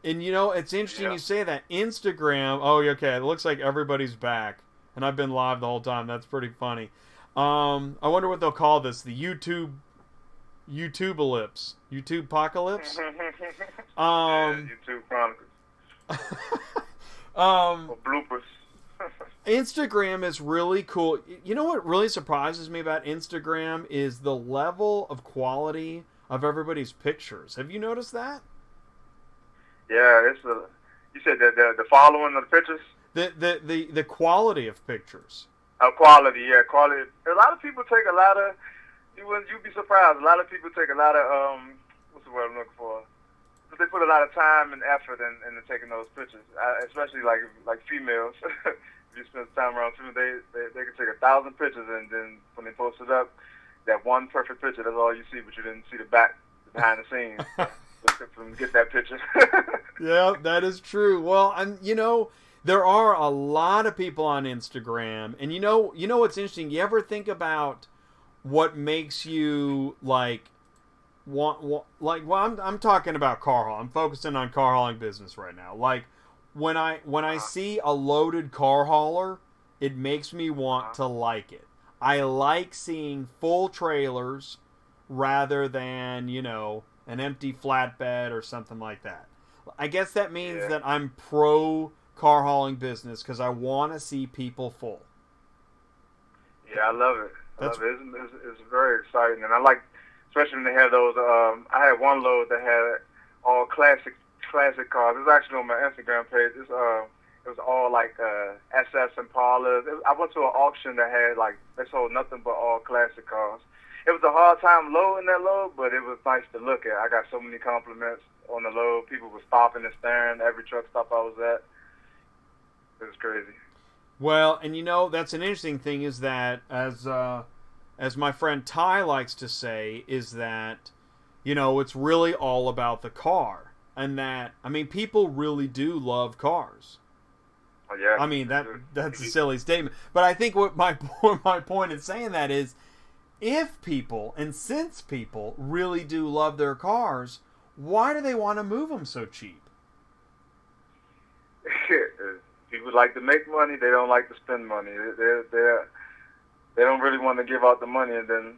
And it's interesting you say that Instagram. Oh, okay. It looks like everybody's back, and I've been live the whole time. That's pretty funny. I wonder what they'll call this. The YouTube ellipse. YouTube apocalypse. YouTube Chronicles. Or bloopers. Instagram is really cool. You know what really surprises me about Instagram is the level of quality of everybody's pictures. Have you noticed that? Yeah, you said that the following of the pictures? The quality of pictures. Quality, yeah, quality. A lot of people take a lot of, you'd be surprised, a lot of people take a lot of, what's the word I'm looking for? They put a lot of time and effort into taking those pictures, especially like females. If you spend time around females, they can take 1,000 pictures, and then when they post it up, that one perfect picture, that's all you see, but you didn't see the behind the scenes. From get that picture. Yeah, that is true. Well, there are a lot of people on Instagram, and you know what's interesting? You ever think about what makes you like? I'm talking about car haul. I'm focusing on car hauling business right now. Like when I see a loaded car hauler, it makes me want to like it. I like seeing full trailers rather than an empty flatbed or something like that. I guess that means that I'm pro car hauling business because I want to see people full. Yeah, I love it. It's very exciting, and I like. Especially when they have those, I had one load that had all classic cars. It's actually on my Instagram page. It It was all like SS Impalas. I went to an auction that had like they sold nothing but all classic cars. It was a hard time loading that load, but it was nice to look at. I got so many compliments on the load. People were stopping and staring every truck stop I was at. It was crazy. Well, and you know, that's an interesting thing is that, as my friend Ty likes to say, is that, you know, it's really all about the car. And that, I mean, people really do love cars. Oh, yeah. I mean, that's a silly statement. But I think what my point in saying that is, if people, and since people really do love their cars, why do they want to move them so cheap? People like to make money. They don't like to spend money. They don't really want to give out the money. And then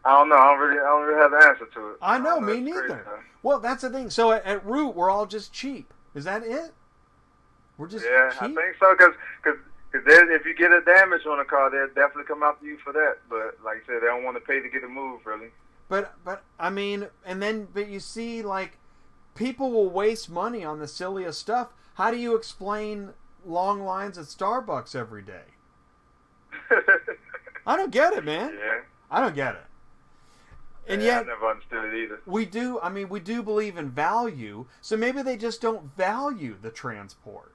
I don't know. I don't really have the answer to it. I know, me neither. Well, that's the thing. So at root, we're all just cheap. Is that it? We're just cheap? I think so. Because if you get a damage on a car, they'll definitely come after you for that. But like I said, they don't want to pay to get it moved, really. But I mean, but you see, like, people will waste money on the silliest stuff. How do you explain long lines at Starbucks every day? I don't get it, man. Yeah. I don't get it. And yeah, yet, I never understood it either. we do believe in value, so maybe they just don't value the transport.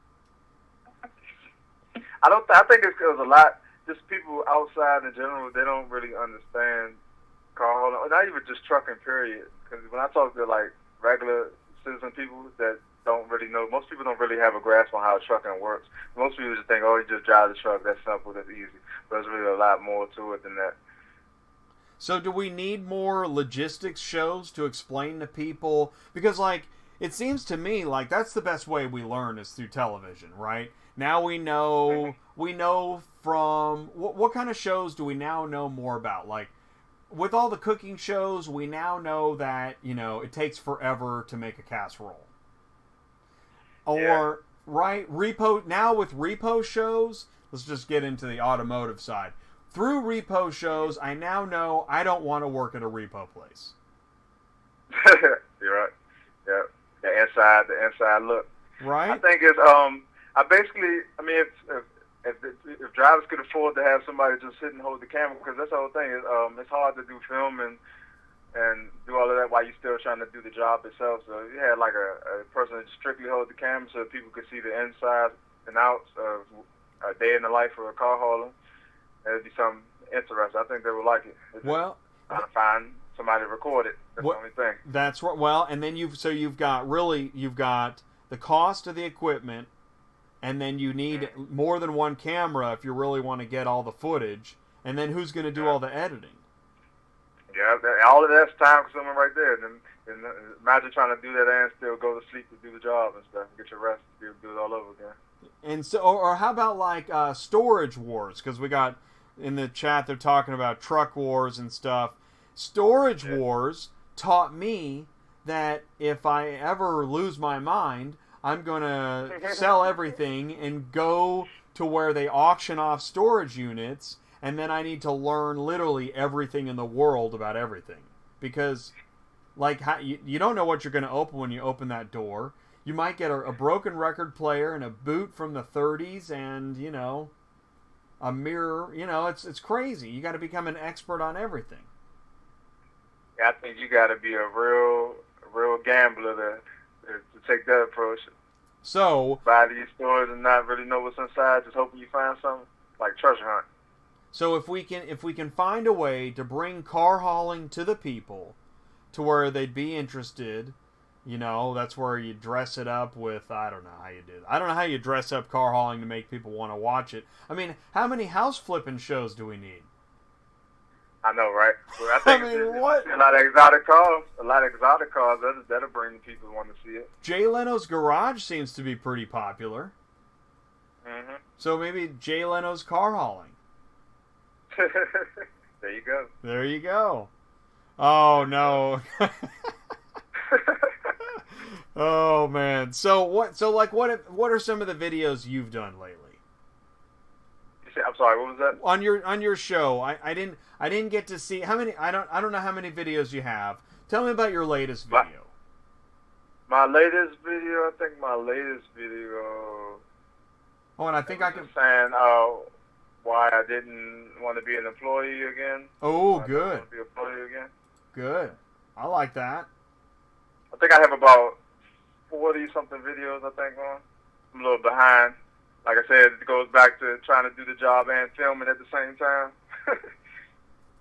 I think it's because a lot, just people outside in general, they don't really understand car hauling, not even just trucking, period. Because when I talk to, like, regular citizen people that don't really know, most people don't really have a grasp on how trucking works. Most people just think, oh, you just drive the truck, that's simple, that's easy. But there's really a lot more to it than that. So do we need more logistics shows to explain to people? Because, like, it seems to me like that's the best way we learn is through television, right? Now we know from what kind of shows do we now know more about? Like, with all the cooking shows, we now know that, you know, it takes forever to make a casserole. Or, right, Repo, now with Repo shows, let's just get into the automotive side. Through Repo shows, I now know I don't want to work at a Repo place. You're right. Yeah. The inside look. Right? I think it's, I mean, if drivers could afford to have somebody just sit and hold the camera, because that's the whole thing. It's hard to do film and do all of that while you're still trying to do the job itself. So you had like a person that strictly hold the camera so people could see the inside and outs of a day in the life of a car hauler. That'd be something interesting. I think they would like it. Trying to find somebody to record it. That's the only thing. That's right. Well, and then you've got the cost of the equipment, and then you need more than one camera if you really want to get all the footage. And then who's going to do all the editing? Yeah, all of that's time consuming right there. And imagine trying to do that and still go to sleep to do the job and stuff, get your rest, be able to do it all over again. And so, or how about like storage wars? Because we got in the chat they're talking about truck wars and stuff. Storage wars taught me that if I ever lose my mind, I'm going to sell everything and go to where they auction off storage units, and then I need to learn literally everything in the world about everything. Because, like, you don't know what you're going to open when you open that door. You might get a broken record player and a boot from the 30s and, you know, a mirror. You know, it's crazy. You got to become an expert on everything. Yeah, I think you got to be a real gambler to take that approach. So buy these stores and not really know what's inside, just hoping you find something like treasure hunt. So if we can find a way to bring car hauling to the people, to where they'd be interested, you know, that's where you dress it up with, I don't know how you do it. I don't know how you dress up car hauling to make people want to watch it. I mean, how many house flipping shows do we need? I know, right? Well, I think what? A lot of exotic cars. That'll bring people who want to see it. Jay Leno's Garage seems to be pretty popular. Mm-hmm. So maybe Jay Leno's car hauling. There you go. There you go. Oh no. Oh man. So what are some of the videos you've done lately? I'm sorry, what was that? On your show, I didn't get to see how many. I don't know how many videos you have. Tell me about your latest video. My latest video, I think my latest video Oh, and I think I can. Just saying why I didn't want to be an employee again. Oh, I good. don't want to be an employee again. Good. I like that. I think I have about 40-something videos, I think, on. I'm a little behind. Like I said, it goes back to trying to do the job and filming at the same time.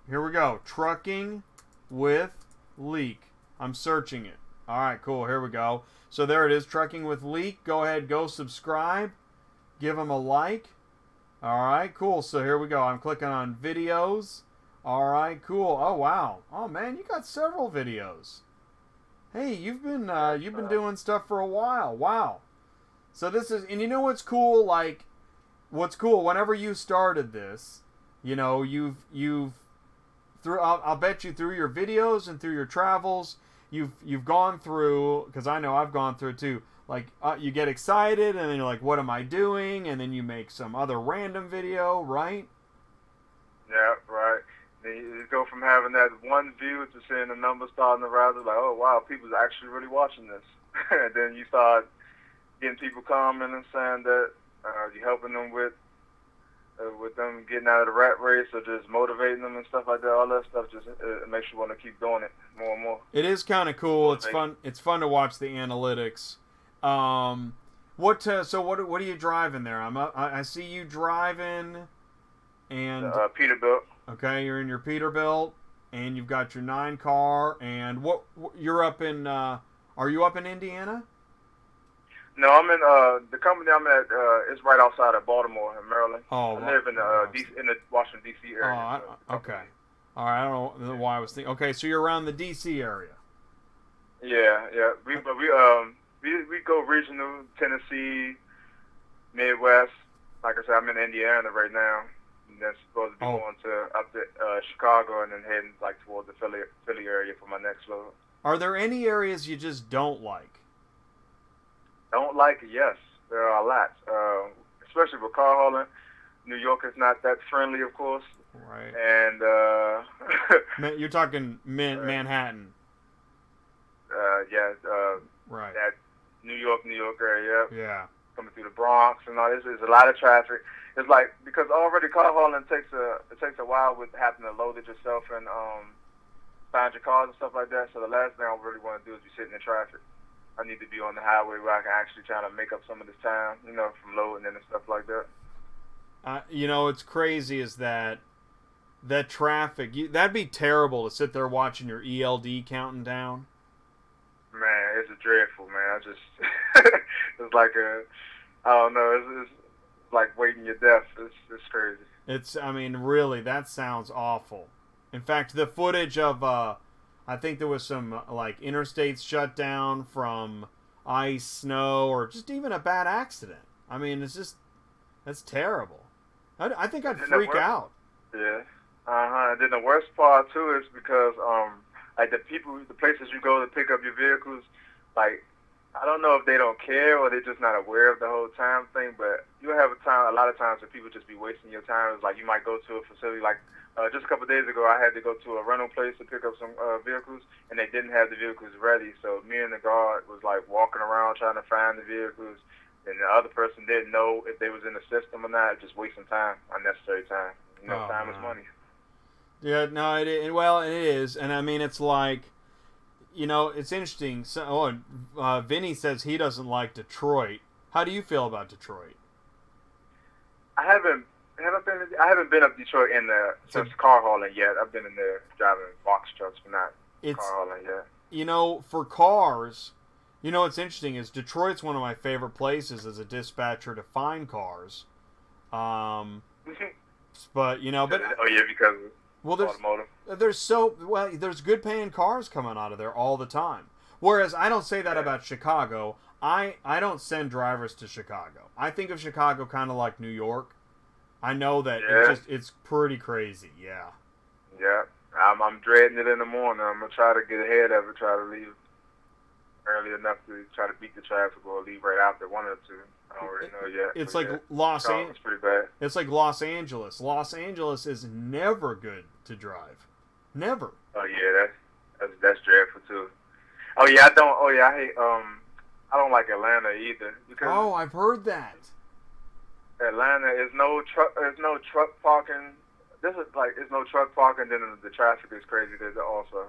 Here we go. Trucking with Leek. I'm searching it. All right, cool. Here we go. So there it is, Trucking with Leek. Go ahead, go subscribe. Give them a like. All right, cool. So here we go. I'm clicking on videos. All right, cool. Oh, wow. Oh, man, you got several videos. Hey, you've been doing stuff for a while. Wow. So this is, and you know what's cool? Like, what's cool? Whenever you started this, you know, you've through. I'll bet you through your videos and through your travels, you've gone through. Because I know I've gone through it too. Like, you get excited, and then you're like, "What am I doing?" And then you make some other random video, right? Yeah, right. Then you go from having that one view to seeing the numbers starting to rise. It's like, oh wow, people's actually really watching this. And then you start getting people commenting and saying that you're helping them with them getting out of the rat race, or just motivating them and stuff like that. All that stuff just makes you want to keep doing it more and more. It is kind of cool. It's fun. It's fun to watch the analytics. So what are you driving there? I see you driving, and Peterbilt. Okay, you're in your Peterbilt, and you've got your 9 car. And what you're up in? Are you up in Indiana? No, I'm in the company I'm at is right outside of Baltimore in Maryland. Oh, I live in the Washington D.C. area. Oh, okay. All right. I don't know why I was thinking. Okay, so you're around the D.C. area. Yeah. We go regional, Tennessee, Midwest. Like I said, I'm in Indiana right now. And then supposed to be going to up to Chicago, and then heading like toward the Philly area for my next load. Are there any areas you just don't like? Don't like it, yes. There are a lot. Especially with car hauling. New York is not that friendly, of course. Right. And you're talking Manhattan. Yeah. Right. That New York area. Yeah. Coming through the Bronx and all this. There's a lot of traffic. It's like, because already car hauling takes a while with having to load it yourself and find your cars and stuff like that. So the last thing I really want to do is be sitting in traffic. I need to be on the highway where I can actually try to make up some of this time, from loading and stuff like that. It's crazy is that traffic, that'd be terrible to sit there watching your ELD counting down. Man, it's dreadful, man. I just, it's like I don't know, it's like waiting your death. It's crazy. Really, that sounds awful. In fact, the footage of, I think there was some like interstates shut down from ice, snow, or just even a bad accident. That's terrible. I think I'd freak out. Yeah. And then the worst part too is because like the places you go to pick up your vehicles, like I don't know if they don't care or they're just not aware of the whole time thing, but you have a lot of times where people just be wasting your time. It's like you might go to a facility like. Just a couple of days ago, I had to go to a rental place to pick up some vehicles, and they didn't have the vehicles ready. So me and the guard was like walking around trying to find the vehicles, and the other person didn't know if they was in the system or not. Just wasting time, unnecessary time. Time is money. Yeah, no, it is, and it's like, it's interesting. So, Vinny says he doesn't like Detroit. How do you feel about Detroit? I haven't been up Detroit since car hauling yet. I've been in there driving box trucks, but not car hauling yet. For cars, what's interesting is Detroit's one of my favorite places as a dispatcher to find cars. But oh yeah, because automotive. There's good paying cars coming out of there all the time. Whereas I don't say that about Chicago. I don't send drivers to Chicago. I think of Chicago kind of like New York. I know that it's pretty crazy, yeah. Yeah, I'm dreading it in the morning. I'm gonna try to get ahead of it. Try to leave early enough to try to beat the traffic, or leave right after one or two. I don't really know yet. It's like Los Angeles. It's pretty bad. It's like Los Angeles. Los Angeles is never good to drive. Never. Oh yeah, that's dreadful too. Oh yeah, I hate I don't like Atlanta either. I've heard that. Atlanta is no truck. There's no truck parking. This is like it's no truck parking. Then the traffic is crazy there also.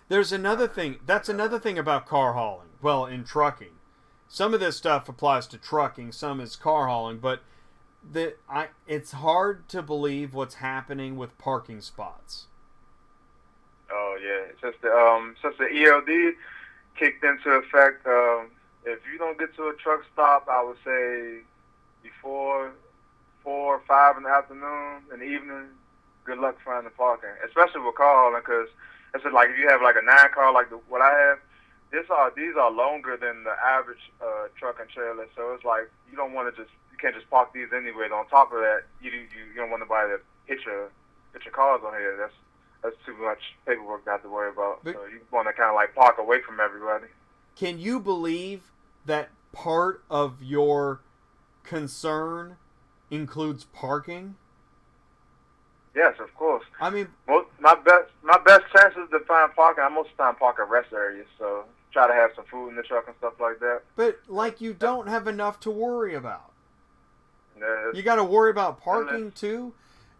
There's another thing. That's another thing about car hauling. Well, in trucking, some of this stuff applies to trucking. Some is car hauling, but it's hard to believe what's happening with parking spots. Oh yeah, since the ELD kicked into effect, if you don't get to a truck stop, I would say before 4 or 5 in the afternoon, in the evening, good luck finding parking, especially with car hauling, because it's like if you have like a 9 car like what I have, these are longer than the average truck and trailer, so it's like you can't just park these anywhere. On top of that, you don't want nobody to hit your cars on here. That's too much paperwork to have to worry about. But, so you want to kind of like park away from everybody. Can you believe that part of your concern includes parking? Yes, of course. I mean, my best chances to find parking, I most of the time park at rest areas, so try to have some food in the truck and stuff like that. But like you don't have enough to worry about. Yeah, you got to worry about parking too.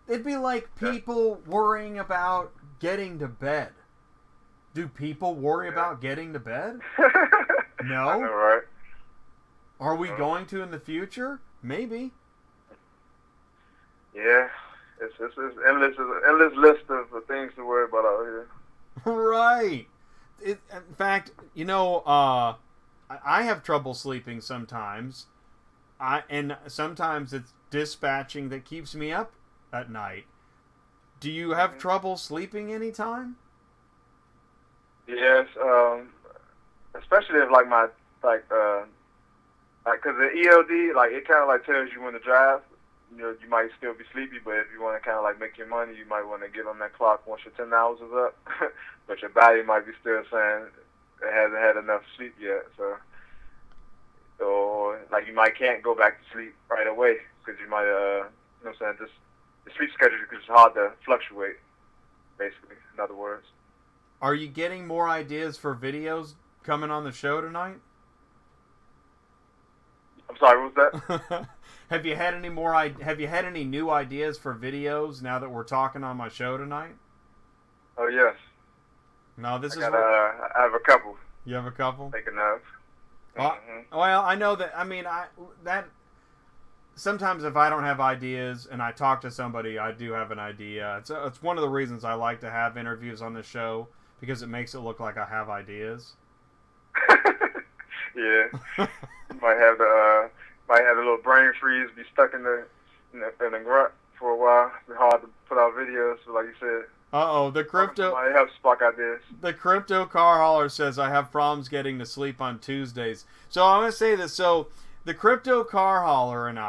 It'd be like people worrying about getting to bed. Do people worry about getting to bed? No. I know, right? Are we going to in the future? Maybe. Yeah, it's endless list of things to worry about out here. Right. In fact, I have trouble sleeping sometimes. And sometimes it's dispatching that keeps me up at night. Do you have trouble sleeping anytime? Yes, especially if because the ELD, like it kind of like tells you when to drive. You might still be sleepy, but if you want to kind of like make your money, you might want to get on that clock once your 10 hours is up. But your body might be still saying it hasn't had enough sleep yet, or like you can't go back to sleep right away because you might, just the sleep schedule is hard to fluctuate. Basically, in other words. Are you getting more ideas for videos coming on the show tonight? I'm sorry, what was that? Have you had any new ideas for videos now that we're talking on my show tonight? Oh yes. No, I have a couple. You have a couple? Thinking of. Well, I know that. I mean, sometimes if I don't have ideas and I talk to somebody, I do have an idea. It's one of the reasons I like to have interviews on the show because it makes it look like I have ideas. Yeah. might have a little brain freeze, be stuck in the rut for a while. It's hard to put out videos, so like you said. The crypto. Might help spark ideas. The crypto car hauler says I have problems getting to sleep on Tuesdays. So I'm gonna say this. So the crypto car hauler and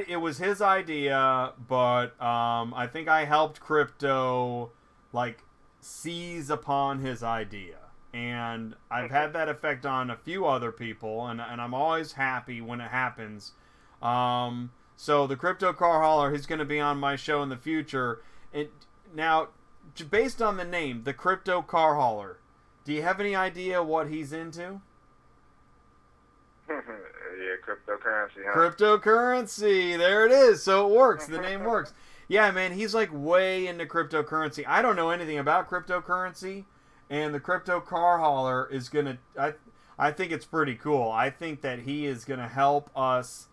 it was his idea, but I think I helped crypto seize upon his idea. And I've had that effect on a few other people, and I'm always happy when it happens. So the crypto car hauler, he's going to be on my show in the future. Now, based on the name, the crypto car hauler, do you have any idea what he's into? Yeah, cryptocurrency, huh? Cryptocurrency, there it is. So it works. The name works. Yeah, man, he's way into cryptocurrency. I don't know anything about cryptocurrency. And the crypto car hauler is going to... I think it's pretty cool. I think that he is going to help us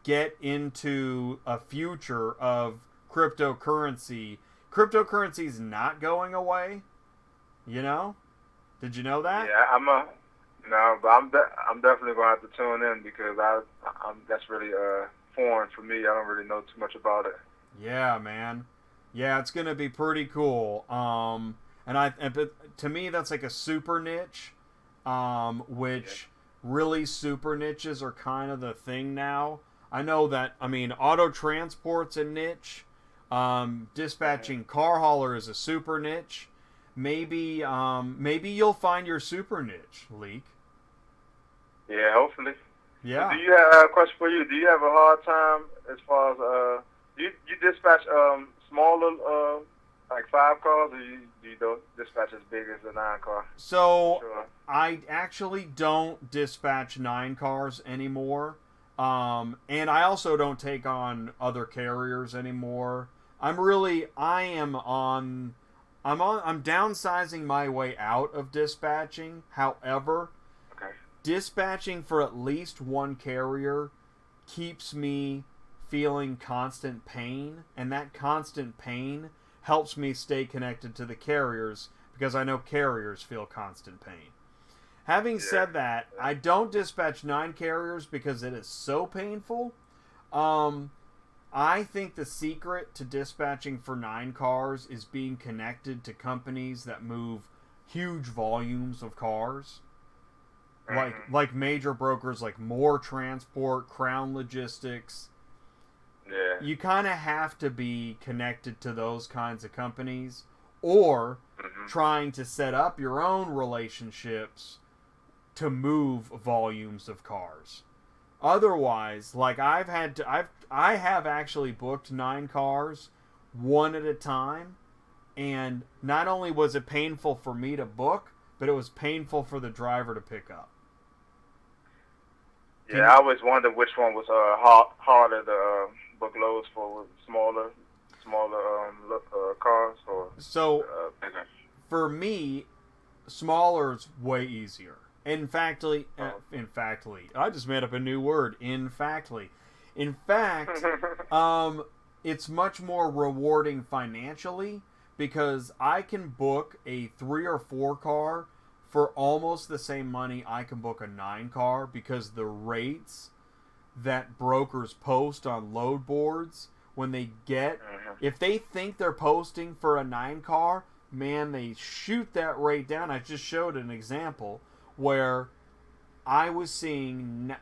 get into a future of cryptocurrency. Cryptocurrency is not going away. Did you know that? Yeah, no, but I'm definitely going to have to tune in because that's really foreign for me. I don't really know too much about it. Yeah, man. Yeah, it's going to be pretty cool. But to me, that's like a super niche, which really super niches are kind of the thing now. I know that, auto transport's a niche. Dispatching car hauler is a super niche. Maybe you'll find your super niche, Leek. Yeah, hopefully. Yeah. Do you have a question for you? Do you have a hard time as far as you dispatch smaller like 5 cars, or you don't dispatch as big as a 9 car? So Sure. I actually don't dispatch 9 cars anymore. And I also don't take on other carriers anymore. I'm downsizing my way out of dispatching. However, Okay. dispatching for at least one carrier keeps me feeling constant pain, and that constant pain helps me stay connected to the carriers because I know carriers feel constant pain. Having said that, I don't dispatch 9 carriers because it is so painful. I think the secret to dispatching for 9 cars is being connected to companies that move huge volumes of cars. Like major brokers like More Transport, Crown Logistics. Yeah. You kind of have to be connected to those kinds of companies, or trying to set up your own relationships to move volumes of cars. Otherwise, like I have actually booked 9 cars one at a time, and not only was it painful for me to book, but it was painful for the driver to pick up. Yeah, I always wondered which one was harder to book loads for, smaller cars or bigger. For me, smaller's way easier. I just made up a new word. In fact, it's much more rewarding financially because I can book a 3 or 4 car for almost the same money I can book a 9 car because the rates that brokers post on load boards when they get, if they think they're posting for a 9 car, man, they shoot that rate down. I just showed an example where I was seeing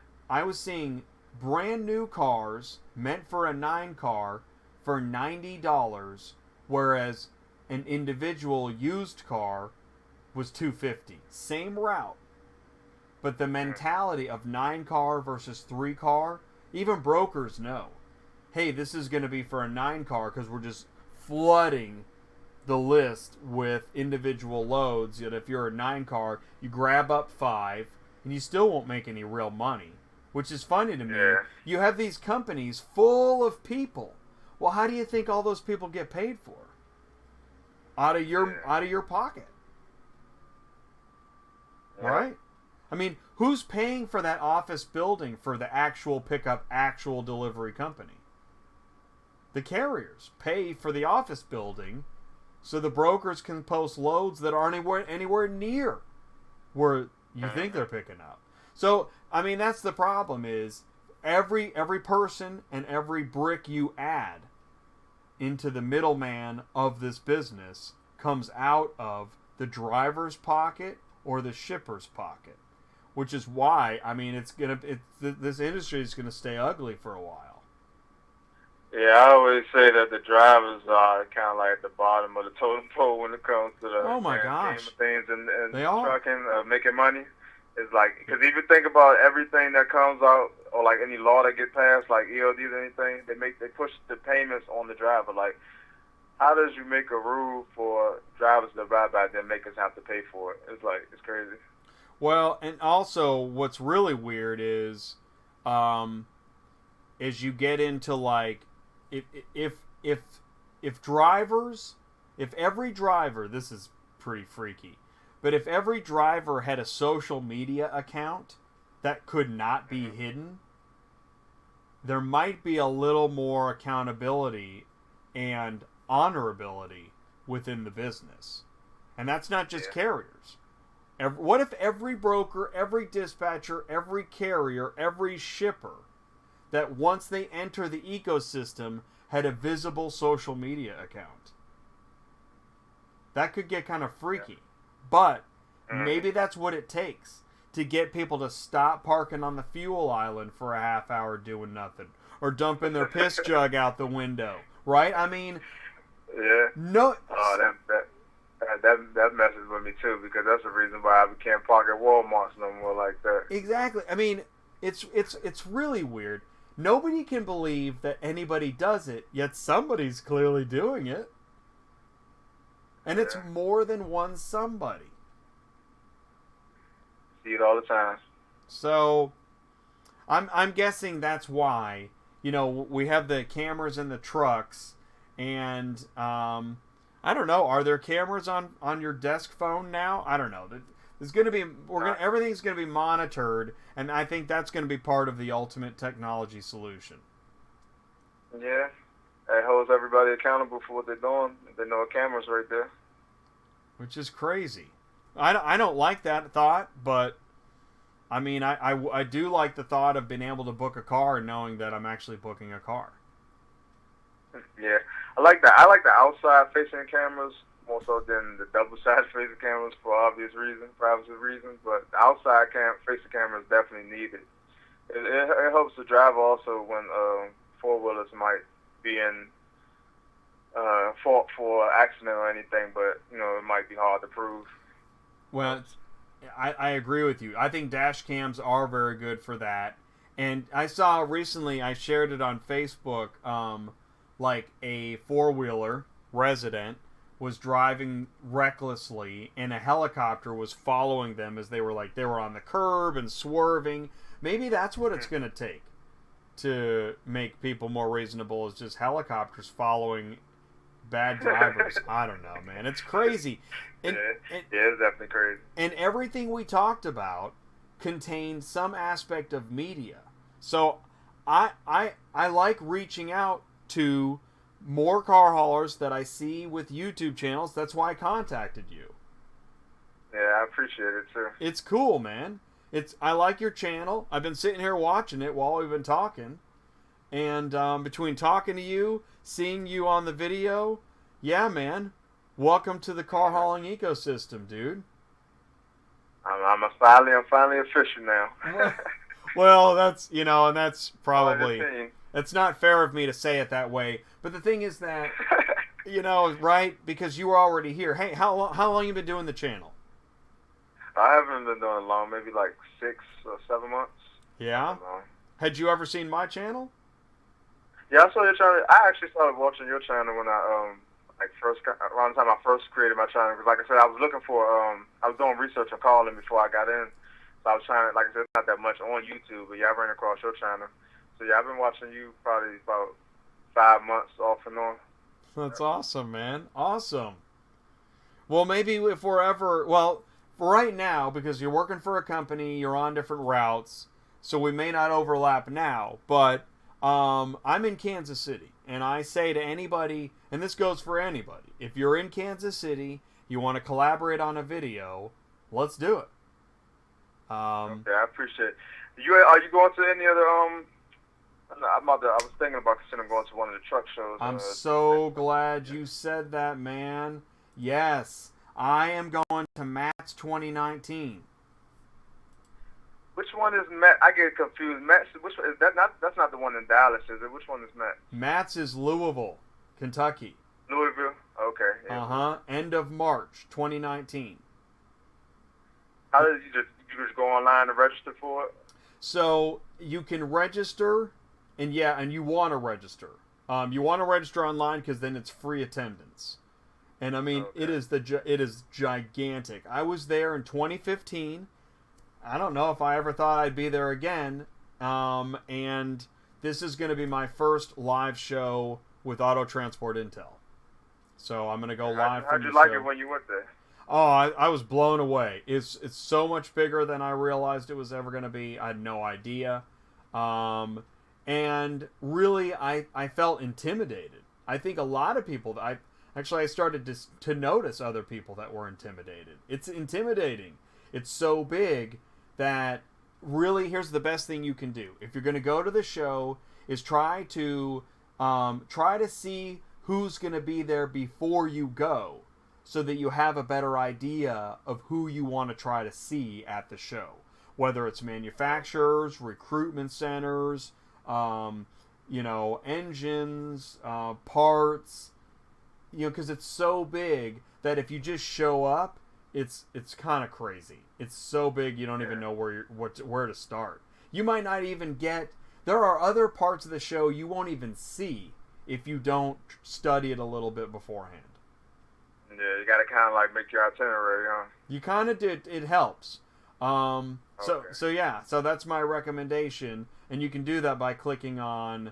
brand new cars meant for a 9 car for $90, whereas an individual used car was $250. Same route, but the mentality of 9 car versus 3 car, even brokers know, hey, this is going to be for a 9 car because we're just flooding the list with individual loads. Yet if you're a 9 car, you grab up 5 and you still won't make any real money, which is funny to me. You have these companies full of people. Well, how do you think all those people get paid for? Out of your pocket. Right? I mean, who's paying for that office building for the actual pickup, actual delivery company? The carriers pay for the office building so the brokers can post loads that aren't anywhere near where you think they're picking up. So, I mean, that's the problem is every person and every brick you add into the middleman of this business comes out of the driver's pocket or the shipper's pocket, which is why, I mean, this industry is going to stay ugly for a while. Yeah, I always say that the drivers are kind of like the bottom of the totem pole when it comes to the game of things and trucking, making money. It's like, because if you think about everything that comes out, or like any law that gets passed, like ELDs or anything, they push the payments on the driver. Like, how does you make a rule for drivers to ride by, then make us have to pay for it? It's like, it's crazy. Well, and also what's really weird is, you get into like, if every driver, this is pretty freaky, but if every driver had a social media account that could not be hidden, there might be a little more accountability and honorability within the business. And that's not just carriers. What if every broker, every dispatcher, every carrier, every shipper, that once they enter the ecosystem had a visible social media account? That could get kind of freaky. But maybe that's what it takes to get people to stop parking on the fuel island for a half hour doing nothing, or dumping their piss jug out the window, right? I mean, no. Oh, that messes with me too, because that's the reason why I can't park at Walmart's no more like that. Exactly. I mean, it's really weird. Nobody can believe that anybody does it, yet somebody's clearly doing it. And it's more than one somebody. See it all the time. So, I'm guessing that's why, you know, we have the cameras in the trucks, and I don't know. Are there cameras on your desk phone now? I don't know. There's going to be everything's going to be monitored, and I think that's going to be part of the ultimate technology solution. Yeah, it holds everybody accountable for what they're doing. They know a camera's right there. Which is crazy. I don't like that thought, but I mean, I do like the thought of being able to book a car and knowing that I'm actually booking a car. Yeah, I like that. I like the outside facing cameras more so than the double side facing cameras for obvious reasons, privacy reasons. But the outside facing camera is definitely needed. It helps the driver also when four wheelers might be in fault for an accident or anything, but you know it might be hard to prove. Well, I agree with you. I think dash cams are very good for that. And I saw recently, I shared it on Facebook, like a four-wheeler resident was driving recklessly and a helicopter was following them as they were on the curb and swerving. Maybe that's what it's going to take to make people more reasonable, is just helicopters following bad drivers. I don't know, man. It's crazy. And, it's definitely crazy. And everything we talked about contained some aspect of media. So I like reaching out to more car haulers that I see with YouTube channels. That's why I contacted you. Yeah, I appreciate it too. It's cool, man. I like your channel. I've been sitting here watching it while we've been talking. And between talking to you, seeing you on the video, yeah, man. Welcome to the car hauling ecosystem, dude. I'm finally official now. Well, that's, you know, and that's probably, it's not fair of me to say it that way. But the thing is that, you know, right? Because you were already here. Hey, how long you been doing the channel? I haven't been doing it long, maybe like 6 or 7 months. Yeah? Had you ever seen my channel? Yeah, I saw your channel. I actually started watching your channel when I around the time I first created my channel. Because like I said, I was looking for I was doing research on calling before I got in. So I was trying to, like I said, not that much on YouTube, but yeah, I ran across your channel. So yeah, I've been watching you probably about 5 months off and on. That's awesome, man. Awesome. Well, maybe if we're ever, well, for right now, because you're working for a company, you're on different routes, so we may not overlap now, but I'm in Kansas City, and I say to anybody, and this goes for anybody, if you're in Kansas City, you want to collaborate on a video, let's do it. Okay, I appreciate it. Are you going to any other I was thinking about considering going to one of the truck shows. I'm so glad you said that, man. Yes, I am going to Matt's 2019. Which one is Matt? I get confused. Matt's, which one is that? That's not the one in Dallas, is it? Which one is Matt? Matt's is Louisville, Kentucky. Louisville? Okay. Yeah. End of March 2019. How did you just go online and register for it? So you can register, and you want to register. You want to register online because then it's free attendance. And I mean, okay. it is gigantic. I was there in 2015. I don't know if I ever thought I'd be there again. And this is going to be my first live show with Auto Transport Intel. So I'm going to go live. How'd you like it when you went there? Oh, I was blown away. It's so much bigger than I realized it was ever going to be. I had no idea. And really, I felt intimidated. I think a lot of people, I started to notice other people that were intimidated. It's intimidating. It's so big that really, here's the best thing you can do. If you're going to go to the show, is try to see who's going to be there before you go, so that you have a better idea of who you want to try to see at the show. Whether it's manufacturers, recruitment centers, engines, parts, because it's so big that if you just show up, it's kind of crazy. It's so big you don't even know where to start. You might not even there are other parts of the show you won't even see if you don't study it a little bit beforehand. Yeah, you gotta kind of like make your itinerary, huh? You kind of did. It helps. Okay. So yeah. So that's my recommendation, and you can do that by clicking on.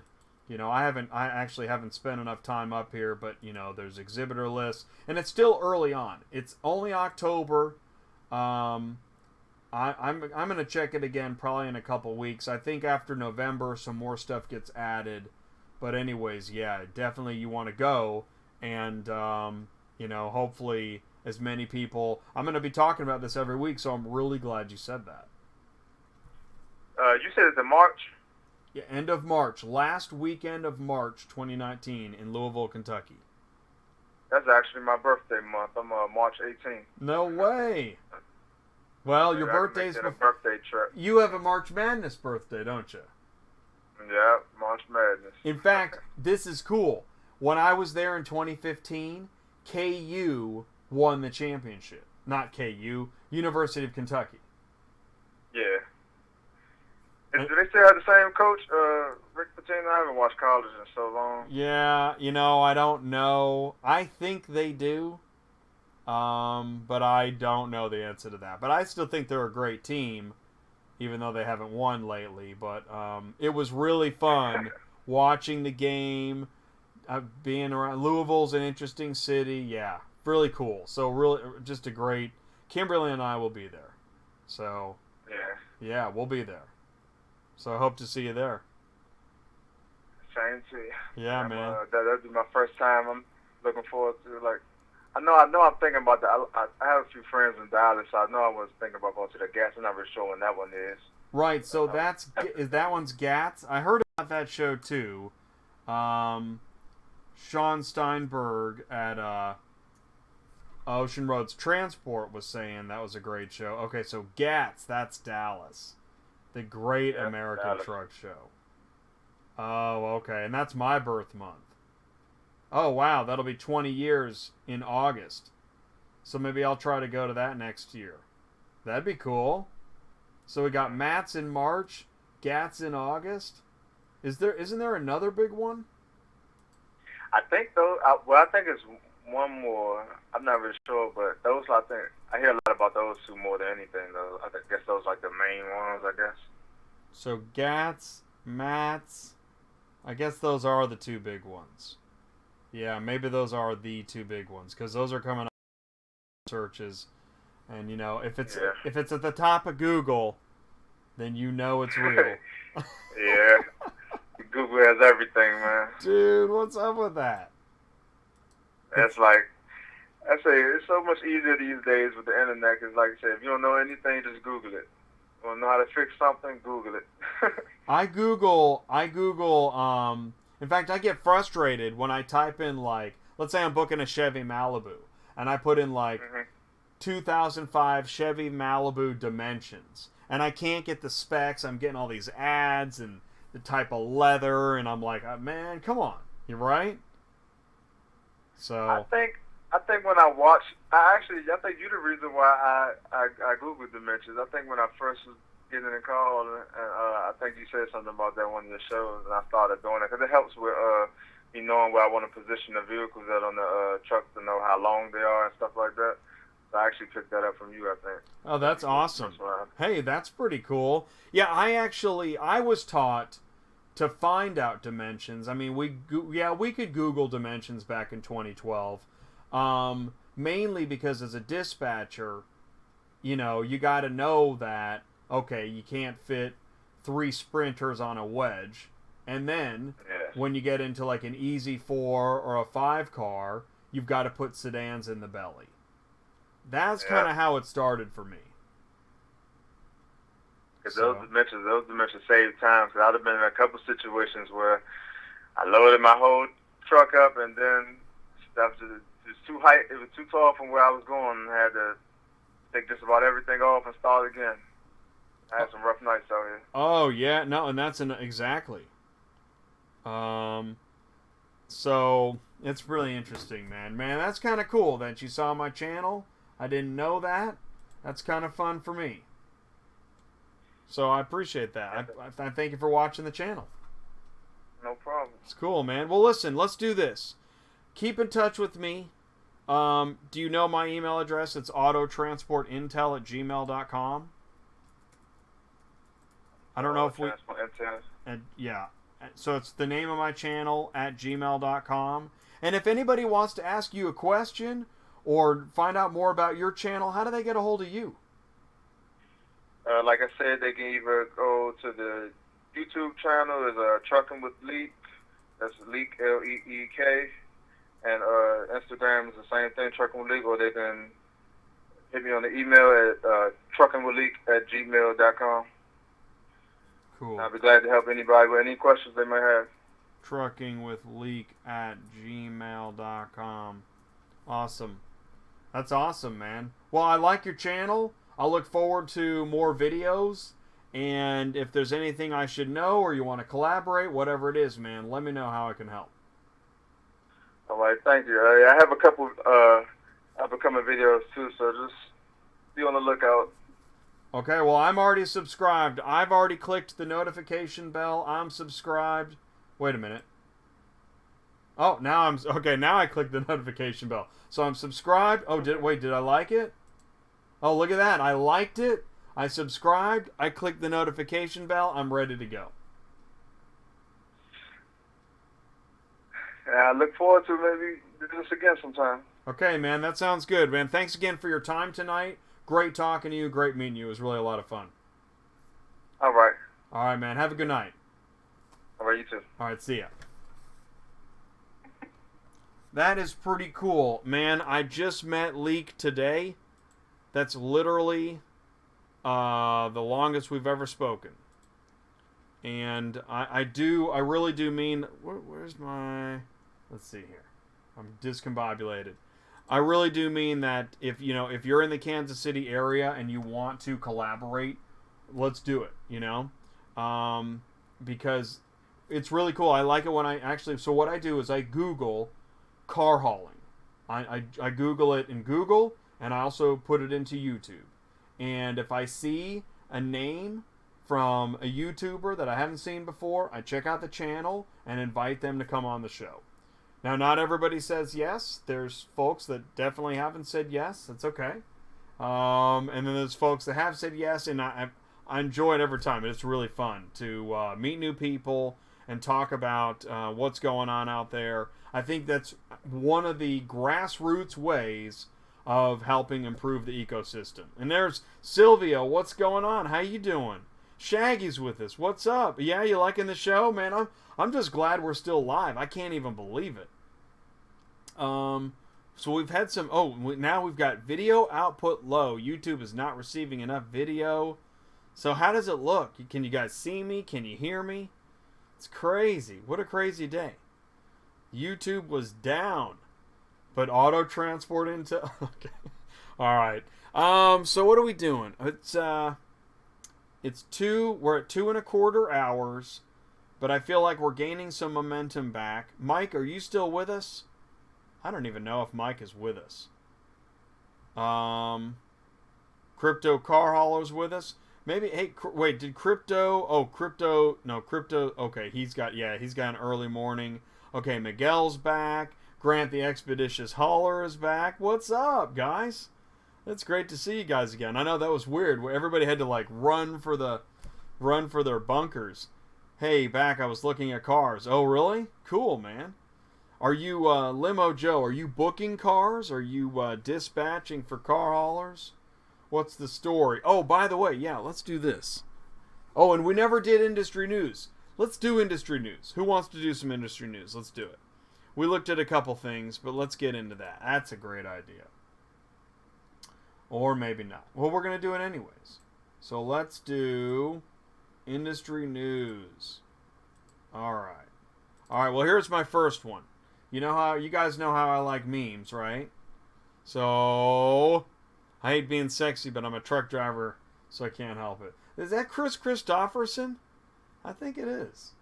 I actually haven't spent enough time up here, but there's exhibitor lists, and it's still early on. It's only October. I'm gonna check it again probably in a couple weeks. I think after November some more stuff gets added. But anyways, yeah, definitely you want to go, and hopefully as many people. I'm gonna be talking about this every week, so I'm really glad you said that. You said it's in March. Yeah, end of March, last weekend of March 2019 in Louisville, Kentucky. That's actually my birthday month. I'm March 18th. No way. Well, your I can birthday's make that a birthday trip. You have a March Madness birthday, don't you? Yeah, March Madness. In fact, this is cool. When I was there in 2015, KU won the championship. Not KU, University of Kentucky. Yeah. Do they still have the same coach, Rick Pitino? I haven't watched college in so long. Yeah, I don't know. I think they do. But I don't know the answer to that. But I still think they're a great team, even though they haven't won lately. But it was really fun watching the game, being around. Louisville's an interesting city. Yeah, really cool. So really, just a great. Kimberly and I will be there. So yeah, we'll be there. So I hope to see you there. Same to you. Yeah, man. That'll be my first time. I'm looking forward to I know. I'm thinking about that. I have a few friends in Dallas, so I know I was thinking about going to the Gas. I'm not really sure when that one is. Right. So that one's Gats. I heard about that show too. Sean Steinberg at Ocean Roads Transport was saying that was a great show. Okay, so Gats, that's Dallas. The Great American Dallas. Truck Show. Oh, okay. And that's my birth month. Oh, wow. That'll be 20 years in August. So maybe I'll try to go to that next year. That'd be cool. So we got Matt's in March, Gats in August. Isn't there another big one? I think I think it's one more. I'm not really sure, but those I hear a lot about those two more than anything. Though I guess those like the main ones. I guess. So Gats, Matt's. I guess those are the two big ones. Yeah, maybe those are the two big ones because those are coming up searches, and if it's at the top of Google, then it's real. Yeah, Google has everything, man. Dude, what's up with that? That's like I say, it's so much easier these days with the internet. Cause like I said, if you don't know anything, just Google it. You don't know how to fix something, Google it. I Google. In fact, I get frustrated when I type in let's say I'm booking a Chevy Malibu, and I put in 2005 Chevy Malibu dimensions, and I can't get the specs. I'm getting all these ads and the type of leather, and I'm like, man, come on, you're right. So I think when I watch, I think you're the reason why I Googled dimensions. I think when I first was getting in the call, and I think you said something about that on one of your shows, and I started doing it because it helps with me knowing where I want to position the vehicles at on the truck to know how long they are and stuff like that. So I actually picked that up from you, I think. Oh, that's awesome. Hey, that's pretty cool. Yeah, I was taught to find out dimensions. I mean, we could Google dimensions back in 2012. Mainly because as a dispatcher, you got to know that, okay, you can't fit 3 sprinters on a wedge. And then when you get into an easy 4 or a 5 car, you've got to put sedans in the belly. That's kind of how it started for me. Because those dimensions save time. Because I'd have been in a couple situations where I loaded my whole truck up and then stuff it was too tall from where I was going, and I had to take just about everything off and start again. I had some rough nights out here. Oh yeah, no, and that's exactly. So it's really interesting, man. Man, that's kind of cool that you saw my channel. I didn't know that. That's kind of fun for me. So I appreciate that. I thank you for watching the channel. No problem. It's cool, man. Well, listen, let's do this. Keep in touch with me. Do you know my email address? It's autotransportintel@gmail.com. I don't know if we... yeah. So it's the name of my channel at gmail.com. And if anybody wants to ask you a question or find out more about your channel, how do they get a hold of you? Like I said, they can either go to the YouTube channel, is Trucking with Leek. That's Leek, L-E-E-K. And Instagram is the same thing, Trucking with Leek. Or they can hit me on the email at truckingwithleek@gmail.com. Cool. I'll be glad to help anybody with any questions they may have. Truckingwithleek@gmail.com. Awesome. That's awesome, man. Well, I like your channel. I'll look forward to more videos. And if there's anything I should know or you want to collaborate, whatever it is, man, let me know how I can help. All right, thank you. I have a couple upcoming videos too, so just be on the lookout. Okay, well, I'm already subscribed. I've already clicked the notification bell. I'm subscribed. Wait a minute. Oh, now now I clicked the notification bell. So I'm subscribed. Oh, did I like it? Oh, look at that. I liked it. I subscribed. I clicked the notification bell. I'm ready to go. I look forward to maybe do this again sometime. Okay, man. That sounds good, man. Thanks again for your time tonight. Great talking to you. Great meeting you. It was really a lot of fun. All right. All right, man. Have a good night. All right, you too. All right, see ya. That is pretty cool. Man, I just met Leek today. That's literally the longest we've ever spoken. And I really do mean... Where's my... Let's see here. I'm discombobulated. I really do mean that if you're in the Kansas City area and you want to collaborate, let's do it, because it's really cool. I like it when so what I do is I Google car hauling. I Google it in Google, and I also put it into YouTube. And if I see a name from a YouTuber that I haven't seen before, I check out the channel and invite them to come on the show. Now, not everybody says yes. There's folks that definitely haven't said yes. That's okay. And then there's folks that have said yes, and I enjoy it every time. It's really fun to meet new people and talk about what's going on out there. I think that's one of the grassroots ways of helping improve the ecosystem. And there's Sylvia. What's going on? How you doing? Shaggy's with us. What's up? Yeah, you liking the show? Man, I'm just glad we're still live. I can't even believe it. So we've had some... now we've got video output low. YouTube is not receiving enough video. So how does it look? Can you guys see me? Can you hear me? It's crazy. What a crazy day. YouTube was down. But auto transport into... Okay. All right. So what are we doing? We're at 2.25 hours, but I feel like we're gaining some momentum back. Mike, are you still with us? I don't even know if Mike is with us. Crypto Car Hauler's with us. Maybe, hey, wait, did Crypto... Oh, Crypto... No, Crypto... Okay, he's got an early morning. Okay, Miguel's back. Grant the Expeditious Hauler is back. What's up, guys? It's great to see you guys again. I know that was weird, where everybody had to run for their bunkers. Hey, back, I was looking at cars. Oh, really? Cool, man. Are you Limo Joe? Are you booking cars? Are you dispatching for car haulers? What's the story? Oh, by the way, yeah, let's do this. Oh, and we never did industry news. Let's do industry news. Who wants to do some industry news? Let's do it. We looked at a couple things, but let's get into that. That's a great idea. Or maybe not. Well, we're going to do it anyways. So let's do industry news. All right. All right, well, here's my first one. You guys know how I like memes, right? So, I hate being sexy, but I'm a truck driver, so I can't help it. Is that Chris Christopherson? I think it is.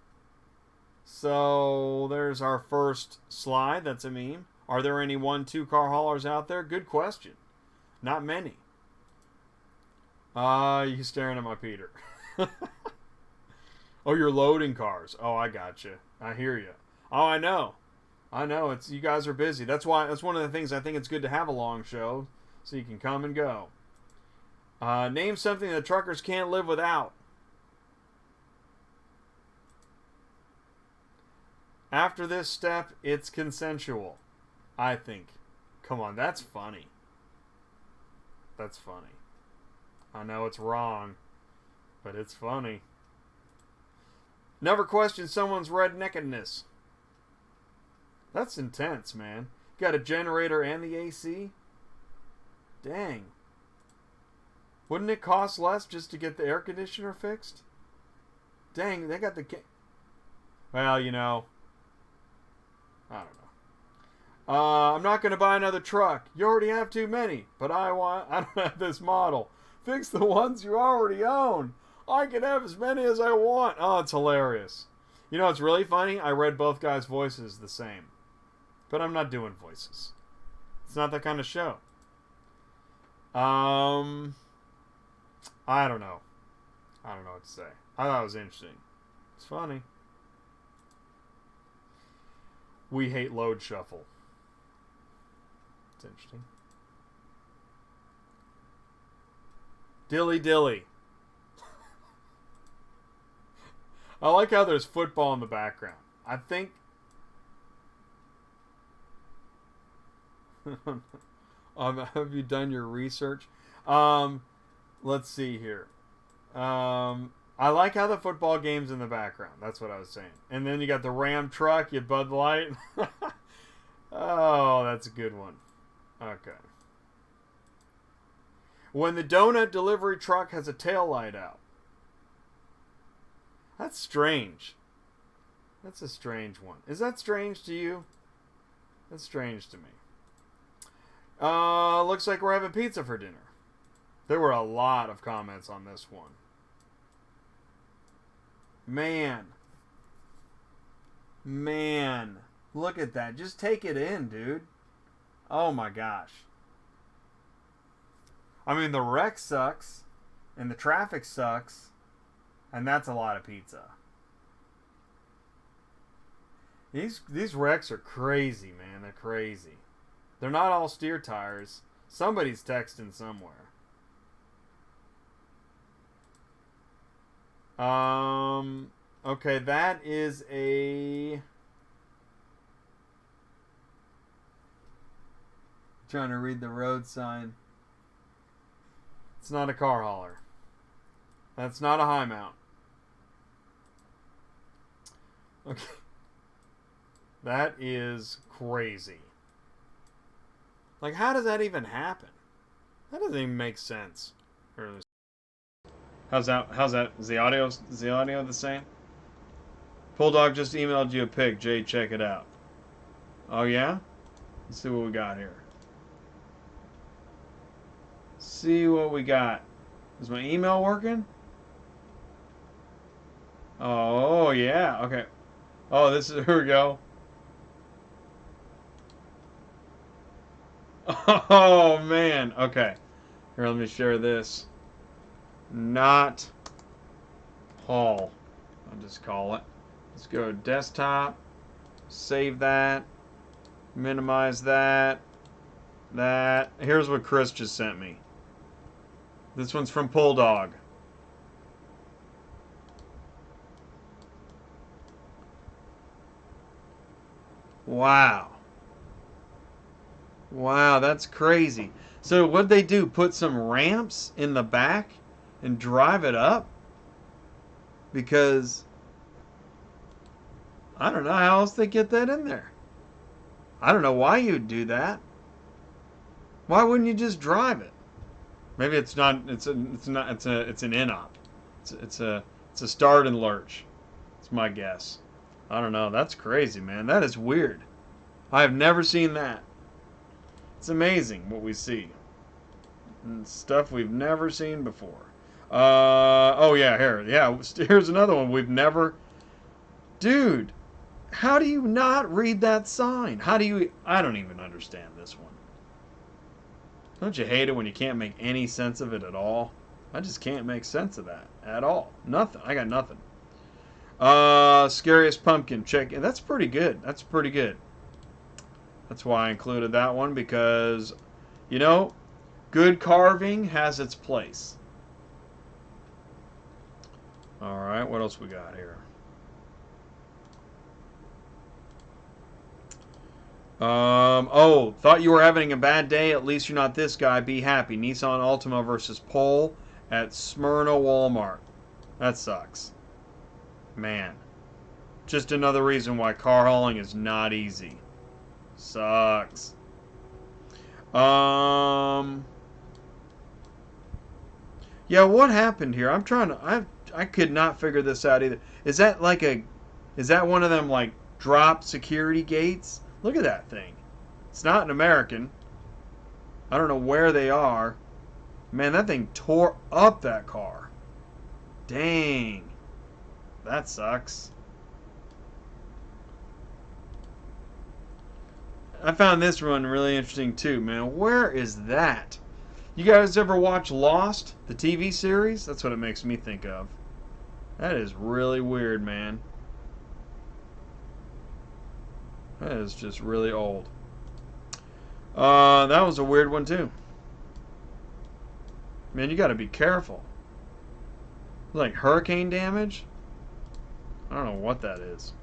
So, there's our first slide. That's a meme. Are there any 1-2 car haulers out there? Good question. Not many. You staring at my Peter. Oh, you're loading cars. Oh, I gotcha. I hear you. Oh, I know. I know it's you guys are busy. That's one of the things I think it's good to have a long show, so you can come and go. Name something that truckers can't live without. After this step, it's consensual. I think. Come on, that's funny. That's funny. I know it's wrong, but it's funny. Never question someone's redneckedness. That's intense, man. Got a generator and the AC? Dang. Wouldn't it cost less just to get the air conditioner fixed? Dang, they got the... Well, you know... I don't know. I'm not going to buy another truck. You already have too many. But I don't have this model. Fix the ones you already own. I can have as many as I want. Oh, it's hilarious. You know what's really funny? I read both guys' voices the same. But I'm not doing voices. It's not that kind of show. I don't know. I don't know what to say. I thought it was interesting. It's funny. We hate load shuffle. It's interesting. Dilly dilly. I like how there's football in the background. I think... have you done your research? Let's see here. I like how the football game's in the background. That's what I was saying. And then you got the Ram truck, you Bud Light. Oh, that's a good one. Okay. When the donut delivery truck has a tail light out. That's strange. That's a strange one. Is that strange to you? That's strange to me. Looks like we're having pizza for dinner. There were a lot of comments on this one. Man. Look at that. Just take it in, dude. Oh my gosh. I mean, the wreck sucks. And the traffic sucks. And that's a lot of pizza. These wrecks are crazy, man. They're crazy. They're not all steer tires. Somebody's texting somewhere. Okay, that is a... Trying to read the road sign. It's not a car hauler. That's not a high mount. Okay. That is crazy. Like, how does that even happen? That doesn't even make sense. How's that? Is the audio the same? Bulldog just emailed you a pic. Jay, check it out. Oh yeah? Let's see what we got here. See what we got. Is my email working? Oh yeah. Okay. Oh, here we go. Oh man. Okay. Here, let me share this. Not Paul. I'll just call it. Let's go to desktop. Save that. Minimize that. Here's what Chris just sent me. This one's from Bulldog. Wow. Wow, that's crazy. So what'd they do? Put some ramps in the back and drive it up? Because I don't know how else they get that in there. I don't know why you'd do that. Why wouldn't you just drive it? Maybe it's not. It's an in-op. It's a start and lurch. It's my guess. I don't know. That's crazy, man. That is weird. I have never seen that. It's amazing what we see. And stuff we've never seen before. Oh yeah, here. Yeah, here's another one we've never... Dude, how do you not read that sign? How do you... I don't even understand this one. Don't you hate it when you can't make any sense of it at all? I just can't make sense of that at all. Nothing. I got nothing. Scariest pumpkin. Check. That's pretty good. That's pretty good. That's why I included that one, because, you know, good carving has its place. Alright, what else we got here? Oh, thought you were having a bad day? At least you're not this guy. Be happy. Nissan Altima versus Pole at Smyrna Walmart. That sucks. Man. Just another reason why car hauling is not easy. Sucks. Yeah, what happened here? I'm trying to... I could not figure this out either. Is that like a... Is that one of them, like, drop security gates? Look at that thing. It's not an American. I don't know where they are. Man, that thing tore up that car. Dang. That sucks. I found this one really interesting too, man. Where is that? You guys ever watch Lost, the TV series? That's what it makes me think of. That is really weird, man. That is just really old. That was a weird one too. Man, you gotta be careful. Like hurricane damage? I don't know what that is.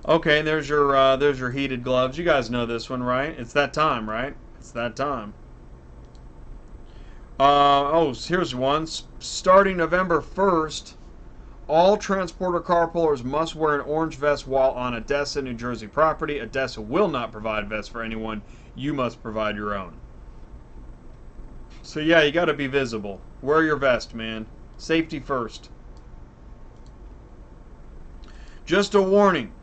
Okay, there's your heated gloves. You guys know this one, right? It's that time, right? It's that time. Oh, here's one. Starting November 1st, all transporter car pullers must wear an orange vest while on Odessa, New Jersey property. Odessa will not provide vests for anyone. You must provide your own. So yeah, you got to be visible. Wear your vest, man. Safety first. Just a warning.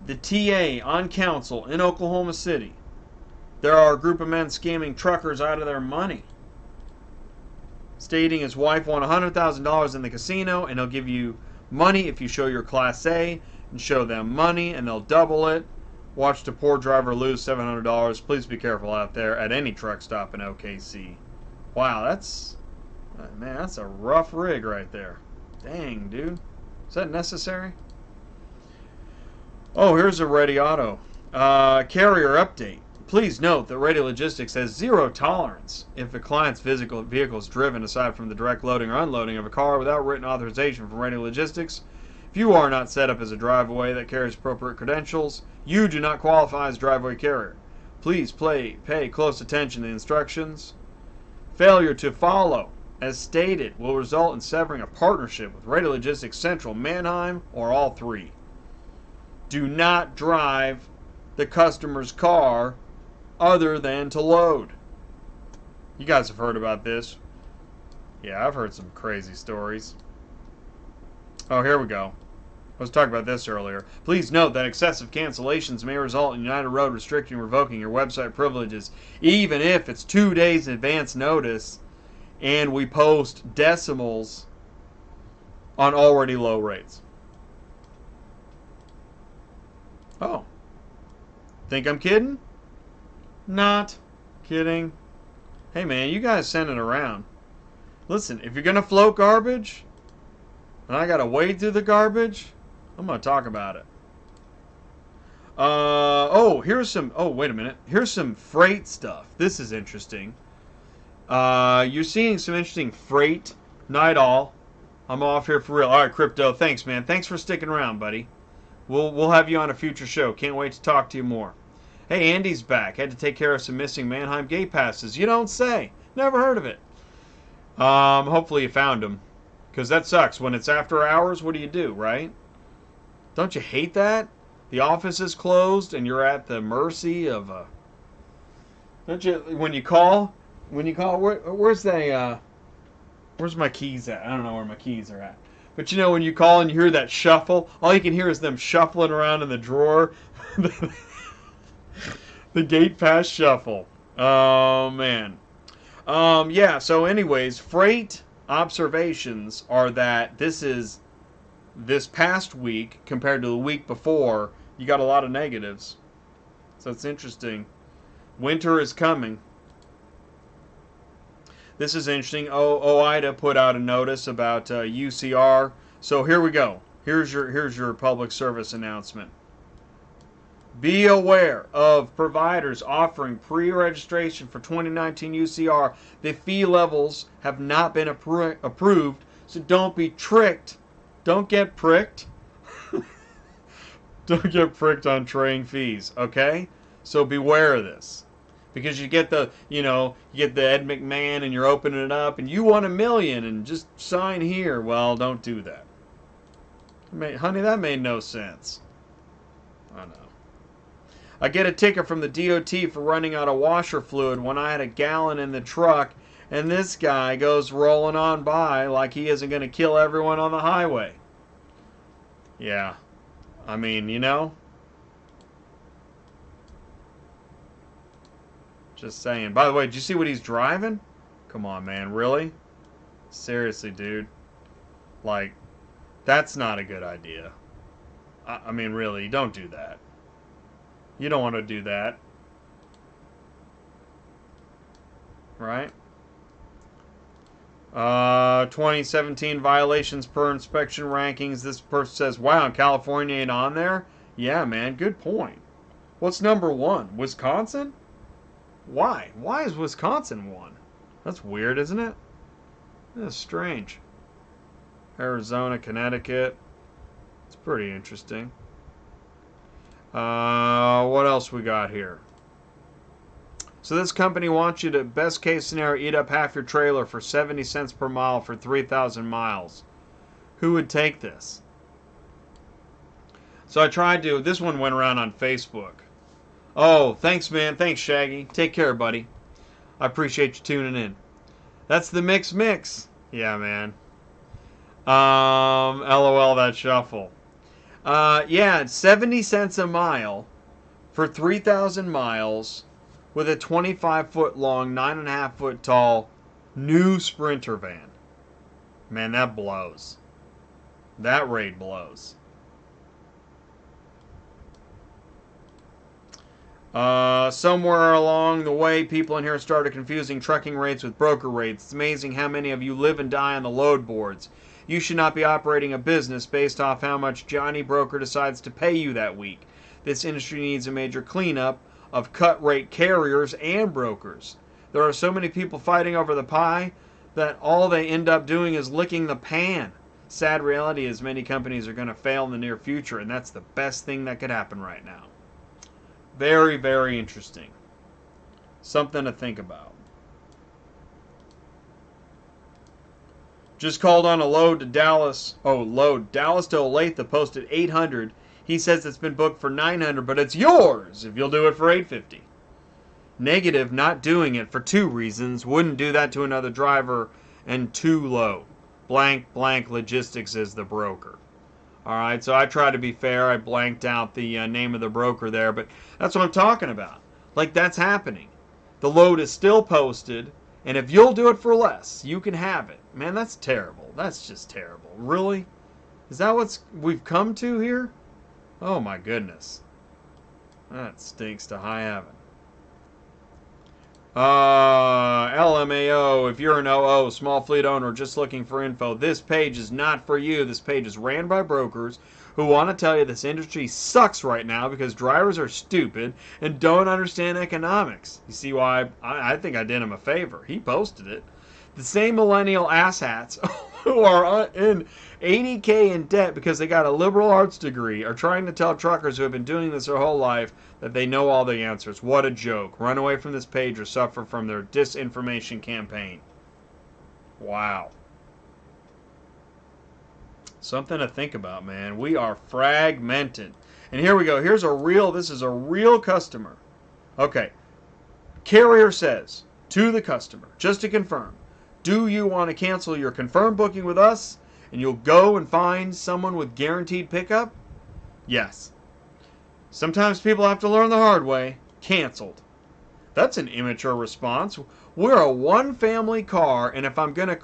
The TA on council in Oklahoma City. There are a group of men scamming truckers out of their money, stating his wife won $100,000 in the casino and he'll give you money if you show your Class A and show them money and they'll double it. Watch the poor driver lose $700. Please be careful out there at any truck stop in OKC. Wow, man, that's a rough rig right there. Dang, dude. Is that necessary? Oh, here's a Ready Auto. Carrier update. Please note that Ready Logistics has zero tolerance if a client's physical vehicle is driven aside from the direct loading or unloading of a car without written authorization from Ready Logistics. If you are not set up as a driveway that carries appropriate credentials, you do not qualify as driveway carrier. Please pay close attention to the instructions. Failure to follow, as stated, will result in severing a partnership with Ready Logistics Central, Mannheim, or all three. Do not drive the customer's car other than to load. You guys have heard about this. Yeah, I've heard some crazy stories. Oh, here we go. I was talking about this earlier. Please note that excessive cancellations may result in United Road restricting or revoking your website privileges, even if it's 2 days advance notice and we post decimals on already low rates. Oh. Think I'm kidding? Not kidding. Hey man, you guys send it around. Listen, if you're gonna float garbage, and I gotta wade through the garbage, I'm gonna talk about it. Here's some. Oh, wait a minute. Here's some freight stuff. This is interesting. You're seeing some interesting freight. Night all. I'm off here for real. All right, Crypto. Thanks, man. Thanks for sticking around, buddy. We'll have you on a future show. Can't wait to talk to you more. Hey, Andy's back. Had to take care of some missing Mannheim gate passes. You don't say. Never heard of it. Hopefully you found them. Because that sucks. When it's after hours, what do you do, right? Don't you hate that? The office is closed and you're at the mercy of a... Don't you... When you call... where's my keys at? I don't know where my keys are at. But you know, when you call and you hear that shuffle, all you can hear is them shuffling around in the drawer. The gate pass shuffle. Oh, man. Yeah, so anyways, freight observations are that this past week, compared to the week before, you got a lot of negatives. So it's interesting. Winter is coming. This is interesting. OIDA put out a notice about UCR. So here we go. Here's your public service announcement. Be aware of providers offering pre-registration for 2019 UCR. The fee levels have not been approved, so don't be tricked. Don't get pricked. Don't get pricked on train fees, okay? So beware of this. Because you get the, you get the Ed McMahon and you're opening it up and you want $1 million and just sign here. Well, don't do that. Honey, that made no sense. I know. I get a ticket from the DOT for running out of washer fluid when I had a gallon in the truck, and this guy goes rolling on by like he isn't going to kill everyone on the highway. Yeah. I mean, Just saying. By the way, did you see what he's driving? Come on, man. Really? Seriously, dude. Like, that's not a good idea. I mean, really, don't do that. You don't want to do that. Right? 2017 violations per inspection rankings. This person says, wow, California ain't on there? Yeah, man, good point. What's number 1? Wisconsin? Why? Why is Wisconsin 1? That's weird, isn't it? That's strange. Arizona, Connecticut. It's pretty interesting. What else we got here? So this company wants you to, best case scenario, eat up half your trailer for 70 cents per mile for 3,000 miles. Who would take this? So I tried to, this one went around on Facebook. Oh, thanks, man. Thanks, Shaggy. Take care, buddy. I appreciate you tuning in. That's the mix. Yeah, man. LOL, that shuffle. Yeah, 70 cents a mile for 3,000 miles with a 25-foot long, 9.5-foot tall new Sprinter van. Man, that blows. That rate blows. Somewhere along the way, people in here started confusing trucking rates with broker rates. It's amazing how many of you live and die on the load boards. You should not be operating a business based off how much Johnny Broker decides to pay you that week. This industry needs a major cleanup of cut rate carriers and brokers. There are so many people fighting over the pie that all they end up doing is licking the pan. Sad reality is many companies are going to fail in the near future, and that's the best thing that could happen right now. Very, very interesting. Something to think about. Just called on a load to Dallas. Oh, load. Dallas to Olathe posted 800. He says it's been booked for 900, but it's yours if you'll do it for 850. Negative, not doing it for 2 reasons. Wouldn't do that to another driver, and too low. Blank logistics is the broker. Alright, so I try to be fair. I blanked out the name of the broker there, but that's what I'm talking about. Like, that's happening. The load is still posted, and if you'll do it for less, you can have it. Man, that's terrible. That's just terrible. Really? Is that what we've come to here? Oh my goodness. That stinks to high heaven. LMAO, if you're an OO, small fleet owner, just looking for info, this page is not for you. This page is ran by brokers who want to tell you this industry sucks right now because drivers are stupid and don't understand economics. You see why I think I did him a favor. He posted it. The same millennial asshats who are in $80K in debt because they got a liberal arts degree are trying to tell truckers who have been doing this their whole life that they know all the answers. What a joke. Run away from this page or suffer from their disinformation campaign. Wow. Something to think about, man. We are fragmented. And here we go. This is a real customer. Okay. Carrier says to the customer, just to confirm, do you want to cancel your confirmed booking with us and you'll go and find someone with guaranteed pickup? Yes. Sometimes people have to learn the hard way. Canceled. That's an immature response. We're a one-family car, and if I'm going to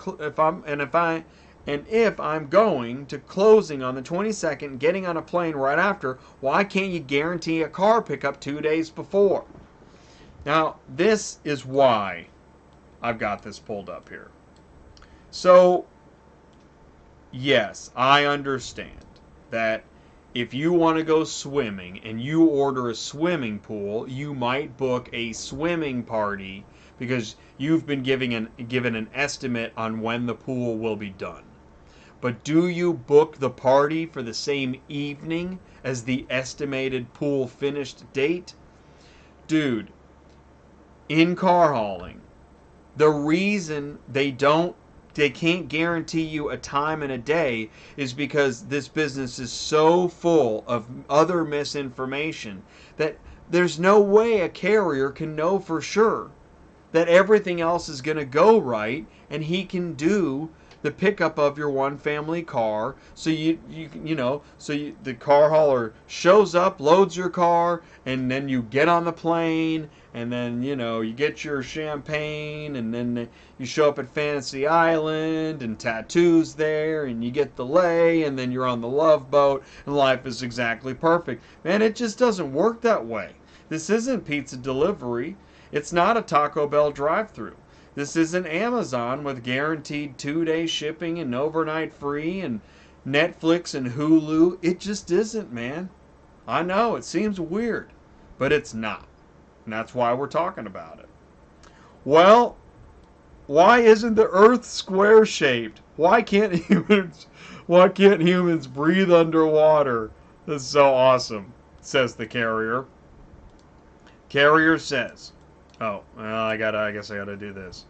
closing on the 22nd, getting on a plane right after, why can't you guarantee a car pickup 2 days before? Now, this is why I've got this pulled up here. So, yes, I understand that if you want to go swimming and you order a swimming pool, you might book a swimming party because you've been given an estimate on when the pool will be done. But do you book the party for the same evening as the estimated pool finished date? Dude, in car hauling, the reason they can't guarantee you a time and a day is because this business is so full of other misinformation that there's no way a carrier can know for sure that everything else is going to go right and he can do the pickup of your one family car. So the car hauler shows up, loads your car, and then you get on the plane, and then you get your champagne, and then you show up at Fantasy Island and tattoos there, and you get the lay, and then you're on the Love Boat, and life is exactly perfect. Man, it just doesn't work that way. This isn't pizza delivery. It's not a Taco Bell drive-thru. This isn't Amazon with guaranteed 2-day shipping and overnight free and Netflix and Hulu. It just isn't, man. I know, it seems weird, but it's not. And that's why we're talking about it. Well, why isn't the Earth square-shaped? Why can't humans breathe underwater? This is so awesome, says the carrier. Carrier says, oh, well, I guess I gotta do this.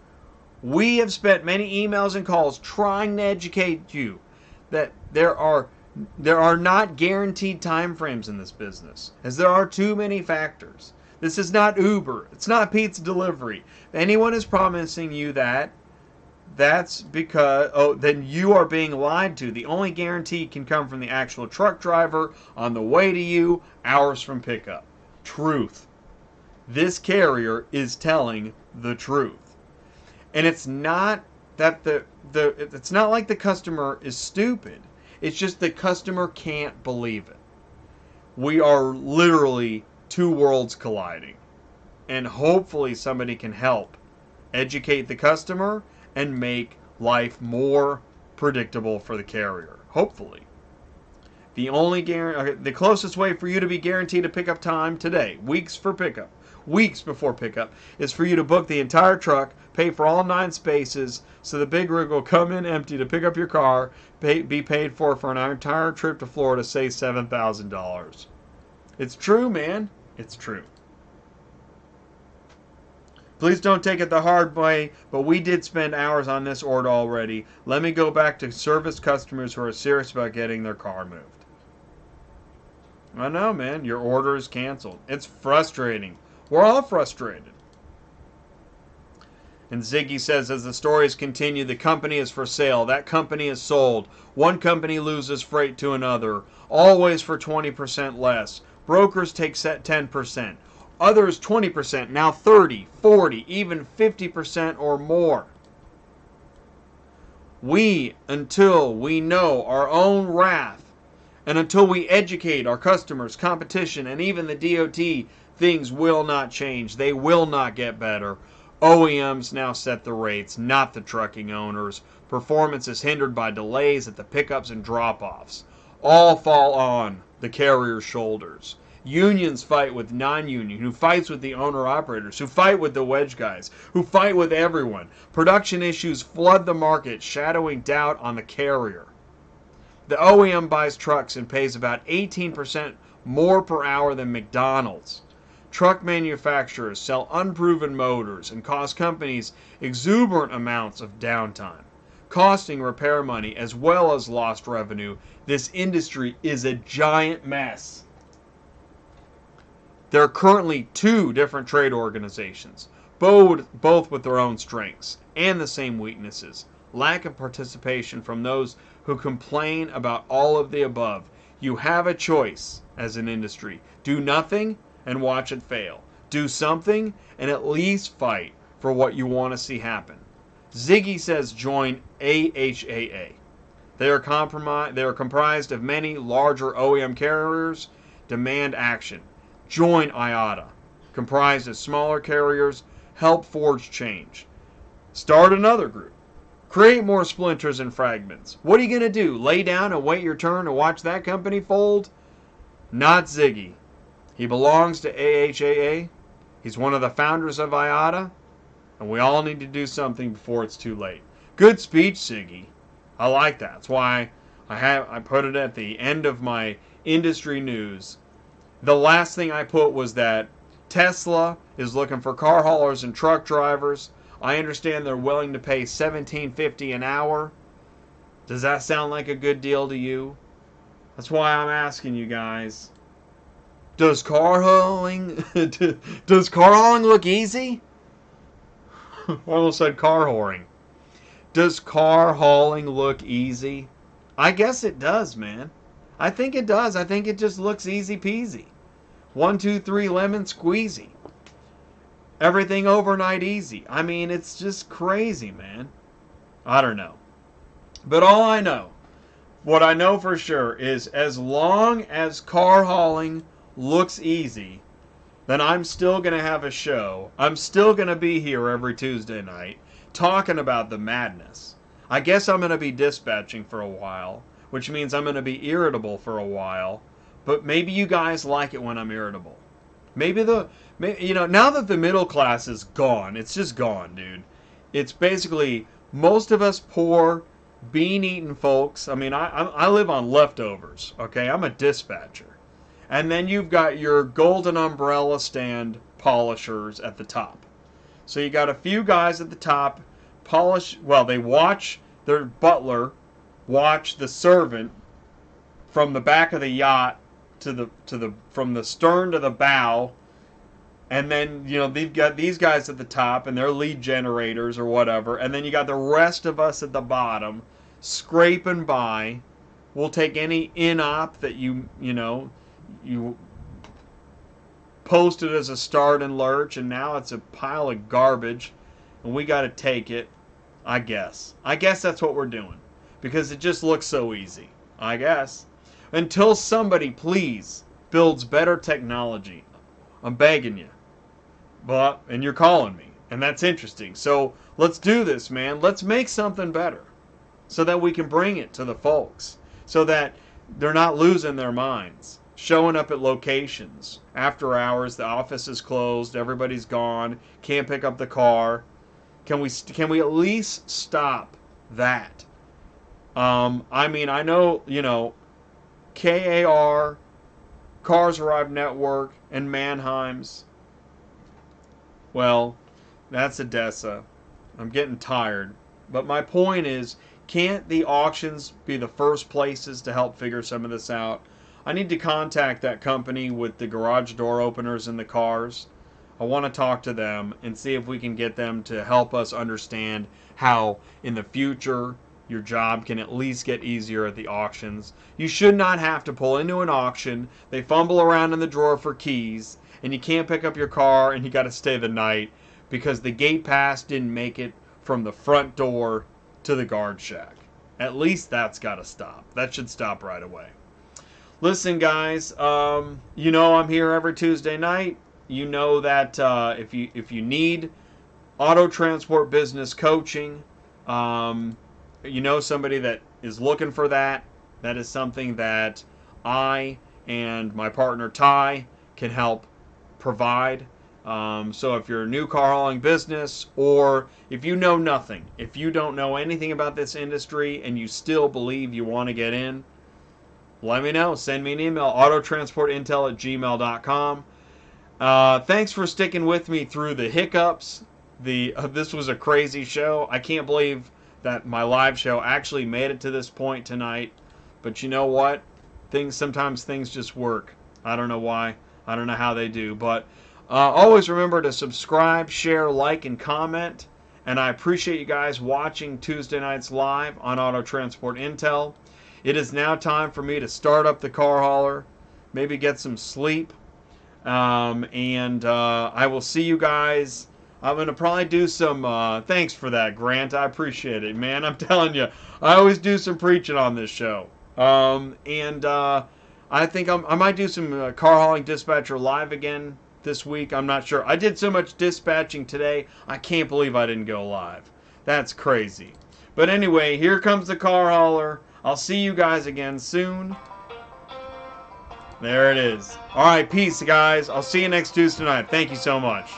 We have spent many emails and calls trying to educate you that there are not guaranteed time frames in this business, as there are too many factors. This is not Uber. It's not pizza delivery. If anyone is promising you that, that's because, then you are being lied to. The only guarantee can come from the actual truck driver on the way to you, hours from pickup. Truth. This carrier is telling the truth. And it's not that it's not like the customer is stupid. It's just the customer can't believe it. We are literally two worlds colliding. And hopefully somebody can help educate the customer and make life more predictable for the carrier. Hopefully. The closest way for you to be guaranteed a pickup time today, weeks before pickup, is for you to book the entire truck, pay for all 9 spaces, so the big rig will come in empty to pick up your car, be paid for an entire trip to Florida, say $7,000. It's true, man. It's true. Please don't take it the hard way, but we did spend hours on this order already. Let me go back to service customers who are serious about getting their car moved. I know, man. Your order is canceled. It's frustrating. We're all frustrated. And Ziggy says, as the stories continue, the company is for sale. That company is sold. One company loses freight to another, always for 20% less. Brokers take 10%. Others 20%, now 30, 40, even 50% or more. Until we know our own wrath, and until we educate our customers, competition, and even the DOT, things will not change. They will not get better. OEMs now set the rates, not the trucking owners. Performance is hindered by delays at the pickups and drop-offs. All fall on the carrier's shoulders. Unions fight with non-union, who fights with the owner-operators, who fight with the wedge guys, who fight with everyone. Production issues flood the market, shadowing doubt on the carrier. The OEM buys trucks and pays about 18% more per hour than McDonald's. Truck manufacturers sell unproven motors and cost companies exuberant amounts of downtime, costing repair money as well as lost revenue. This industry is a giant mess. There are currently 2 different trade organizations, both with their own strengths and the same weaknesses. Lack of participation from those who complain about all of the above. You have a choice as an industry. Do nothing and watch it fail. Do something and at least fight for what you want to see happen. Ziggy says join a.k.a. They are comprised of many larger OEM carriers. Demand action. Join IATA, comprised of smaller carriers. Help forge change. Start another group. Create more splinters and fragments. What are you going to do? Lay down and wait your turn to watch that company fold? not Ziggy. He belongs to a.k.a. He's one of the founders of IATA, and we all need to do something before it's too late. Good speech, Ziggy. I like that. That's why I put it at the end of my industry news. The last thing I put was that Tesla is looking for car haulers and truck drivers. I understand they're willing to pay $17.50 an hour. Does that sound like a good deal to you? That's why I'm asking you guys. Does car hauling look easy? I almost said car whoring. Does car hauling look easy? I guess it does, man. I think it does. I think it just looks easy peasy. 1, 2, 3 lemon squeezy. Everything overnight easy. I mean, it's just crazy, man. I don't know. But all I know, what I know for sure is as long as car hauling looks easy, then I'm still going to have a show. I'm still going to be here every Tuesday night talking about the madness. I guess I'm going to be dispatching for a while, which means I'm going to be irritable for a while. But maybe you guys like it when I'm irritable. Maybe now that the middle class is gone, it's just gone, dude. It's basically most of us poor, bean-eating folks. I mean, I live on leftovers, okay? I'm a dispatcher. And then you've got your golden umbrella stand polishers at the top. So you got a few guys at the top they watch their butler watch the servant from the back of the yacht from the stern to the bow. And then, they've got these guys at the top and they're lead generators or whatever. And then you got the rest of us at the bottom scraping by. We'll take any in-op that you posted as a start and lurch, and now it's a pile of garbage, and we got to take it, I guess. I guess that's what we're doing, because it just looks so easy, I guess. Until somebody, please, builds better technology. I'm begging you. And you're calling me, and that's interesting. So let's do this, man. Let's make something better so that we can bring it to the folks, so that they're not losing their minds. Showing up at locations after hours, the office is closed, everybody's gone, can't pick up the car. Can we at least stop that? I mean, I know, KAR, Cars Arrive Network, and Mannheim's. Well, that's Odessa. I'm getting tired. But my point is, can't the auctions be the first places to help figure some of this out? I need to contact that company with the garage door openers in the cars. I want to talk to them and see if we can get them to help us understand how in the future your job can at least get easier at the auctions. You should not have to pull into an auction, they fumble around in the drawer for keys, and you can't pick up your car and you got to stay the night because the gate pass didn't make it from the front door to the guard shack. At least that's got to stop. That should stop right away. Listen, guys, I'm here every Tuesday night. You know that if you need auto transport business coaching, somebody that is looking for that is something that I and my partner Ty can help provide. So if you're a new car hauling business, or if you know nothing, if you don't know anything about this industry and you still believe you want to get in, let me know. Send me an email, autotransportintel@gmail.com. Thanks for sticking with me through the hiccups. This was a crazy show. I can't believe that my live show actually made it to this point tonight. But you know what? Sometimes things just work. I don't know why. I don't know how they do. But always remember to subscribe, share, like, and comment. And I appreciate you guys watching Tuesday nights live on Auto Transport Intel. It is now time for me to start up the car hauler, maybe get some sleep, and I will see you guys. I'm going to probably do some, thanks for that, Grant. I appreciate it, man. I'm telling you, I always do some preaching on this show. I think I might do some car hauling dispatcher live again this week. I'm not sure. I did so much dispatching today, I can't believe I didn't go live. That's crazy. But anyway, here comes the car hauler. I'll see you guys again soon. There it is. All right, peace, guys. I'll see you next Tuesday night. Thank you so much.